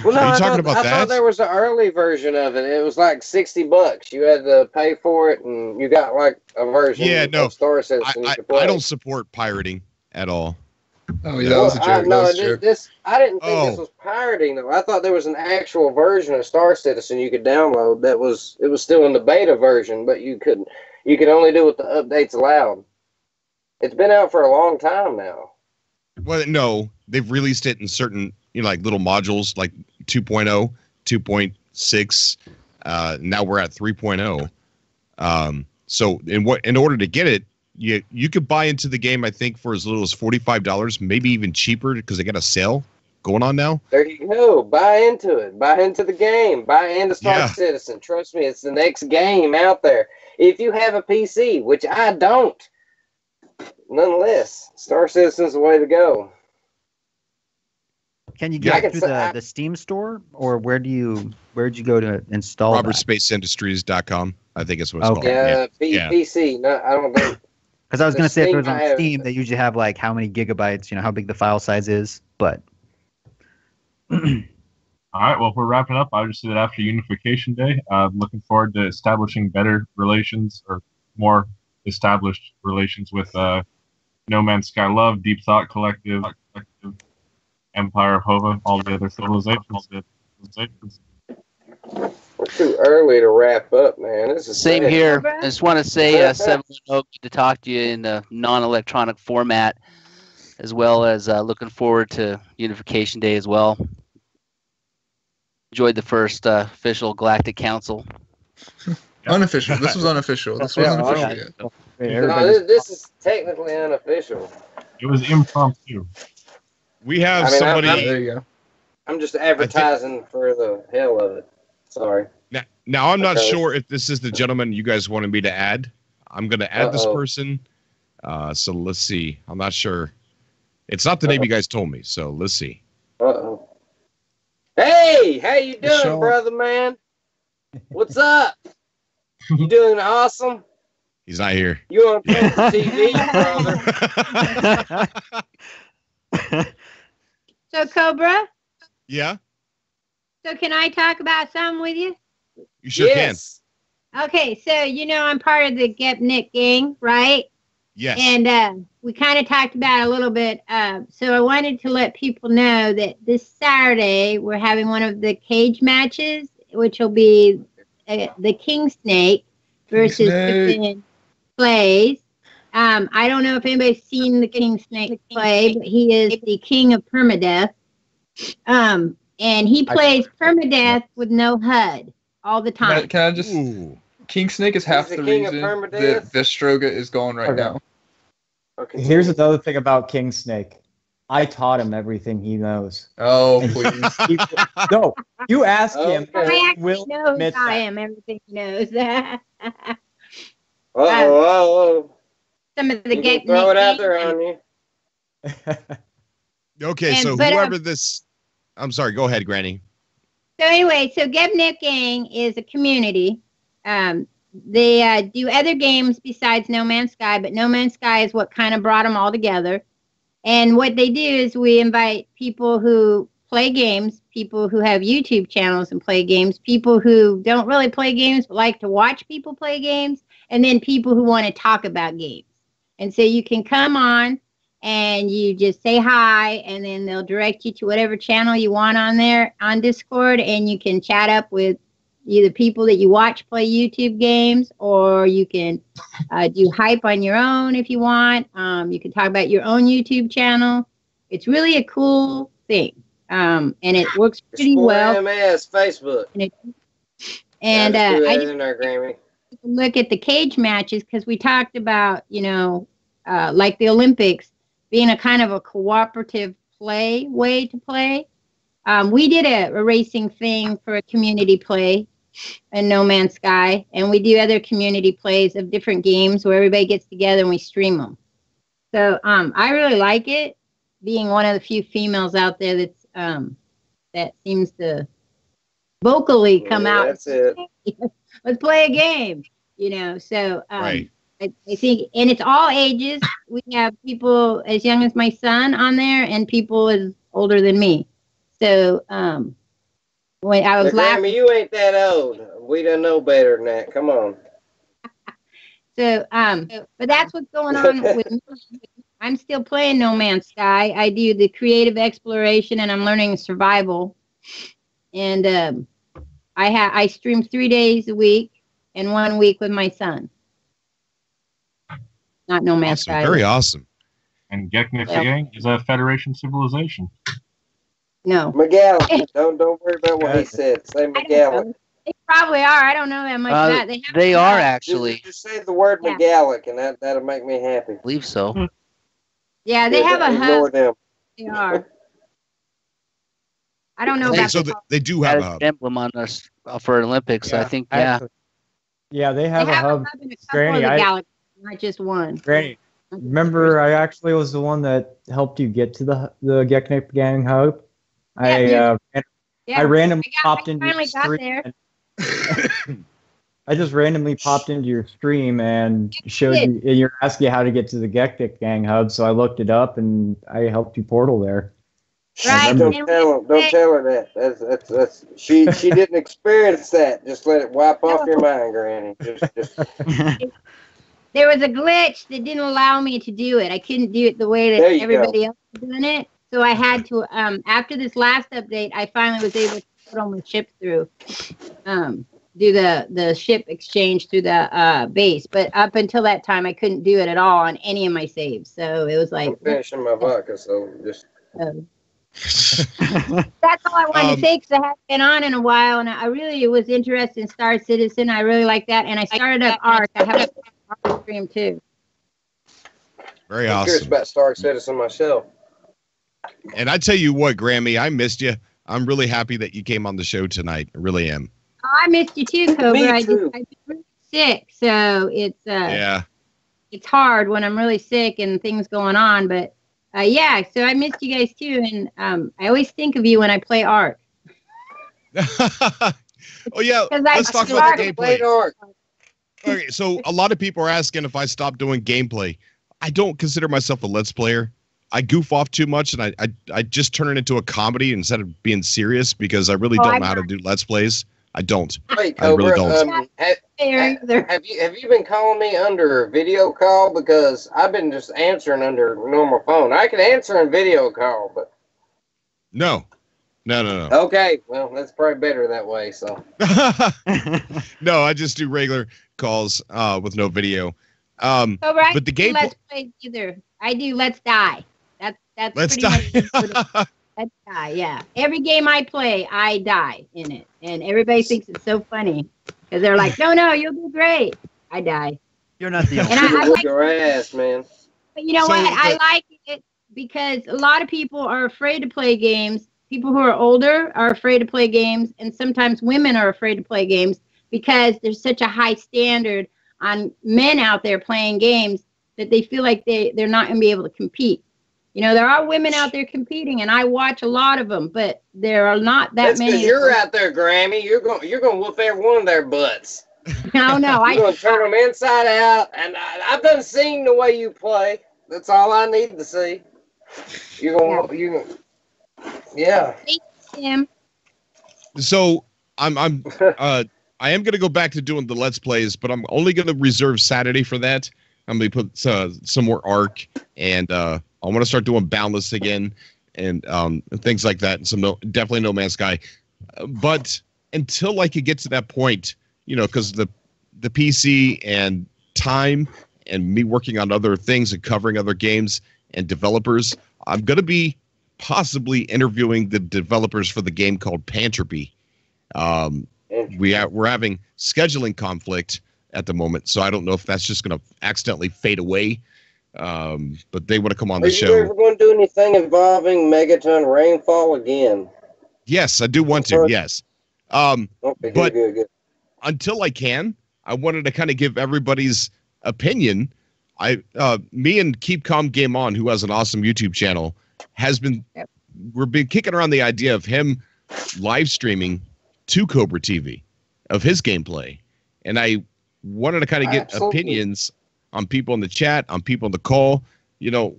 Well, no, Are you talking about I that? thought there was an early version of it. It was like $60. You had to pay for it, and you got like a version of Star Citizen you could play. I don't support pirating at all. Oh, yeah, that was a joke. I didn't think this was pirating, though. I thought there was an actual version of Star Citizen you could download it was still in the beta version, but you could only do what the updates allowed. It's been out for a long time now. Well, no, they've released it in certain, like little modules, like 2.0, 2.6. Now we're at 3.0. So in order to get it, you could buy into the game, I think, for as little as $45, maybe even cheaper, because they got a sale going on now. There you go. Buy into it. Buy into the game. Buy into Star Citizen. Trust me, it's the next game out there. If you have a PC, which I don't, nonetheless, Star Citizen's the way to go. Can you get it through the Steam store, or where'd you go to install RobertSpaceIndustries.com, I think it's what it's called. PC. No, I don't think. Because I was going to say, if it was on Steam, they usually have like how many gigabytes, how big the file size is. But all right, well, if we're wrapping up, I'll just say that after Unification Day, I'm looking forward to establishing better relations, or more established relations with No Man's Sky Love, Deep Thought Collective, Empire of Hova, all the other civilizations. We're too early to wrap up, man. This is same here. I just want to say, 710, good to talk to you in a non-electronic format, as well as looking forward to Unification Day as well. Enjoyed the first official Galactic Council. Unofficial. This was unofficial. This wasn't official yet. No, this is technically unofficial. It was impromptu. We have somebody. There you go. I'm just advertising for the hell of it. Sorry. Now I'm not sure if this is the gentleman you guys wanted me to add. I'm going to add this person. So let's see. I'm not sure. It's not the name you guys told me. So let's see. Hey, how you doing, brother, man? What's up? You doing awesome? He's not here. You on Cobra TV, brother? So, Cobra? Yeah? So can I talk about something with you? You sure can. Okay, so I'm part of the Get Nick gang, right? Yes. And we kind of talked about it a little bit. So I wanted to let people know that this Saturday we're having one of the cage matches, which will be the King Snake versus Finn Plays. I don't know if anybody's seen the King Snake play, but he is the king of permadeath. And he plays permadeath with no HUD all the time. Can I just... King Snake is half the reason that Vestroga is going right now. Okay. Here's another thing about King Snake. I taught him everything he knows. Oh, please. No, you ask him. I actually know I am everything he knows. Some of the game. Throw it out there on you. Okay, so whoever this... I'm sorry, go ahead, Granny. So anyway, so Gebnik Gang is a community. they do other games besides No Man's Sky, but No Man's Sky is what kind of brought them all together. And what they do is we invite people who play games, people who have YouTube channels and play games, people who don't really play games but like to watch people play games, and then people who want to talk about games. And so you can come on and you just say hi, and then they'll direct you to whatever channel you want on there on Discord, and you can chat up with either people that you watch play YouTube games, or you can do hype on your own if you want. You can talk about your own YouTube channel. It's really a cool thing, and it works pretty well. MS Facebook. And I just in there, Grammy. look at the cage matches because we talked about, you know, like the Olympics being a kind of a cooperative way to play. We did a racing thing for a community play in No Man's Sky, and we do other community plays of different games where everybody gets together and we stream them. So I really like it, being one of the few females out there that's that seems to vocally come out. That's it. Let's play a game, you know. So Right. I think, and it's all ages. We have people as young as my son on there, and people as older than me. So when I was Grammy, laughing, you ain't that old. We don't know better than that. Come on. so but that's what's going on with me. I'm still playing No Man's Sky. I do the creative exploration, and I'm learning survival. And I stream 3 days a week, and 1 week with my son. Not No Man's Awesome. Sky. Very awesome. And Unification is a Federation civilization. No. McGallic. don't worry about what he said. Say McGallic. They probably are. I don't know that much about that. They are actually. Just say the word Yeah. McGallic, and that'll make me happy. I believe so. Yeah, they have a Ignore hub. them. They are. I don't know Okay, about so the they do Had have a an hub. emblem on us for Olympics. I think. Yeah. actually- yeah, they have they a have hub. a hub in a couple Granny, of the galaxies, not just one. Granny, remember I actually was the one that helped you get to the Geknip Gang hub. Yeah, I randomly popped I into your finally got stream. there. I just randomly popped into your stream and showed you. And you're asking how to get to the Geknip Gang hub, so I looked it up and I helped you portal there. Right. Don't tell her that. That's she didn't experience that. Just let it wipe off your mind, Granny. Just There was a glitch that didn't allow me to do it. I couldn't do it the way There that you everybody else was doing it. So I had to, after this last update, I finally was able to put all my ship through, do the ship exchange through the base. But up until that time, I couldn't do it at all on any of my saves. So it was like, I'm finishing my vodka, so just. That's all I wanted to say because I haven't been on in a while, and I really was interested in Star Citizen. I really like that, and I started up Ark. I have a Ark stream too. Very I'm curious awesome. about Star Citizen myself. And I tell you what, Grammy, I missed you. I'm really happy that you came on the show tonight. I really am. Oh, I missed you too, Cobra. Me I've too. been really sick, so it's Yeah. it's hard when I'm really sick and things going on. But yeah, so I missed you guys too, and I always think of you when I play Ark. Oh yeah, 'Cause I let's talk still about the argue. gameplay. Played Ark. Okay, so a lot of people are asking if I stop doing gameplay. I don't consider myself a Let's Player. I goof off too much, and I just turn it into a comedy instead of being serious because I really don't know how to do Let's Plays. I don't. Wait, I really Cobra, don't. have you been calling me under video call? Because I've been just answering under normal phone. I can answer in video call, but No. okay, well that's probably better that way. So No, I just do regular calls with no video. Cobra, I But the don't do game. Let's Play either. I do Let's Die. That's Let's pretty die. much Let's Die. Yeah, every game I play, I die in it, and everybody thinks it's so funny because they're like, "No, you'll do great." I die. You're not the only. And I whoop like, your ass, man. but you know So, what? I but- like it because a lot of people are afraid to play games. People who are older are afraid to play games, and sometimes women are afraid to play games because there's such a high standard on men out there playing games that they feel like they're not going to be able to compete. You know, there are women out there competing, and I watch a lot of them, but there are not that That's many. because you're out there, Grammy. You're going to whoop every one of their butts. No, You're going to turn them inside out, and I've done seen the way you play. That's all I need to see. You're going to, yeah. Tim. So I am going to go back to doing the Let's Plays, but I'm only going to reserve Saturday for that. I'm going to put some more Ark, and I want to start doing Boundless again, and things like that. And some definitely No Man's Sky. But until I could get to that point, you know, because the PC and time and me working on other things and covering other games and developers, I'm going to be possibly interviewing the developers for the game called Pantropy. We're having scheduling conflict at the moment, so I don't know if that's just going to accidentally fade away. But they want to come on the show. Are you ever going to do anything involving megaton rainfall again? Yes, I do want to. Yes. Okay, but good. Until I can, I wanted to kind of give everybody's opinion. Me and Keep Calm Game On, who has an awesome YouTube channel, we've been kicking around the idea of him live streaming to Cobra TV of his gameplay. And I wanted to kind of get opinions on people in the chat, on people in the call, you know,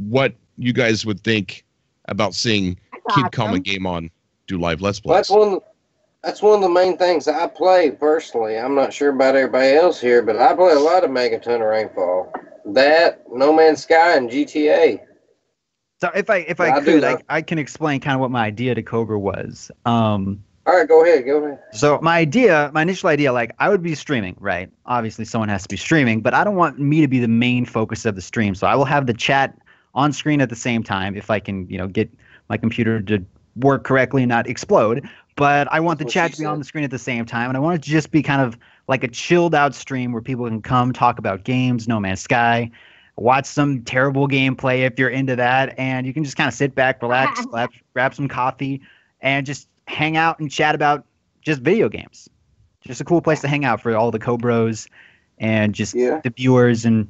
what you guys would think about seeing Keep Calm and Game On do live Let's Plays. Well, that's one of the main things I play personally. I'm not sure about everybody else here, but I play a lot of Megaton Rainfall. That, No Man's Sky, and GTA. So if I could, I can explain kind of what my idea to Cobra was. All right, go ahead. So my initial idea, like I would be streaming, right? Obviously someone has to be streaming, but I don't want me to be the main focus of the stream. So I will have the chat on screen at the same time if I can, you know, get my computer to work correctly and not explode. But I want the chat to be on the screen at the same time, and I want it to just be kind of like a chilled out stream where people can come talk about games, No Man's Sky, watch some terrible gameplay if you're into that, and you can just kind of sit back, relax, grab some coffee, and just hang out and chat about just video games. Just a cool place to hang out for all the Cobros and just the viewers, and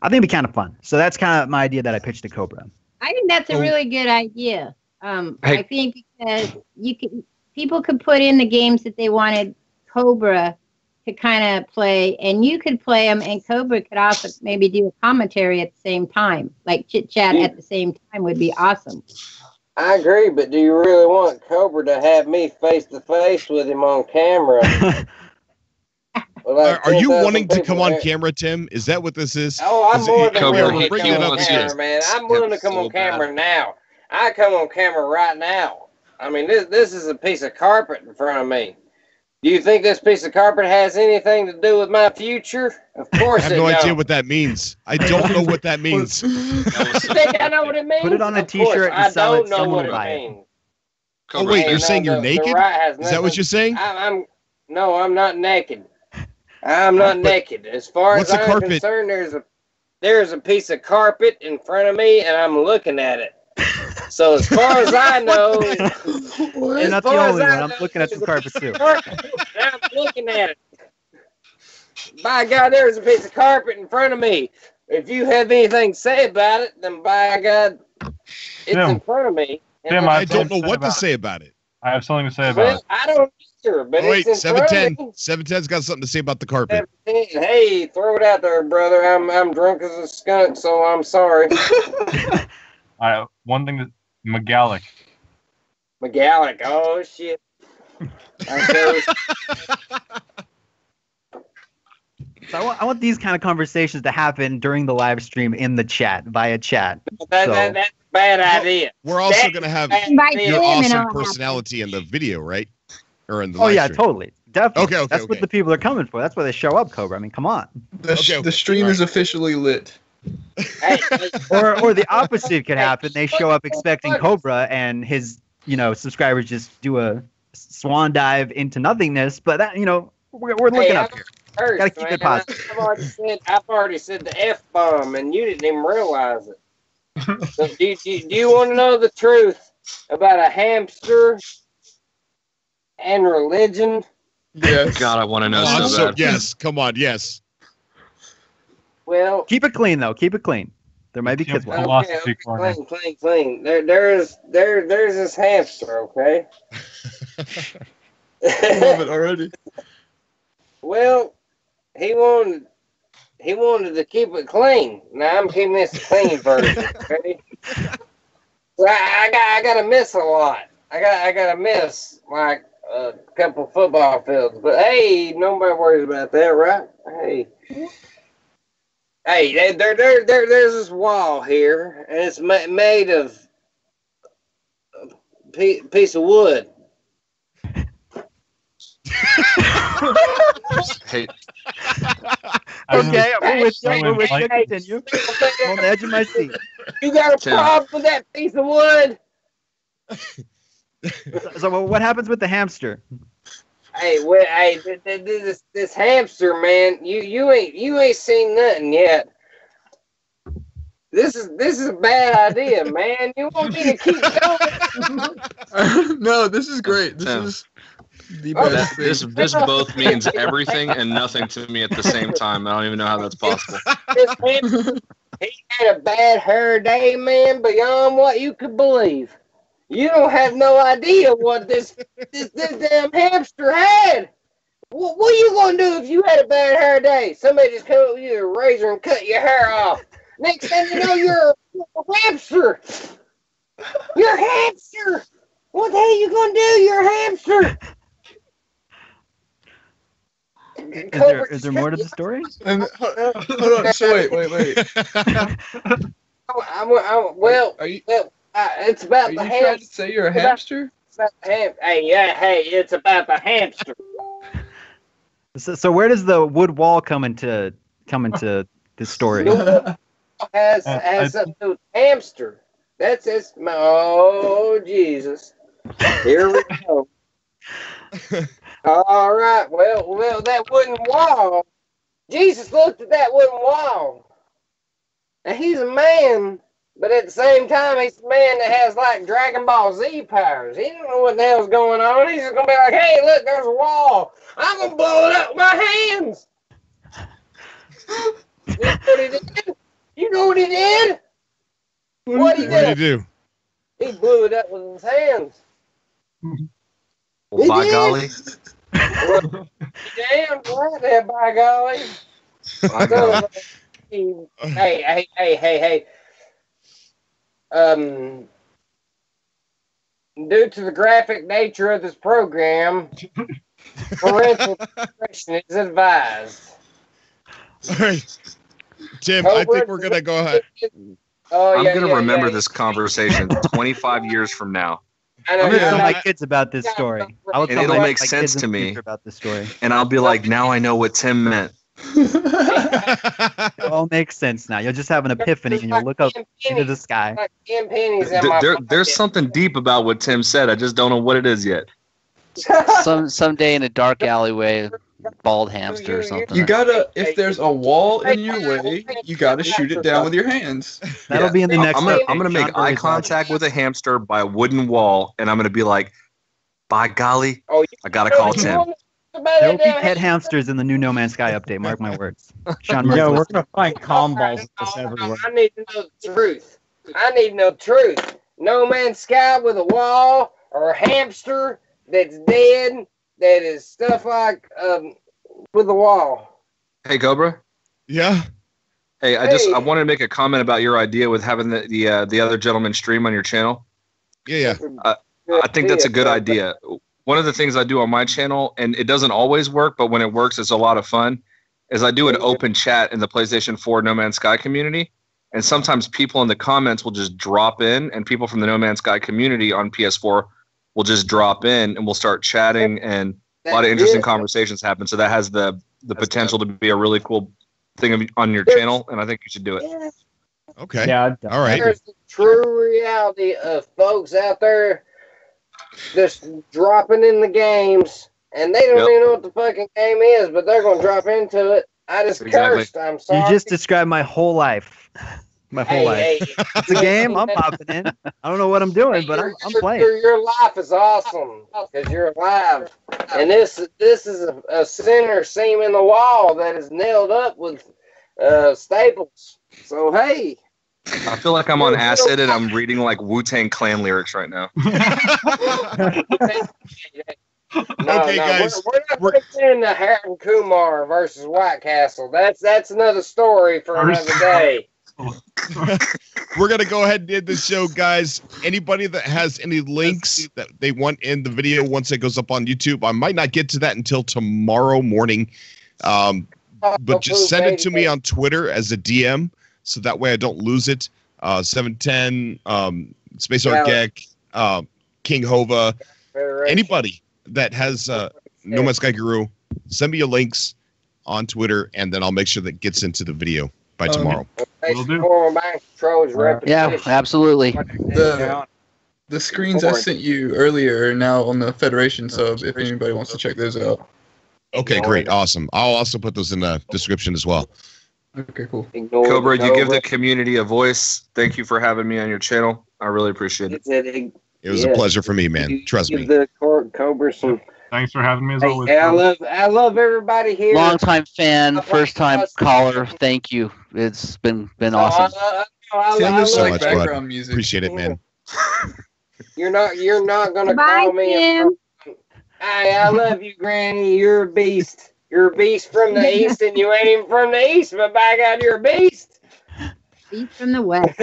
I think it'd be kind of fun. So that's kind of my idea that I pitched to Cobra. I think that's a really good idea. I think because people could put in the games that they wanted Cobra to kind of play, and you could play them, and Cobra could also maybe do a commentary at the same time, like chit chat at the same time would be awesome. I agree, but do you really want Cobra to have me face to face with him on camera? Are you wanting to come on camera, Tim? Is that what this is? Oh, I'm more than willing to come on camera, man. I'm willing to come on camera now. I come on camera right now. I mean, this is a piece of carpet in front of me. Do you think this piece of carpet has anything to do with my future? Of course it I have no idea what that means. I don't know what that means. You think I know what it means? Put it on a t-shirt and sell it. Someone will buy it. Oh, wait, you're saying you're naked? Is that what you're saying? No, I'm not naked. I'm not naked. As far as I'm concerned, there's a piece of carpet in front of me, and I'm looking at it. So as far as I know, you're not the only one. I'm looking at some carpet too. I'm looking at it. By God, there's a piece of carpet in front of me. If you have anything to say about it, then by God, it's in front of me. Tim, I don't know what to say about it. I have something to say about it. I don't either, but wait, it's in front of me. 710's got something to say about the carpet. 17, hey, throw it out there, brother. I'm drunk as a skunk, so I'm sorry. One thing that McGallic. Oh shit. Okay. So I want these kind of conversations to happen during the live stream in the chat, via chat. That's a bad idea. We're also going to have your awesome personality in the video, right? Or in the live stream. Totally. Definitely. Okay. That's what the people are coming for. That's why they show up, Cobra. I mean, come on. The stream is officially lit. Or the opposite could happen. They show up expecting Cobra, and his subscribers just do a swan dive into nothingness. But that we're looking up here. Gotta keep it positive. I've already said the F-bomb, and you didn't even realize it. So do you want to know the truth about a hamster and religion? Yes. God, I want to know so bad. Yes, come on, yes. Well, keep it clean though. Keep it clean. There might be kids watching. Okay, clean. There's this hamster. Okay. I love it already. Well, he wanted to keep it clean. Now I'm keeping this a clean version. Okay? So I gotta miss a lot. I gotta miss like a couple football fields. But hey, nobody worries about that, right? Hey, there's this wall here, and it's made of a piece of wood. Hey. Okay, I'm with you. Continue. I'm on the edge of my seat. You got a problem with that piece of wood? So what happens with the hamster? Hey, this hamster, man, you ain't seen nothing yet. This is a bad idea, man. You want me to keep going? No, this is great. This is the best thing. This both means everything and nothing to me at the same time. I don't even know how that's possible. This hamster, he had a bad hair day, man, beyond what you could believe. You don't have no idea what this damn hamster had. What are you gonna do if you had a bad hair day? Somebody just come up with you a razor and cut your hair off. Next thing you know, you're a hamster. You're a hamster. What the hell are you gonna do? You're a hamster. Is there more to the story? Hold on. So wait. It's about the hamster. Are you trying to say you're a hamster? It's about the hamster. So where does the wood wall come into the story? Has something to do with hamster. That's it. Oh, Jesus. Here we go. All right. Well, that wooden wall. Jesus looked at that wooden wall. And he's a man, but at the same time, he's a man that has like Dragon Ball Z powers. He don't know what the hell's going on. He's just going to be like, hey, look, there's a wall. I'm going to blow it up with my hands. You know what he did? What did he do? He blew it up with his hands. Well, by golly. Damn right there, by golly. By golly. Hey. Due to the graphic nature of this program, parental discretion is advised. All right. Tim, I think we're going to go ahead. I'm going to remember this conversation 25 years from now. I'm going to tell my kids about this story. And it'll make sense to me. About this story. And I'll be like, now I know what Tim meant. It all makes sense now. You'll just have an epiphany and you'll look up into the sky. There's something deep about what Tim said. I just don't know what it is yet. Someday in a dark alleyway, bald hamster or something. You gotta, if there's a wall in your way, you gotta shoot it down with your hands. That'll be in the next. I'm gonna make eye contact with a hamster by a wooden wall, and I'm gonna be like, by golly, I gotta call Tim. There will be pet hamsters in the new No Man's Sky update. Mark my words. Sean, we're gonna find calm balls everywhere. I need to know the truth. I need to know the truth. No Man's Sky with a wall or a hamster that's dead. That is stuff like with a wall. Hey, Cobra. Yeah. Hey, I wanted to make a comment about your idea with having the other gentleman stream on your channel. Yeah. I think that's a good idea. One of the things I do on my channel, and it doesn't always work, but when it works, it's a lot of fun, is I do an open chat in the PlayStation 4 No Man's Sky community. And sometimes people in the comments will just drop in, and people from the No Man's Sky community on PS4 will just drop in, and we'll start chatting, and a lot of interesting conversations happen. So that has the potential to be a really cool thing on your channel, and I think you should do it. Okay. Yeah. All right. There's the true reality of folks out there just dropping in the games, and they don't even know what the fucking game is, but they're going to drop into it. I just cursed. I'm sorry. You just described my whole life. My whole life. It's a game. I'm popping in. I don't know what I'm doing, but I'm playing. Your life is awesome because you're alive. And this is a center seam in the wall that is nailed up with staples. So, hey. I feel like I'm on acid and I'm reading like Wu-Tang Clan lyrics right now. Okay, guys. We're not playing the Harry Kumar versus White Castle. That's another story for another day. We're going to go ahead and end the show, guys. Anybody that has any links that they want in the video once it goes up on YouTube, I might not get to that until tomorrow morning. But just send it to me on Twitter as a DM, so that way I don't lose it. 710, Space Argek, King Hova, anybody that has No Man's Sky Guru, send me your links on Twitter, and then I'll make sure that gets into the video by tomorrow. Will do. Yeah, absolutely. The screens I sent you earlier are now on the Federation sub if anybody wants to check those out. Okay, great. Awesome. I'll also put those in the description as well. Okay, cool. Cobra, you give the community a voice. Thank you for having me on your channel. I really appreciate it. It was a pleasure for me, man. Trust me. The Cobra some. Thanks for having me as always. I love everybody here. Long-time fan, first-time caller. Thank you. It's been awesome. Send us so much, background bud. music. Appreciate it, man. You're not gonna Bye, call me. Tim. I love you, Granny. You're a beast. You're a beast from the east, and you ain't even from the east. But by God, you're a beast. Beast from the west.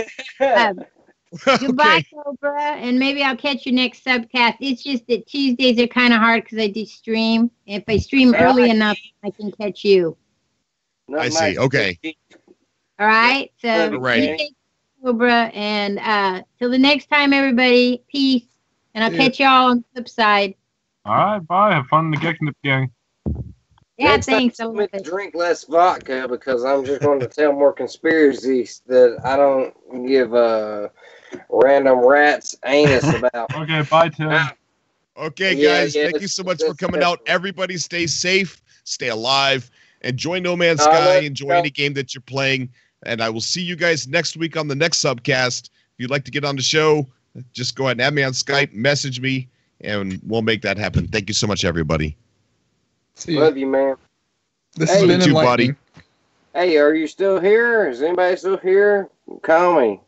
Goodbye, Cobra, and maybe I'll catch you next subcast. It's just that Tuesdays are kind of hard because I do stream. If I stream early enough, I can catch you. I see. Okay. All right. So, Alrighty. take Cobra, and till the next time, everybody, peace, and I'll catch y'all on the flip side. All right, bye. Have fun in the Geknip gang. Yeah, Next thanks. time, I'm going to drink less vodka because I'm just going to tell more conspiracies that I don't give random rats anus about. Okay, bye, Tim. Okay, guys. Thank you so much for coming out. Everybody stay safe, stay alive, enjoy No Man's Sky, enjoy any game that you're playing. And I will see you guys next week on the next Subcast. If you'd like to get on the show, just go ahead and add me on Skype, message me, and we'll make that happen. Thank you so much, everybody. Love you, man. This has been buddy. Hey, are you still here? Is anybody still here? Call me.